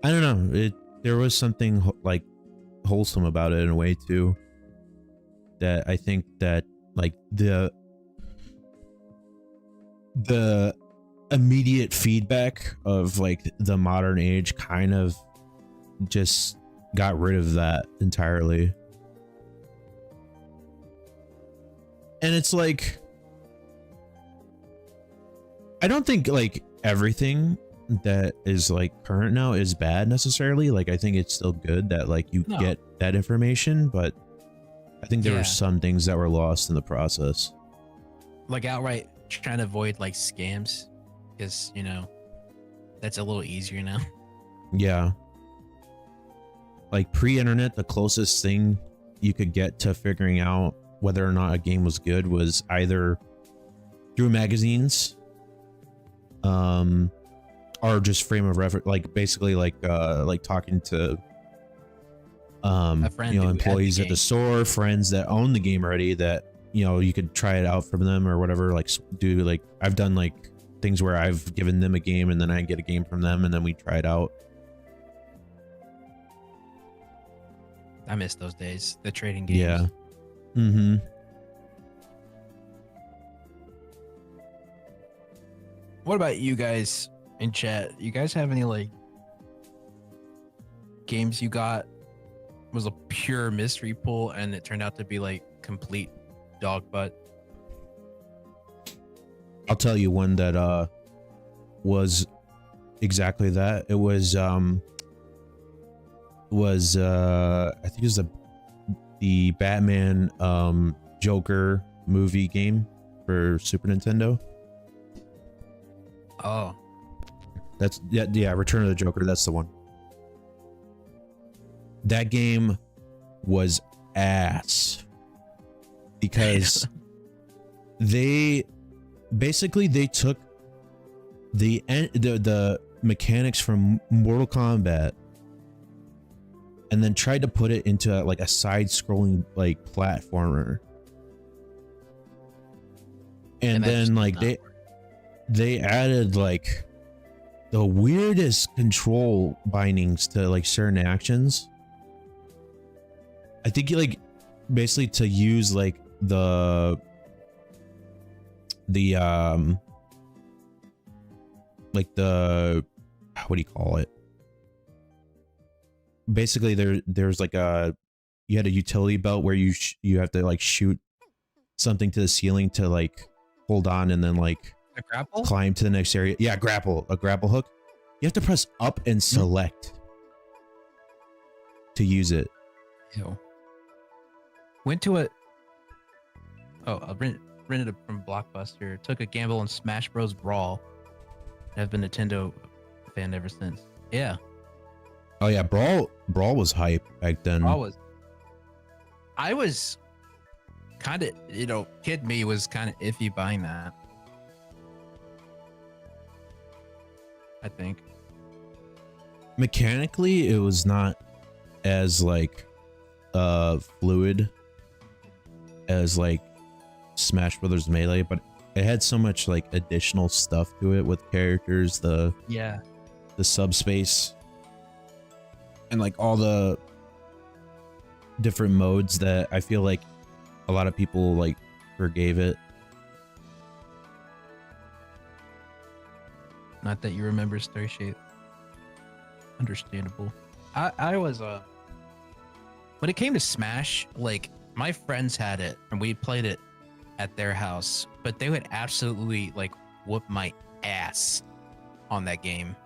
I don't know, there was something like wholesome about it in a way too, that I think that like the immediate feedback of like the modern age kind of just got rid of that entirely. And it's like, I don't think like everything that is like current now is bad necessarily. Like I think it's still good that like you get that information, but I think there were some things that were lost in the process. Like outright trying to avoid like scams, because that's a little easier now. Yeah. Like pre-internet, the closest thing you could get to figuring out whether or not a game was good was either through magazines, or just frame of reference, like basically like talking to a friend, employees at the store, friends that own the game already, that you could try it out from them or whatever. Like do like I've done like things where I've given them a game and then I get a game from them and then we try it out. I miss those days, the trading games. Yeah. Mm-hmm. What about you guys in chat? You guys have any like games you got was a pure mystery pull and it turned out to be like complete dog butt? I'll tell you one that was exactly that. It was I think it was the Batman Joker movie game for Super Nintendo. Oh, That's yeah, Return of the Joker, that's the one. That game was ass because they took the mechanics from Mortal Kombat and then tried to put it into like a side-scrolling like platformer, and that just then did like not work. they added like the weirdest control bindings to like certain actions. I think you like basically to use like the like the, what do you call it? Basically there's like you had a utility belt where you have to like shoot something to the ceiling to like hold on and then like A grapple? climb to the next area. Yeah, a grapple hook. You have to press up and select to use it. Ew. Went to a. Oh, I rented it from Blockbuster. Took a gamble on Smash Bros. Brawl. I've been a Nintendo fan ever since. Yeah, Oh yeah, Brawl was hype back then. I was kind of, kid me was kind of iffy buying that. I think. Mechanically, it was not as like fluid as like Smash Brothers Melee, but it had so much like additional stuff to it with characters, the subspace, and like all the different modes that I feel like a lot of people like forgave it. Not that you remember Star Shape. Understandable. I was when it came to Smash, like my friends had it and we played it at their house, but they would absolutely like whoop my ass on that game.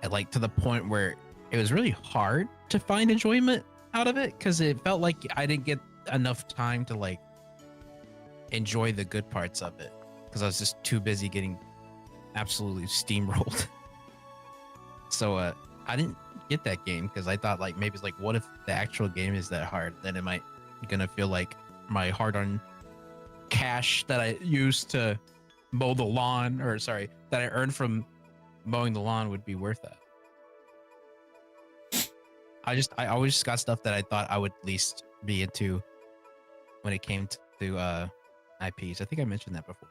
And like to the point where it was really hard to find enjoyment out of it because it felt like I didn't get enough time to like enjoy the good parts of it because I was just too busy getting absolutely steamrolled. So I didn't get that game because I thought like maybe it's like, what if the actual game is that hard? Then it might gonna feel like my hard-earned cash that I used to mow the lawn, or sorry, that I earned from mowing the lawn would be worth that. I always just got stuff that I thought I would at least be into when it came to IPs. I think I mentioned that before.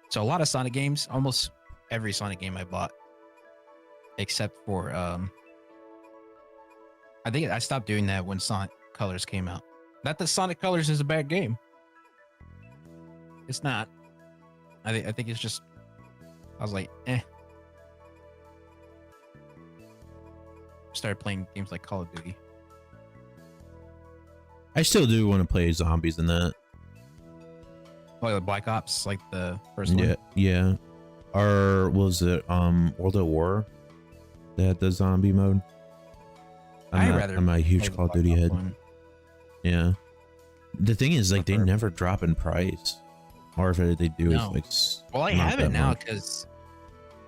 So a lot of Sonic games, almost every Sonic game I bought, except for I think I stopped doing that when Sonic Colors came out. Not that Sonic Colors is a bad game. It's not. I think it's just I was like, eh. Started playing games like Call of Duty. I still do want to play zombies in that. Like the Black Ops, like the first one. Yeah. Or was it World at War? They had the zombie mode. I'm a huge Call of Duty head. One. Yeah. The thing is, like, they never drop in price, or if they do, it's like. Well, I have it now because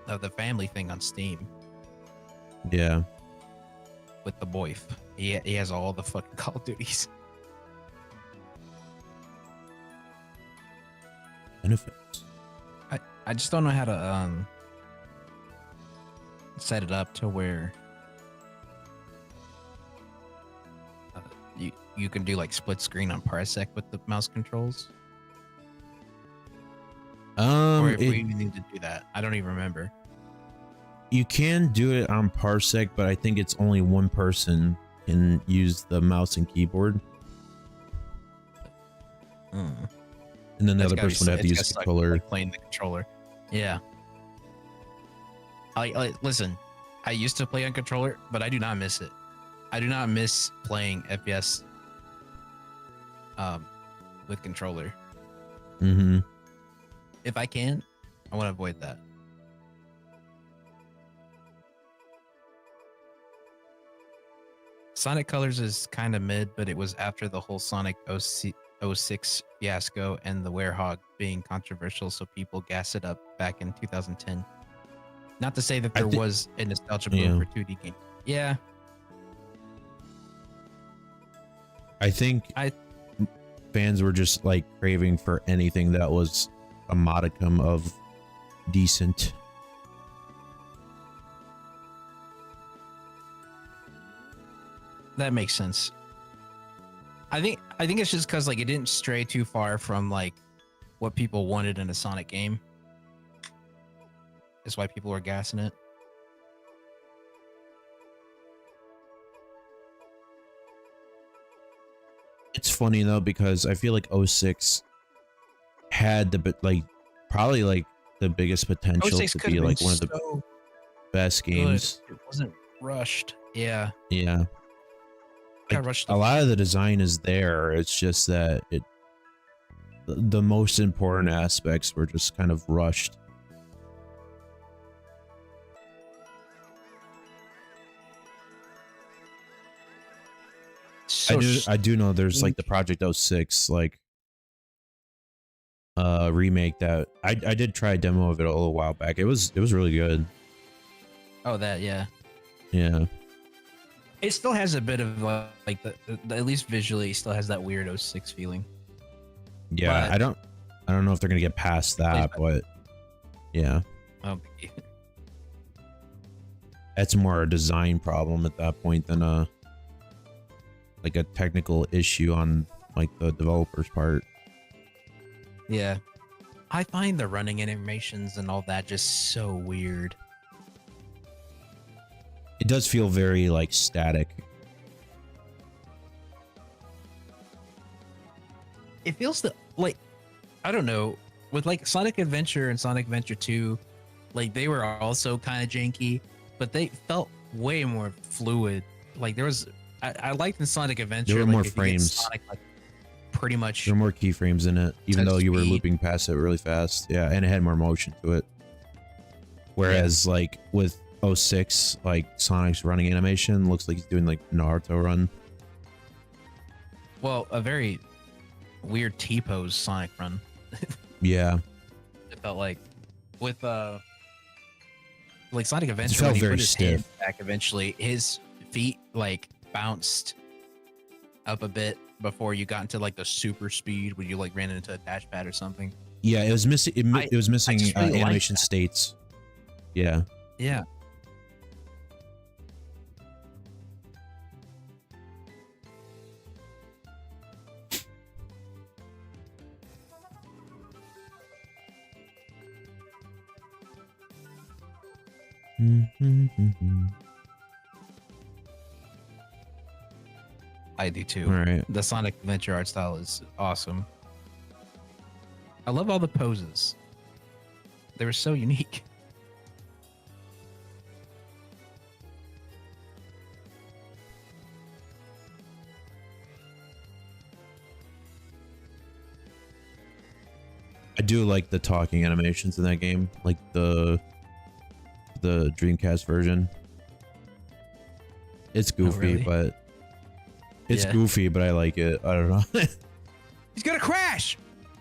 of the family thing on Steam. Yeah. With the boy, he has all the fucking Call of Duties. Benefits. I just don't know how to set it up to where you can do like split screen on Parsec with the mouse controls. Or if we need to do that, I don't even remember. You can do it on Parsec, but I think it's only one person can use the mouse and keyboard. And then the other person would have to use the controller. Like playing the controller. Yeah. I listen, I used to play on controller, but I do not miss it. I do not miss playing FPS with controller. Mm-hmm. If I can, I want to avoid that. Sonic Colors is kind of mid, but it was after the whole Sonic 06 fiasco and the Werehog being controversial, so people gassed it up back in 2010. Not to say that there was a nostalgia boom for 2D games. Yeah. I think fans were just like craving for anything that was a modicum of decent. That makes sense. I think it's just because like it didn't stray too far from like what people wanted in a Sonic game. That's why people were gassing it. It's funny though because I feel like 06 had the probably like the biggest potential to be like one of the best games. It wasn't rushed. Yeah. Yeah. Like, a lot of the design is there. It's just that the most important aspects were just kind of rushed. So I do know there's like the Project 06 like remake that I did try a demo of it a little while back. It was really good. Oh, that yeah. Yeah. It still has a bit of like the at least visually still has that weird 06 feeling. Yeah, but I don't know if they're gonna get past that, but yeah. Okay. That's more a design problem at that point than a like a technical issue on like the developer's part. Yeah. I find the running animations and all that just so weird. It does feel very like static. It feels like I don't know, with like Sonic Adventure and Sonic Adventure 2, like they were also kind of janky, but they felt way more fluid. Like there was I liked in Sonic Adventure there were like, more frames. Sonic, like, pretty much there were more keyframes in it, even though you were looping past it really fast. Yeah, and it had more motion to it. Whereas like with 06, like Sonic's running animation looks like he's doing like Naruto run. Well, a very weird T-pose Sonic run. Yeah. It felt like with like Sonic Adventure, it felt when he very put his stiff. hand back eventually, his feet like bounced up a bit before you got into like the super speed when you like ran into a dash pad or something. Yeah, it was missing. It was missing really animation states. Yeah. Yeah. I do too. All right. The Sonic Adventure art style is awesome. I love all the poses. They were so unique. I do like the talking animations in that game, like the Dreamcast version. It's goofy, but it's goofy, but I like it. I don't know. He's gonna crash!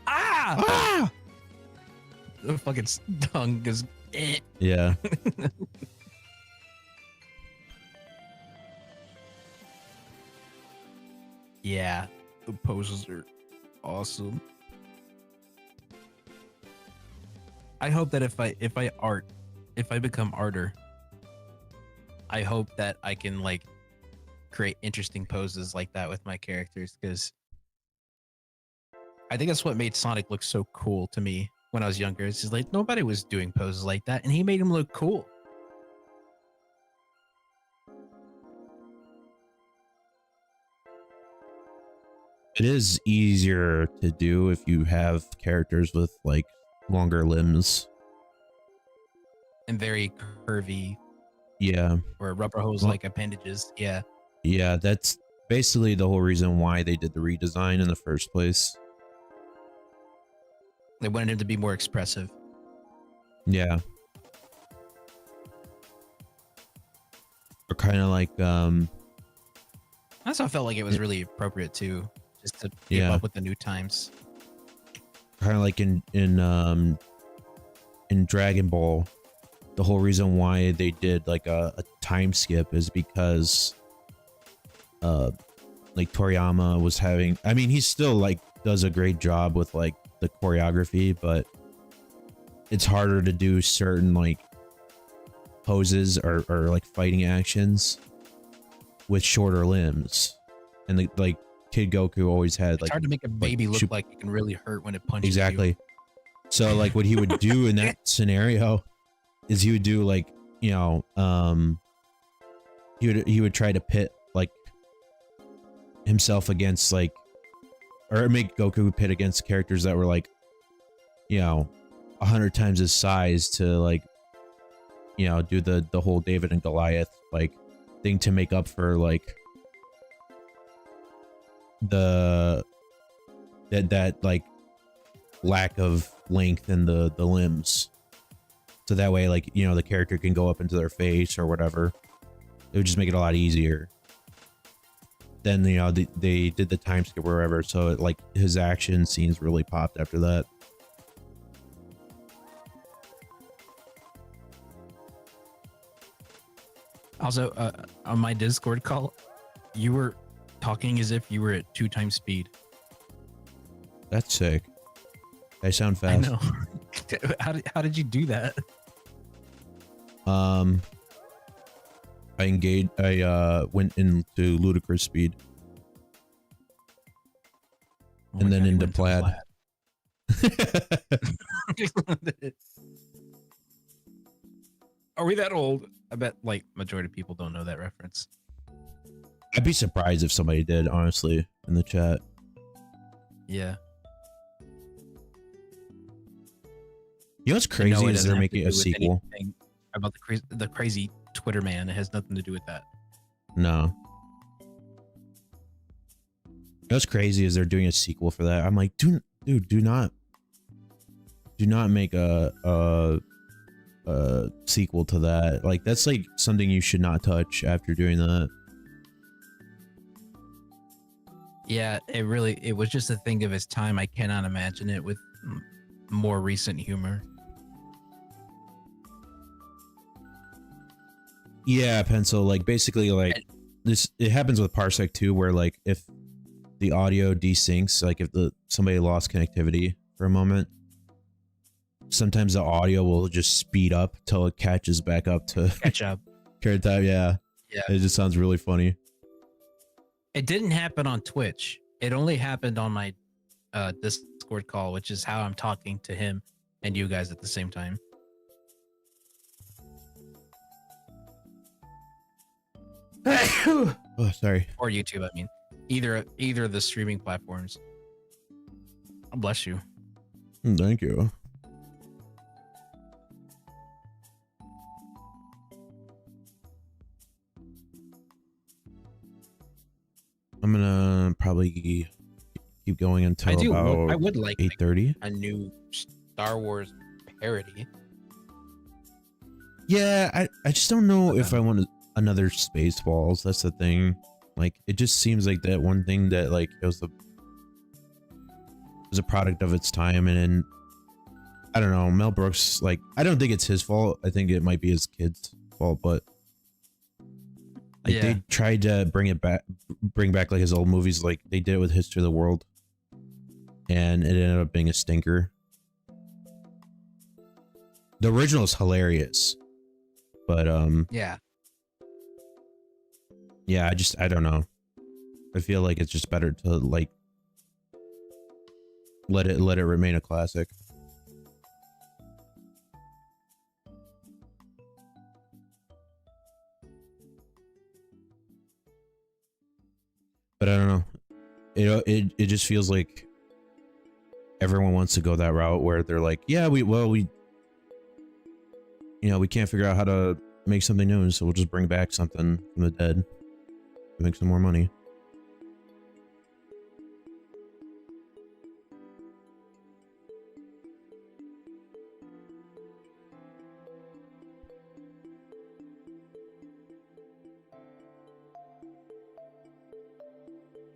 Ah! Ah! The fucking tongue goes. Yeah. Yeah, the poses are awesome. I hope that if I become arter, I hope that I can like create interesting poses like that with my characters, because I think that's what made Sonic look so cool to me when I was younger. It's just like nobody was doing poses like that, and he made him look cool. It is easier to do if you have characters with like longer limbs And very curvy Yeah. or rubber hose like appendages. Yeah, Yeah, that's basically the whole reason why they did the redesign in the first place. they wanted him to be more expressive. Yeah. Or kind of like I also felt like it was really appropriate too, just to keep Yeah. up with the new times. kind of like in Dragon Ball, the whole reason why they did like a time skip is because like Toriyama was having, I mean, he still like does a great job with like the choreography, but it's harder to do certain like poses or like fighting actions with shorter limbs. And like Kid Goku always had It's like, hard to make a baby look shoot- like it can really hurt when it punches exactly. you. So like what he would do in that scenario is he would do like, you know, he would try to pit like himself against like, or make Goku pit against characters that were like, you know, 100 times his size to like, you know, do the whole David and Goliath like thing to make up for like that like lack of length in the limbs. So that way, like, you know, the character can go up into their face or whatever. It would just make it a lot easier. Then, you know, they did the time skip or whatever, so it, like his action scenes really popped after that. Also, on my Discord call, you were talking as if you were at 2 times speed. That's sick. I sound fast. I know. How did you do that? I went into ludicrous speed. Oh And my then God, you into went plaid. Are we that old? I bet like majority of people don't know that reference. I'd be surprised if somebody did, honestly, in the chat. Yeah. You know what's No, crazy it is doesn't they're have to making do a with sequel. anything about the crazy Twitter man. It has nothing to do with that. No. You know what's crazy is they're doing a sequel for that. I'm like, dude, do not make a sequel to that. Like, that's like something you should not touch after doing that. Yeah, it was just a thing of his time. I cannot imagine it with more recent humor. Yeah, Pencil, like basically like this, it happens with Parsec too, where like if the audio desyncs, like if somebody lost connectivity for a moment, sometimes the audio will just speed up till it catches back up to Catch up. current time. Yeah. Yeah. It just sounds really funny. It didn't happen on Twitch. It only happened on my Discord call, which is how I'm talking to him and you guys at the same time. Oh, sorry. Or YouTube, I mean. Either of the streaming platforms. Oh, bless you. Thank you. I'm gonna probably keep going until I about would like 8:30. a new Star Wars parody. Yeah, I just don't know if I want another Spaceballs. That's the thing. Like, it just seems like that one thing that like it was a product of its time, and then I don't know. Mel Brooks, like, I don't think it's his fault. I think it might be his kid's fault, but like they tried to bring back like his old movies, like they did it with History of the World, and it ended up being a stinker. The original is hilarious, but Yeah. yeah, I don't know. I feel like it's just better to like let it remain a classic. But I don't know. It just feels like everyone wants to go that route where they're like, yeah, we you know, we can't figure out how to make something new, so we'll just bring back something from the dead to make some more money.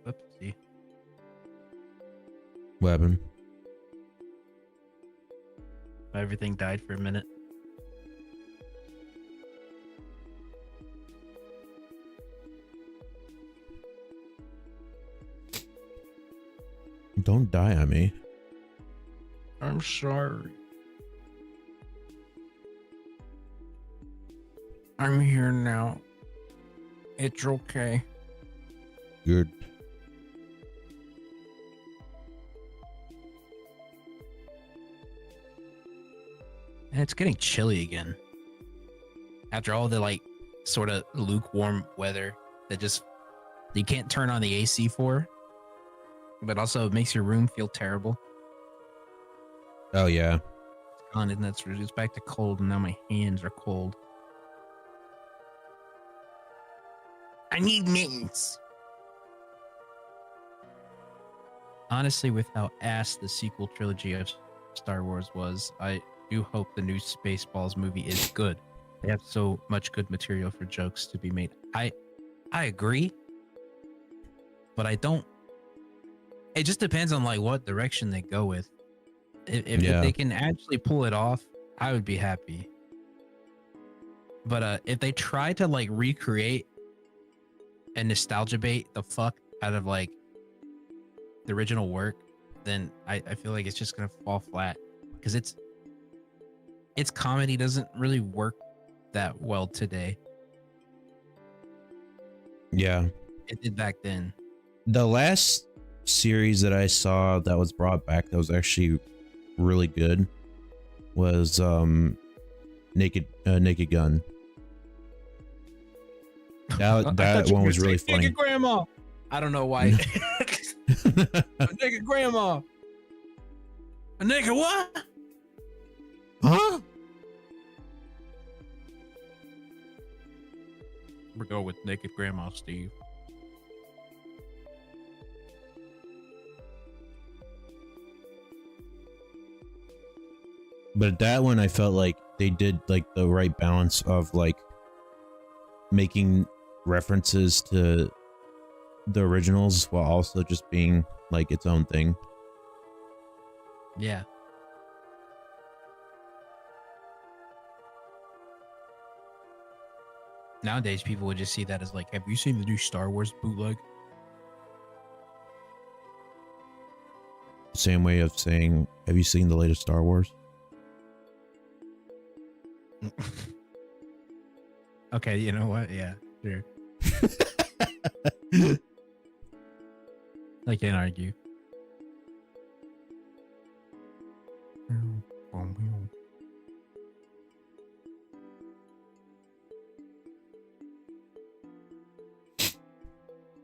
Oopsie. What happened? Everything died for a minute. Don't die on me. I'm sorry. I'm here now. It's okay. Good. And it's getting chilly again. After all the like sort of lukewarm weather that just you can't turn on the AC for, but also it makes your room feel terrible. Oh yeah. It's gone, and that's it's back to cold, and now my hands are cold. I need mittens. Honestly, with how ass the sequel trilogy of Star Wars was, I do hope the new Spaceballs movie is good. They have so much good material for jokes to be made. I agree, but I don't. It just depends on like what direction they go with. If they can actually pull it off, I would be happy. But if they try to like recreate and nostalgia bait the fuck out of like the original work, then I feel like it's just gonna fall flat because its comedy doesn't really work that well today. Yeah. It did back then. The last series that I saw that was brought back that was actually really good was Naked Gun. That one was really funny. Naked Grandma. I don't know why. A naked grandma. A naked what? Huh? We're going with naked grandma, Steve. But that one, I felt like they did like the right balance of like making references to the originals while also just being like its own thing. Yeah. Nowadays, people would just see that as like, have you seen the new Star Wars bootleg? Same way of saying, have you seen the latest Star Wars? Okay, you know what? Yeah, sure. I can't argue.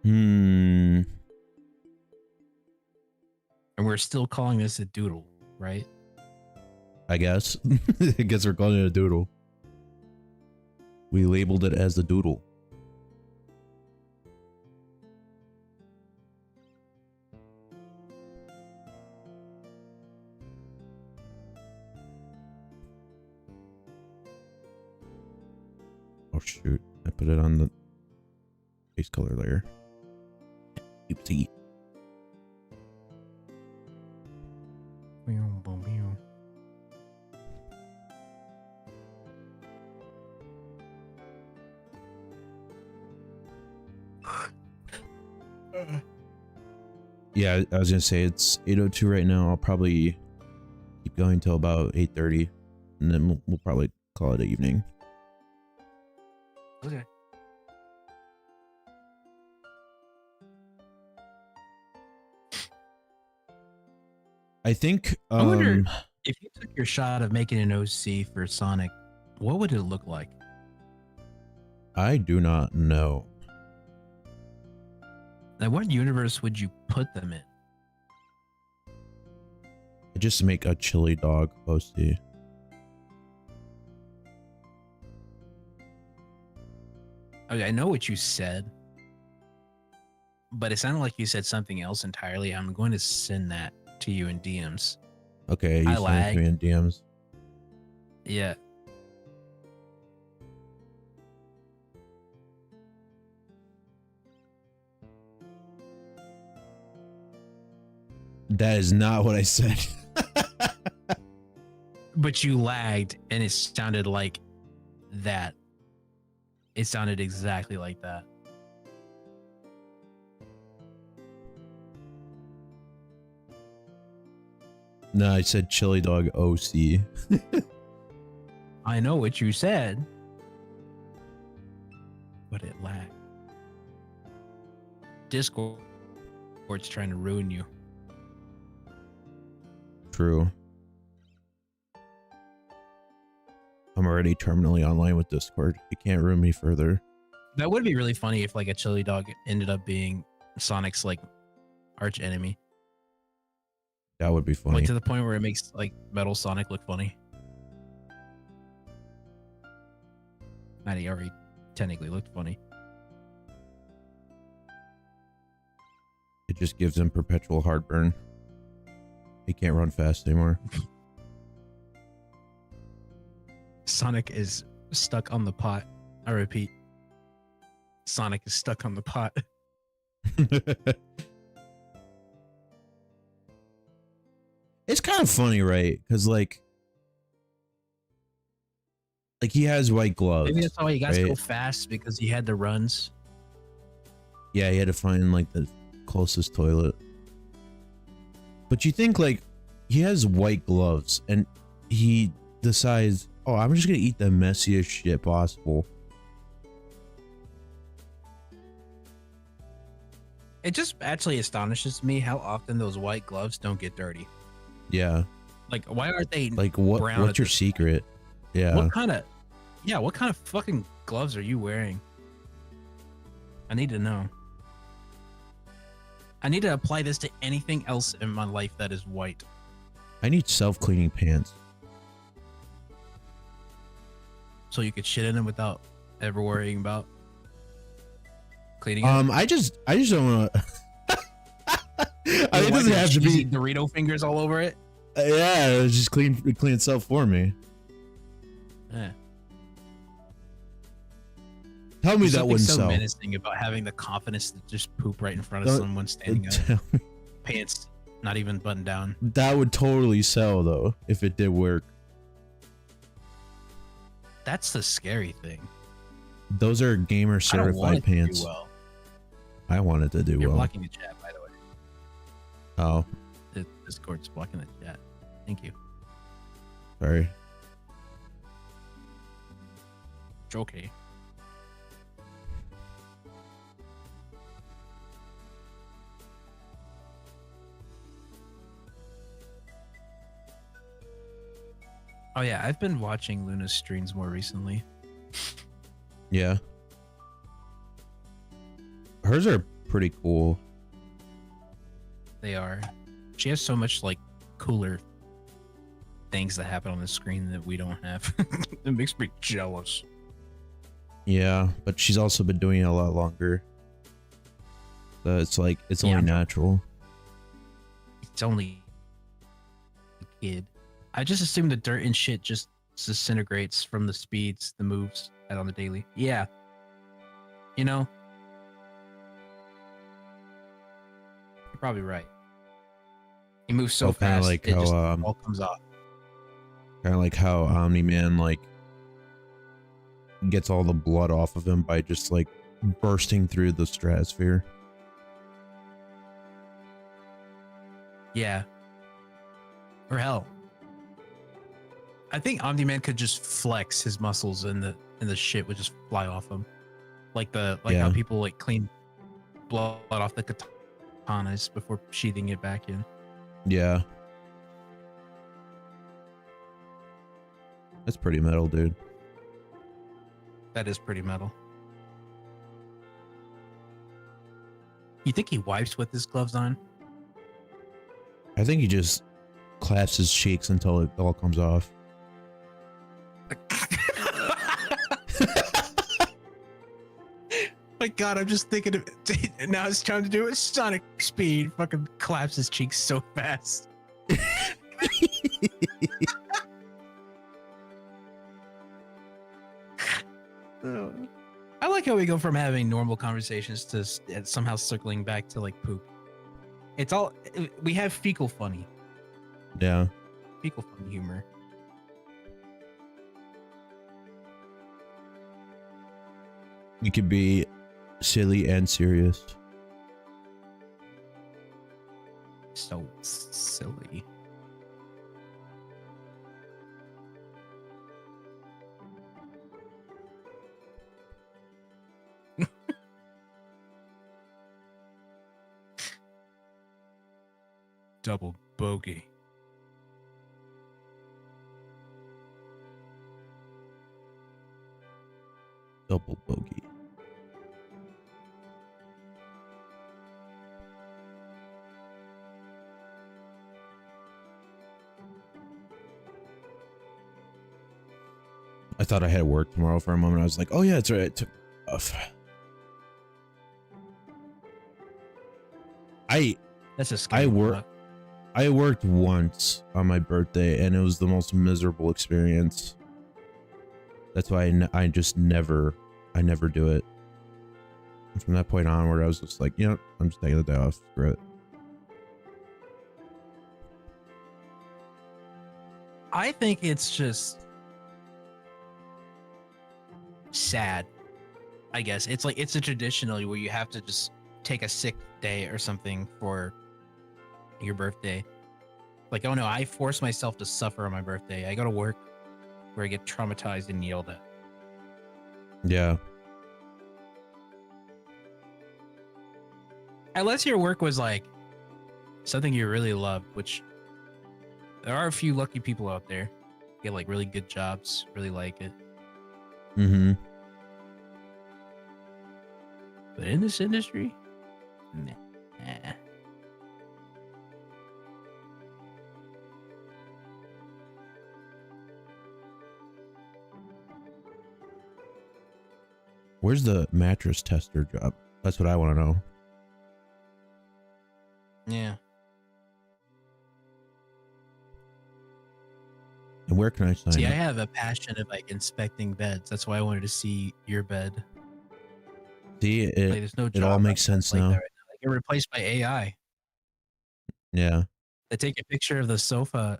Hmm. And we're still calling this a doodle, right? I guess. I guess we're calling it a doodle. We labeled it as the doodle. Oh shoot, I put it on the base color layer. Oopsie. Yeah, I was gonna say it's 8:02 right now. I'll probably keep going till about 8:30, and then we'll probably call it an evening. Okay. I think I wonder if you took your shot of making an OC for Sonic, what would it look like? I do not know. Like, what universe would you put them in? I just make a chili dog OC. I know what you said, but it sounded like you said something else entirely. I'm going to send that to you in DMs. Okay, you I send it to me in DMs. Yeah. That is not what I said. But you lagged and it sounded like that. It sounded exactly like that. No, I said chili dog OC. I know what you said, but it lagged. Discord's trying to ruin you. True. I'm already terminally online with Discord. You can't ruin me further. That would be really funny if like a chili dog ended up being Sonic's like arch enemy. That would be funny. Like to the point where it makes like Metal Sonic look funny. And he already technically looked funny. It just gives him perpetual heartburn. He can't run fast anymore. Sonic is stuck on the pot. I repeat. Sonic is stuck on the pot. It's kind of funny, right? Because like he has white gloves. Maybe that's why he got right? so fast, because he had the runs. Yeah, he had to find like the closest toilet. But you think like he has white gloves and he decides, oh, I'm just gonna eat the messiest shit possible. It just actually astonishes me how often those white gloves don't get dirty. Yeah. Like, why aren't they like brown what's at your this secret? point? Yeah. What kind of fucking gloves are you wearing? I need to know. I need to apply this to anything else in my life that is white. I need self-cleaning pants. So you could shit in them without ever worrying about cleaning them. I just don't want to. I mean, it Why doesn't do have to be. cheesy Dorito fingers all over it. Yeah, it just clean itself for me. Yeah. Tell me There's that something wouldn't so sell. menacing about having the confidence to just poop right in front of Don't- someone standing up, Tell me- pants not even buttoned down. That would totally sell though if it did work. That's the scary thing. Those are gamer I don't want certified it to do pants. well. I wanted to do You're well. blocking the chat, by the way. Oh, The Discord's blocking the chat. Thank you. sorry. It's okay. Oh yeah, I've been watching Luna's streams more recently. Yeah. Hers are pretty cool. They are. She has so much like cooler things that happen on the screen that we don't have. It makes me jealous. Yeah, but she's also been doing it a lot longer. So it's like it's Yeah, only I'm- natural. It's only a kid. I just assume the dirt and shit just disintegrates from the speeds, the moves at on the daily. Yeah. You know? You're probably right. He moves so Oh, kinda fast, like it how, just all comes off. Kind of like how Omni-Man like gets all the blood off of him by just like bursting through the stratosphere. Yeah. Or hell. I think Omni-Man could just flex his muscles and the shit would just fly off him. Like how Yeah. people like clean blood off the katanas before sheathing it back in. Yeah. That's pretty metal, dude. That is pretty metal. You think he wipes with his gloves on? I think he just claps his cheeks until it all comes off. my god, I'm just thinking of now it's time to do it. Sonic speed. Fucking claps his cheeks so fast. I like how we go from having normal conversations to somehow circling back to like poop. It's all we have fecal funny. Yeah. Fecal funny humor. You could be silly and serious. So silly. Double bogey. Double bogey. I thought I had work tomorrow for a moment. I was like, oh yeah, it's right. It took off. That's a scary I worked once on my birthday and it was the most miserable experience. That's why I just never do it. And from that point onward, I was just like, you know, I'm just taking the day off. Screw it. I think it's just sad. I guess it's like it's a traditional where you have to just take a sick day or something for your birthday. Like, oh no, I force myself to suffer on my birthday. I go to work where I get traumatized and yelled at. Yeah. Unless your work was like something you really love, which there are a few lucky people out there get like really good jobs, really like it. Mm-hmm. But in this industry, nah. Where's the mattress tester job? That's what I want to know. Yeah. And where can I sign See, up? I have a passion of like inspecting beds. That's why I wanted to see your bed. See, Like, there's no it all job makes sense like now. that right now. Like, you're replaced by AI. Yeah. They take a picture of the sofa,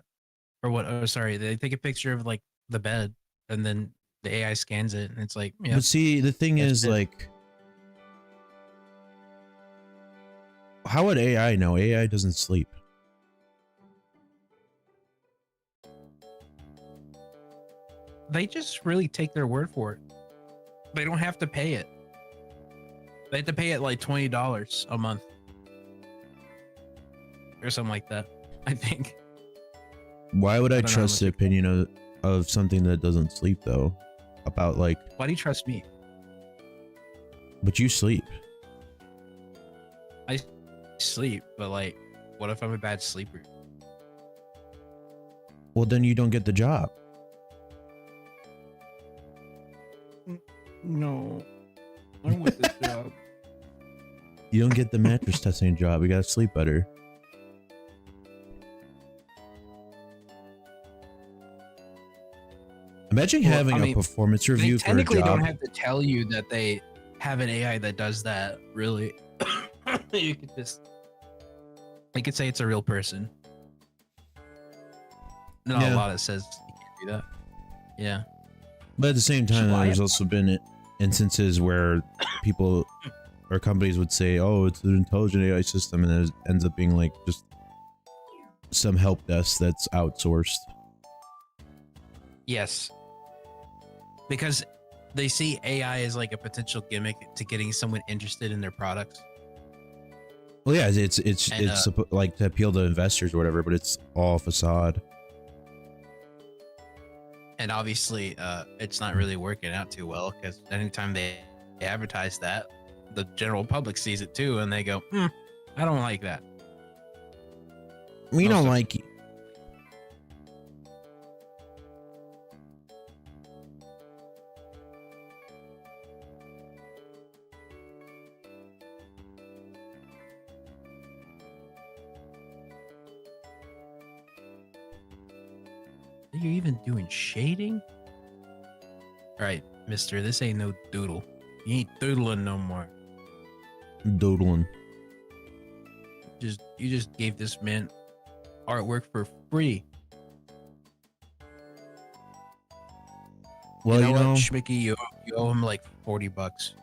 or what? Oh, sorry. They take a picture of like the bed, and then the AI scans it, and it's like, yeah. But see, the thing is, it. like, how would AI know? AI doesn't sleep. They just really take their word for it. They don't have to pay it. They have to pay it like $20 a month or something like that, I think. Why would I don't know how trust the much opinion of something that doesn't sleep, though? About, like... Why do you trust me? But you sleep. I sleep, but like, what if I'm a bad sleeper? Well, then you don't get the job. No. I want this job. You don't get the mattress testing job. You gotta sleep better. Imagine having a performance review for a job. They technically don't have to tell you that they have an AI that does that, really. You could say it's a real person. Not a lot that says you can't do that. Yeah. But at the same time, there's also been instances where people or companies would say, oh, it's an intelligent AI system, and it ends up being like just some help desk that's outsourced. Yes. Because they see AI as like a potential gimmick to getting someone interested in their products. Well, yeah, it's like to appeal to investors or whatever, but it's all facade. And obviously, it's not really working out too well, because anytime they advertise that, the general public sees it too, and they go, I don't like that. We don't like you. Are you even doing shading? All right, mister, this ain't no doodle. You ain't doodling no more. Doodling. You just gave this man artwork for free. Well, you know what, Schmicky, you owe him like $40.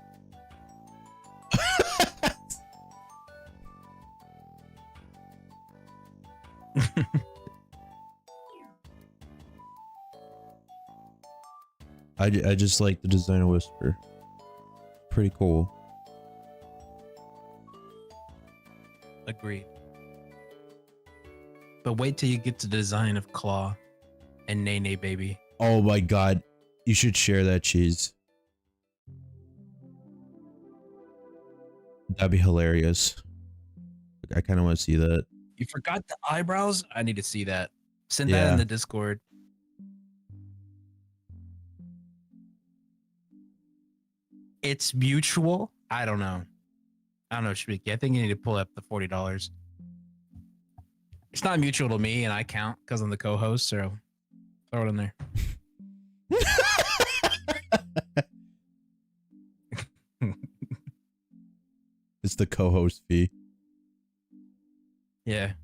I just like the design of Whisper. Pretty cool. Agreed. But wait till you get to the design of Claw and Nene Baby. Oh my god. You should share that, cheese. That'd be hilarious. I kind of want to see that. You forgot the eyebrows? I need to see that. Send that in the Discord. It's mutual. I don't know. Shmiki. I think you need to pull up the $40. It's not mutual to me, and I count because I'm the co-host, so throw it in there. It's the co-host fee. Yeah.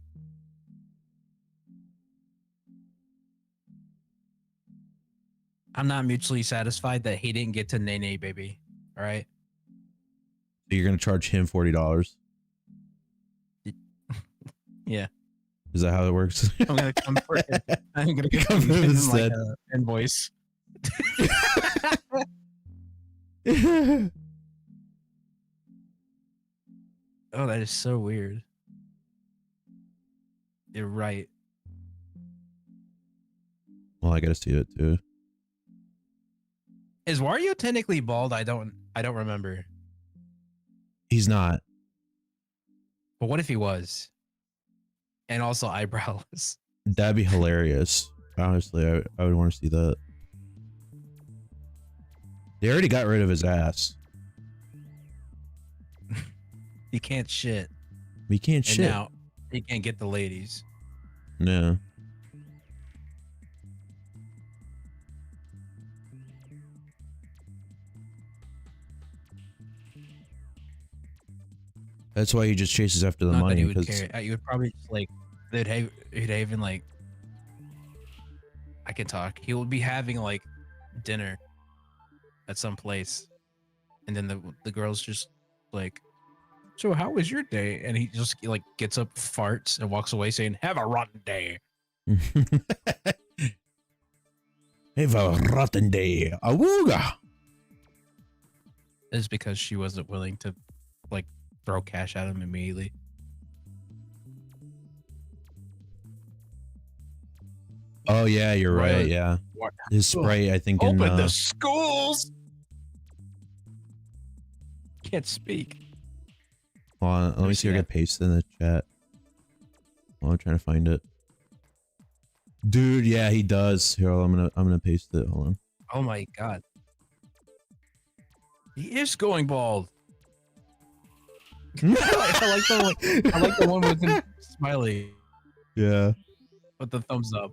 I'm not mutually satisfied that he didn't get to Nene Baby. All right. So you're gonna charge him $40. Yeah. Is that how it works? I'm gonna come for it. I'm gonna come for him like an invoice. Oh, that is so weird. You're right. Well, I gotta see it too. Is Wario technically bald? I don't remember. He's not. But what if he was? And also eyebrowless. That'd be hilarious. Honestly, I would want to see that. They already got rid of his ass. He can't shit. He can't shit. And now he can't get the ladies. No. That's why he just chases after the Not money. that he would care. You would probably just like he'd even like I can talk. He would be having like dinner at some place, and then the girl's just like, "So how was your day?" And he just like gets up, farts, and walks away saying, "Have a rotten day." Have a rotten day. Awooga. It's because she wasn't willing to like throw cash at him immediately. Oh yeah, you're right. Yeah, his Sprite. I think open the schools. Can't speak. Hold on, let me see if I can paste it in the chat. Oh, I'm trying to find it. Dude, yeah, he does. Here, I'm gonna paste it. Hold on. Oh my god. He is going bald. I like the one with him smiley. Yeah. With the thumbs up.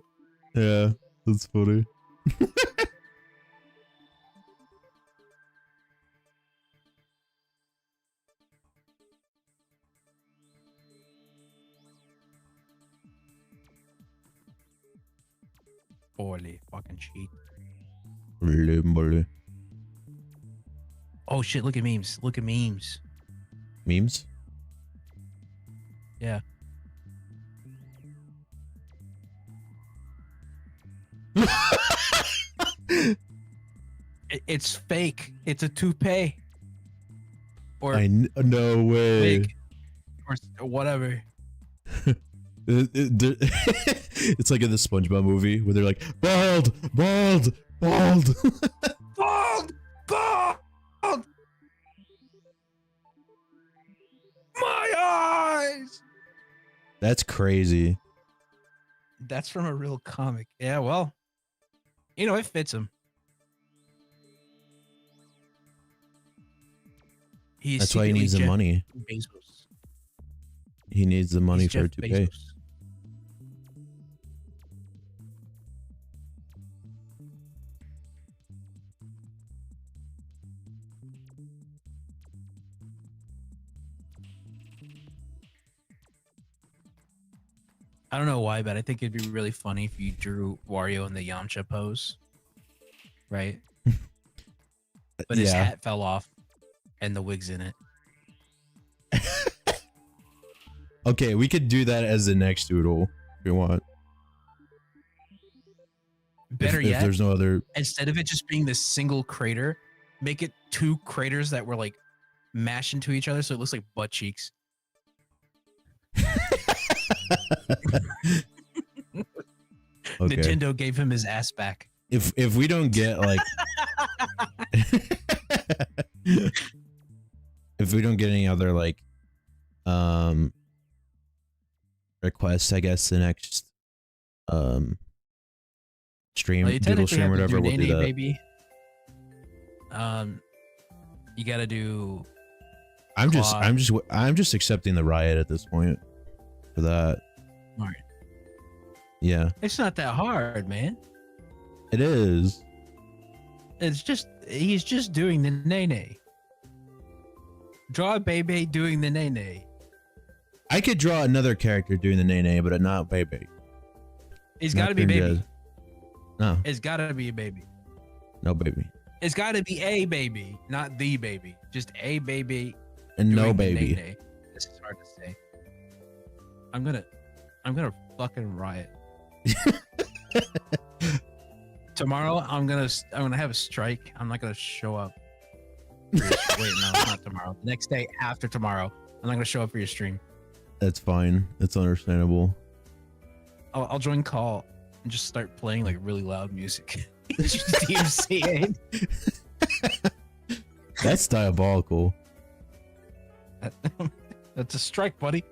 Yeah, that's funny. Holy fucking cheat. Really. Oh shit, look at memes. Look at memes. Memes? Yeah. It's fake. It's a toupee. Or no way. wig. Or whatever. It's like in the SpongeBob movie where they're like, bald. Bald! Bald! My eyes! That's crazy. That's from a real comic. Yeah, well, you know, it fits him. That's why he needs the money. Bezos. He needs the money for it to pay. I don't know why, but I think it'd be really funny if you drew Wario in the Yamcha pose, right? But his Yeah. hat fell off and the wig's in it. Okay, we could do that as the next doodle if you want. Better If yet, there's no other. instead of it just being this single crater, make it two craters that were like mashed into each other, so it looks like butt cheeks. Okay. Nintendo gave him his ass back. If we don't get like if we don't get any other like requests, I guess the next stream, Well, you doodle technically stream, have to whatever, do we'll do Nene, that. baby. You gotta do. I'm Claw. just accepting the riot at this point for that. All right. Yeah, It's not that hard, man. it is. It's just he's just doing the Nene. Draw a baby doing the Nene. I could draw another character doing the nene, but not baby. It's Not got to be Green baby. Jazz. No, It's got to be a baby. no baby, It's got to be a baby, not the baby. Just a baby. and no doing the baby. Nene. This is hard to say. I'm gonna fucking riot. Tomorrow I'm gonna have a strike. I'm not gonna show up. Wait, no, it's not tomorrow. The next day after tomorrow, I'm not gonna show up for your stream. That's fine. It's understandable. I'll join call and just start playing like really loud music. Just DMCA. That's diabolical. That's a strike, buddy.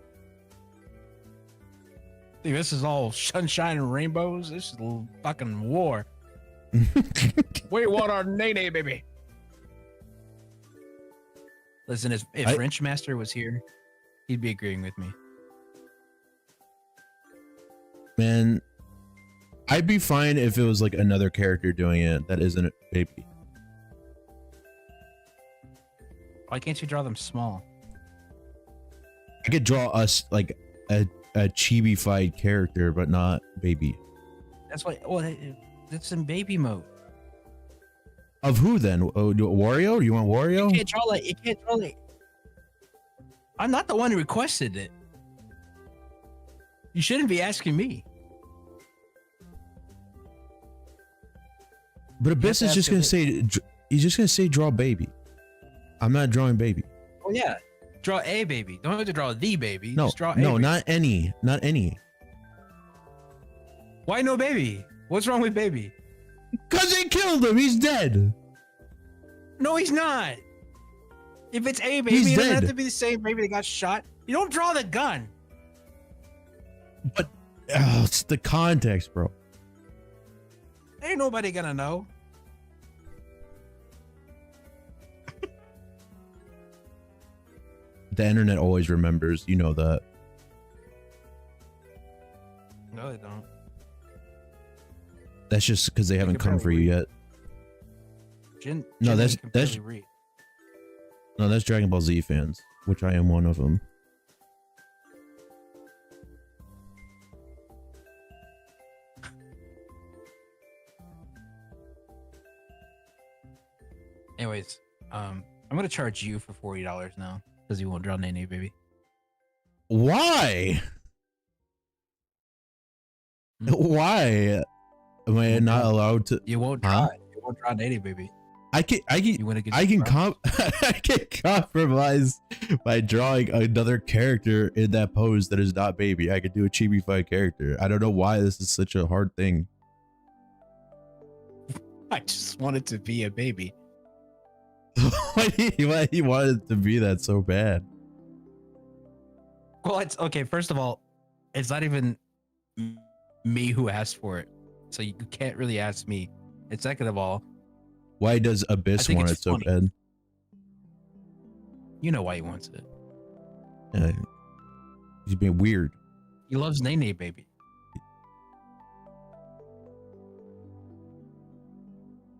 Think this is all sunshine and rainbows? This is fucking war. We want our Nene, baby. Listen, if French Master was here, he'd be agreeing with me. Man, I'd be fine if it was like another character doing it that isn't a baby. Why can't you draw them small? I could draw us like a chibi-fied character, but not baby. That's why. Well, that's in baby mode. Of who then? Oh, Wario? You want Wario? You can't draw like. You can't draw like. I'm not the one who requested it. You shouldn't be asking me. But Abyss You is have just to gonna ask say, he's just gonna say draw baby. I'm not drawing baby. Oh yeah, draw a baby. Don't have to draw the baby. No, Just draw a no, baby. not any. Why no baby? What's wrong with baby? Cause they killed him. He's dead. No, he's not. If it's a baby, He's it doesn't dead. have to be the same baby that got shot. You don't draw the gun. But it's the context, bro. Ain't nobody gonna know. The internet always remembers. You know that. No, they don't. That's just because they haven't can come for you yet. No, Jin that's- can that's- barely read. No, that's Dragon Ball Z fans, which I am one of them. Anyways, I'm gonna charge you for $40 now because you won't draw Nene, baby. Why? Hmm? Why am I not allowed to? You won't Huh? draw it. You won't draw Nene, baby. I can You want to get? I can I can compromise by drawing another character in that pose that is not baby. I could do a chibi-fied character. I don't know why this is such a hard thing. I just wanted to be a baby. why he wanted to be that so bad? Well, it's okay. First of all, it's not even me who asked for it, so you can't really ask me. And second of all, Why does Abyss think want it's it so funny. bad? you know why he wants it. He's being weird. He loves Nene, baby.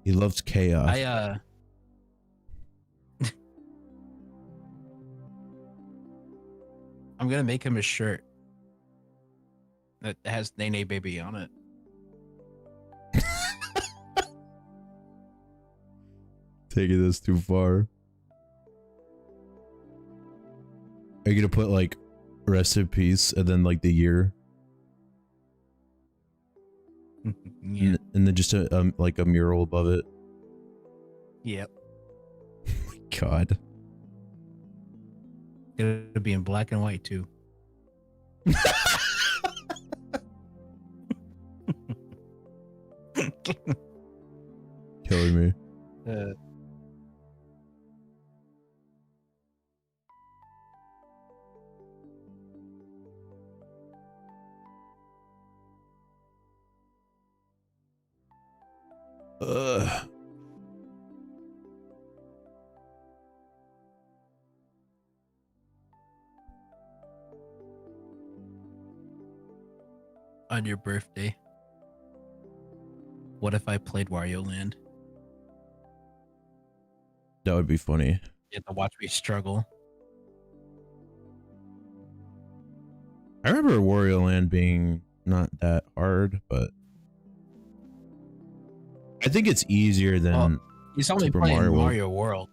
He loves chaos. I'm gonna make him a shirt that has Nene Baby on it. Taking this too far. Are you gonna put like rest in peace and then like the year? Yeah. And then just a like a mural above it. Yep. Oh my God. It'll be in black and white too. Killing me. Ugh. On your birthday, what if I played Wario Land? That would be funny. You have to watch me struggle. I remember Wario Land being not that hard, but I think it's easier than You saw me Super playing Mario World. Mario World.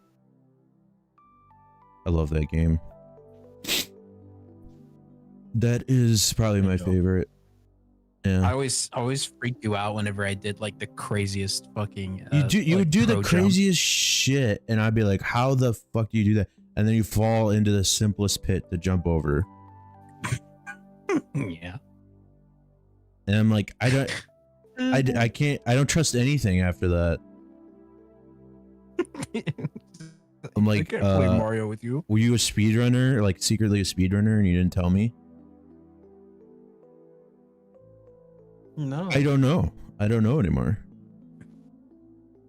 I love that game. That is probably my favorite. I Yeah. always freaked you out whenever I did like the craziest fucking. You would do the pro jump. craziest shit, and I'd be like, "How the fuck do you do that?" And then you fall into the simplest pit to jump over. Yeah. And I'm like, I don't trust anything after that. I'm I like, can't play Mario with you. were you a speedrunner, like secretly a speedrunner, and you didn't tell me? No. I don't know. I don't know anymore.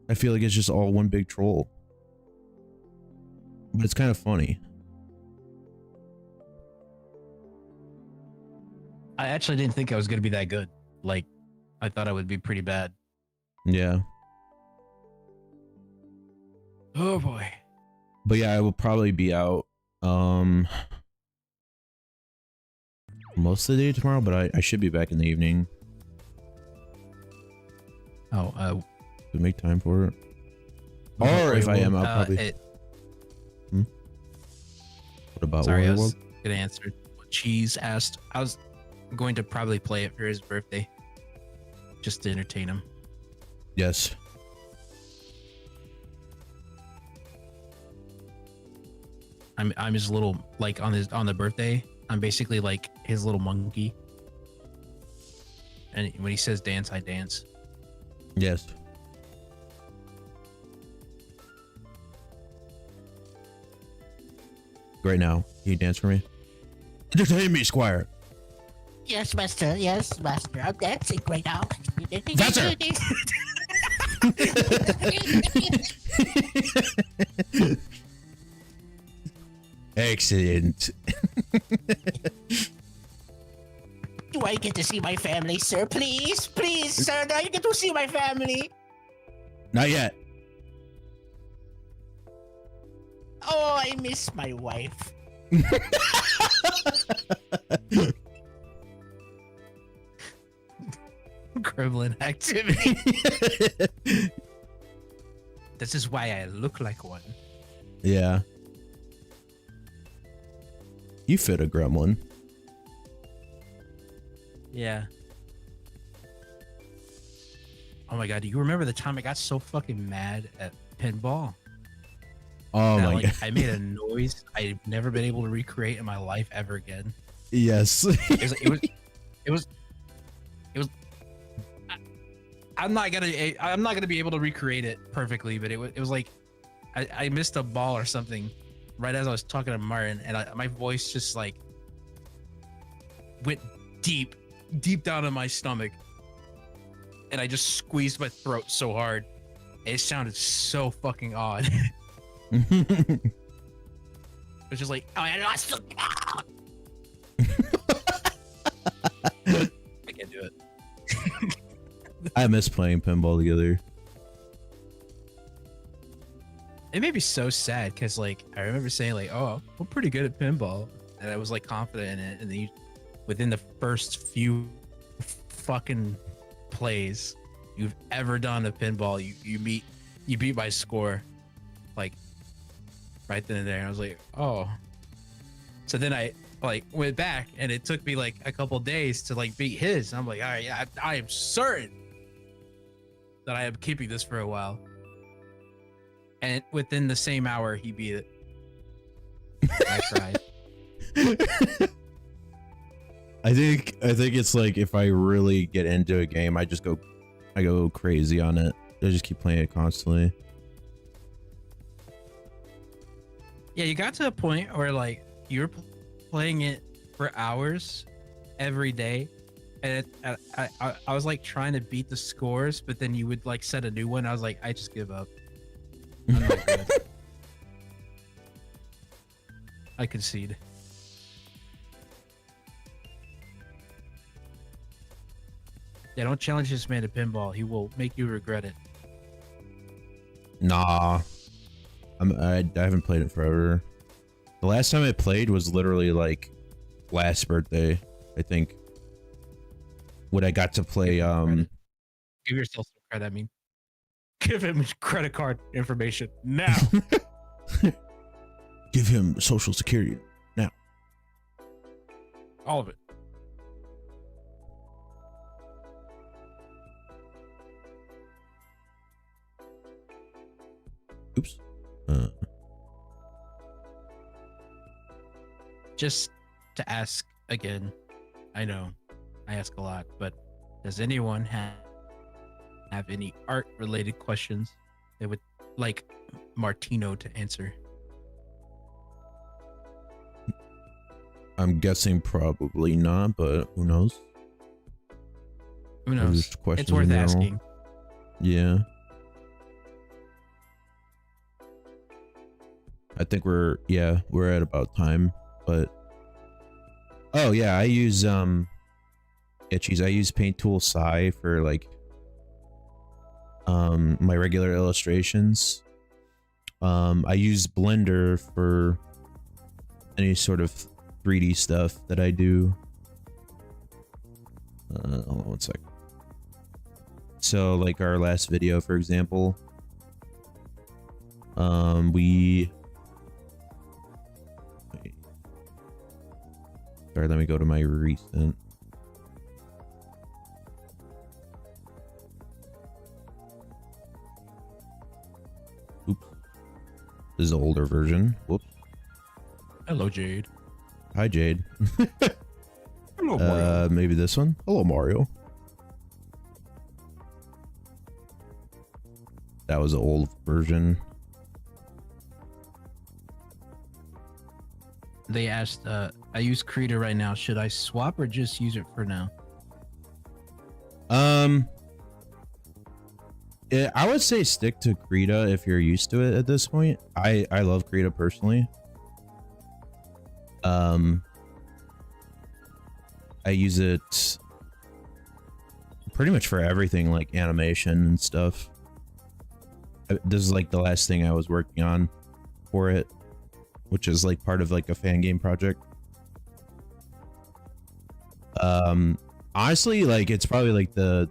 I feel like it's just all one big troll. But it's kind of funny. I actually didn't think I was gonna be that good. Like, I thought I would be pretty bad. Yeah. Oh boy. But yeah, I will probably be out most of the day tomorrow, but I should be back in the evening Oh, to make time for it. Or if I am, I'll probably... What about sorry, I Wario was World? gonna answer what Cheese asked. I was going to probably play it for his birthday, just to entertain him. Yes. I'm his little, like, on the birthday. I'm basically like his little monkey. And when he says dance, I dance. Yes. Right now, can you dance for me? Entertain me, Squire. Yes, master. Yes, master. I'm dancing right now. That's her. Excellent. Do I get to see my family, sir? Please, please, sir. Do I get to see my family? Not yet. Oh, I miss my wife. Gremlin activity. This is why I look like one. Yeah. You fit a gremlin. Yeah. Oh my god, do you remember the time I got so fucking mad at pinball? Oh that, my like, god. I made a noise I've never been able to recreate in my life ever again. Yes. It was I'm not gonna be able to recreate it perfectly, but it was like I missed a ball or something right as I was talking to Martin, and my voice just like went deep down in my stomach, and I just squeezed my throat so hard. It sounded so fucking odd. It was just like, oh, I lost. I can't do it. I miss playing pinball together. It made me so sad because, like, I remember saying, like, oh, I'm pretty good at pinball, and I was like confident in it, and then within the first few fucking plays you've ever done a pinball. You beat my score, like right then and there. I was like, oh. So then I like went back, and it took me like a couple days to like beat his. I'm like, all right, yeah, I am certain that I am keeping this for a while. And within the same hour, he beat it. I cried. I think it's like if I really get into a game, I go crazy on it. I just keep playing it constantly. Yeah, you got to a point where like you're playing it for hours every day, and I was like trying to beat the scores, but then you would like set a new one. I was like, I just give up. I'm not good. I concede. Yeah, don't challenge this man to pinball. He will make you regret it. Nah, I haven't played it forever. The last time I played was literally like last birthday, I think. When I got to play Give yourself some credit. I mean, give him his credit card information now. give him social security now. All of it. Oops. Just to ask again, I know I ask a lot, but does anyone have any art related questions they would like Martino to answer? I'm guessing probably not, but who knows? Who knows? Just questions It's worth in general. asking. Yeah. I think we're at about time, but oh yeah, I use I use Paint Tool Sai for like my regular illustrations. I use Blender for any sort of 3D stuff that I do. Hold on one sec. So like our last video, for example, sorry, let me go to my recent. Oops. This is the older version. Whoops. Hello, Jade. Hi, Jade. Hello, Mario. Maybe this one. Hello, Mario. That was an old version. They asked, I use Krita right now. Should I swap or just use it for now? I would say stick to Krita if you're used to it at this point. I love Krita personally. I use it pretty much for everything, like animation and stuff. This is like the last thing I was working on for it, which is like part of like a fan game project. Honestly, like it's probably like the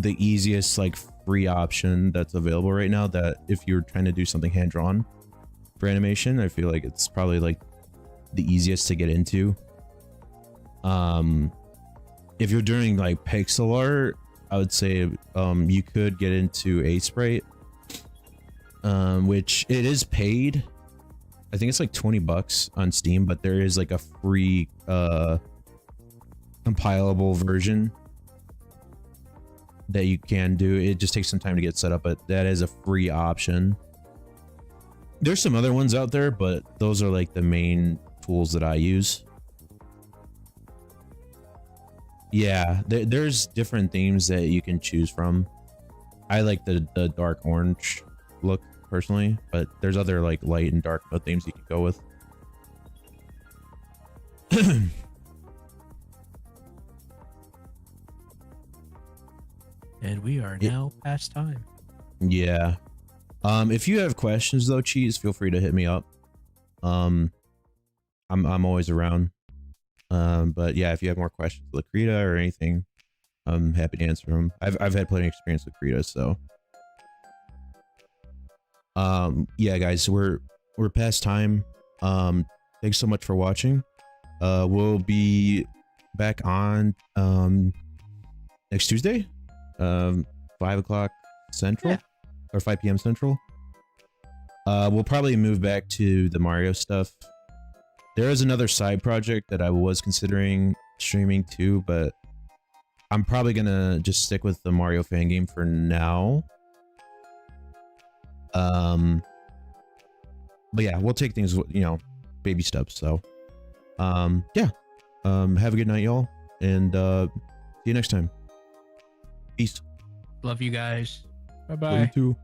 easiest like free option that's available right now, that if you're trying to do something hand-drawn for animation, I feel like it's probably like the easiest to get into. If you're doing like pixel art, I would say you could get into Sprite, which it is paid. I think it's like 20 bucks on Steam, but there is like a free compilable version that you can do. It just takes some time to get set up, but that is a free option. There's some other ones out there, but those are like the main tools that I use. Yeah, there's different themes that you can choose from. I like the dark orange look personally, but there's other like light and dark mode themes you can go with. And we are now past time. Yeah. If you have questions though, Cheese, feel free to hit me up. I'm always around. But yeah, if you have more questions, Lakrita or anything, I'm happy to answer them. I've had plenty of experience with Krita, so yeah, guys, we're past time. Thanks so much for watching. We'll be back on next Tuesday, 5 o'clock Central, or 5 p.m. Central. We'll probably move back to the Mario stuff. There is another side project that I was considering streaming too, but I'm probably gonna just stick with the Mario fan game for now. But yeah, we'll take things, you know, baby steps. So, yeah. Have a good night, y'all, and see you next time. Peace. Love you guys. Bye Love bye. you too.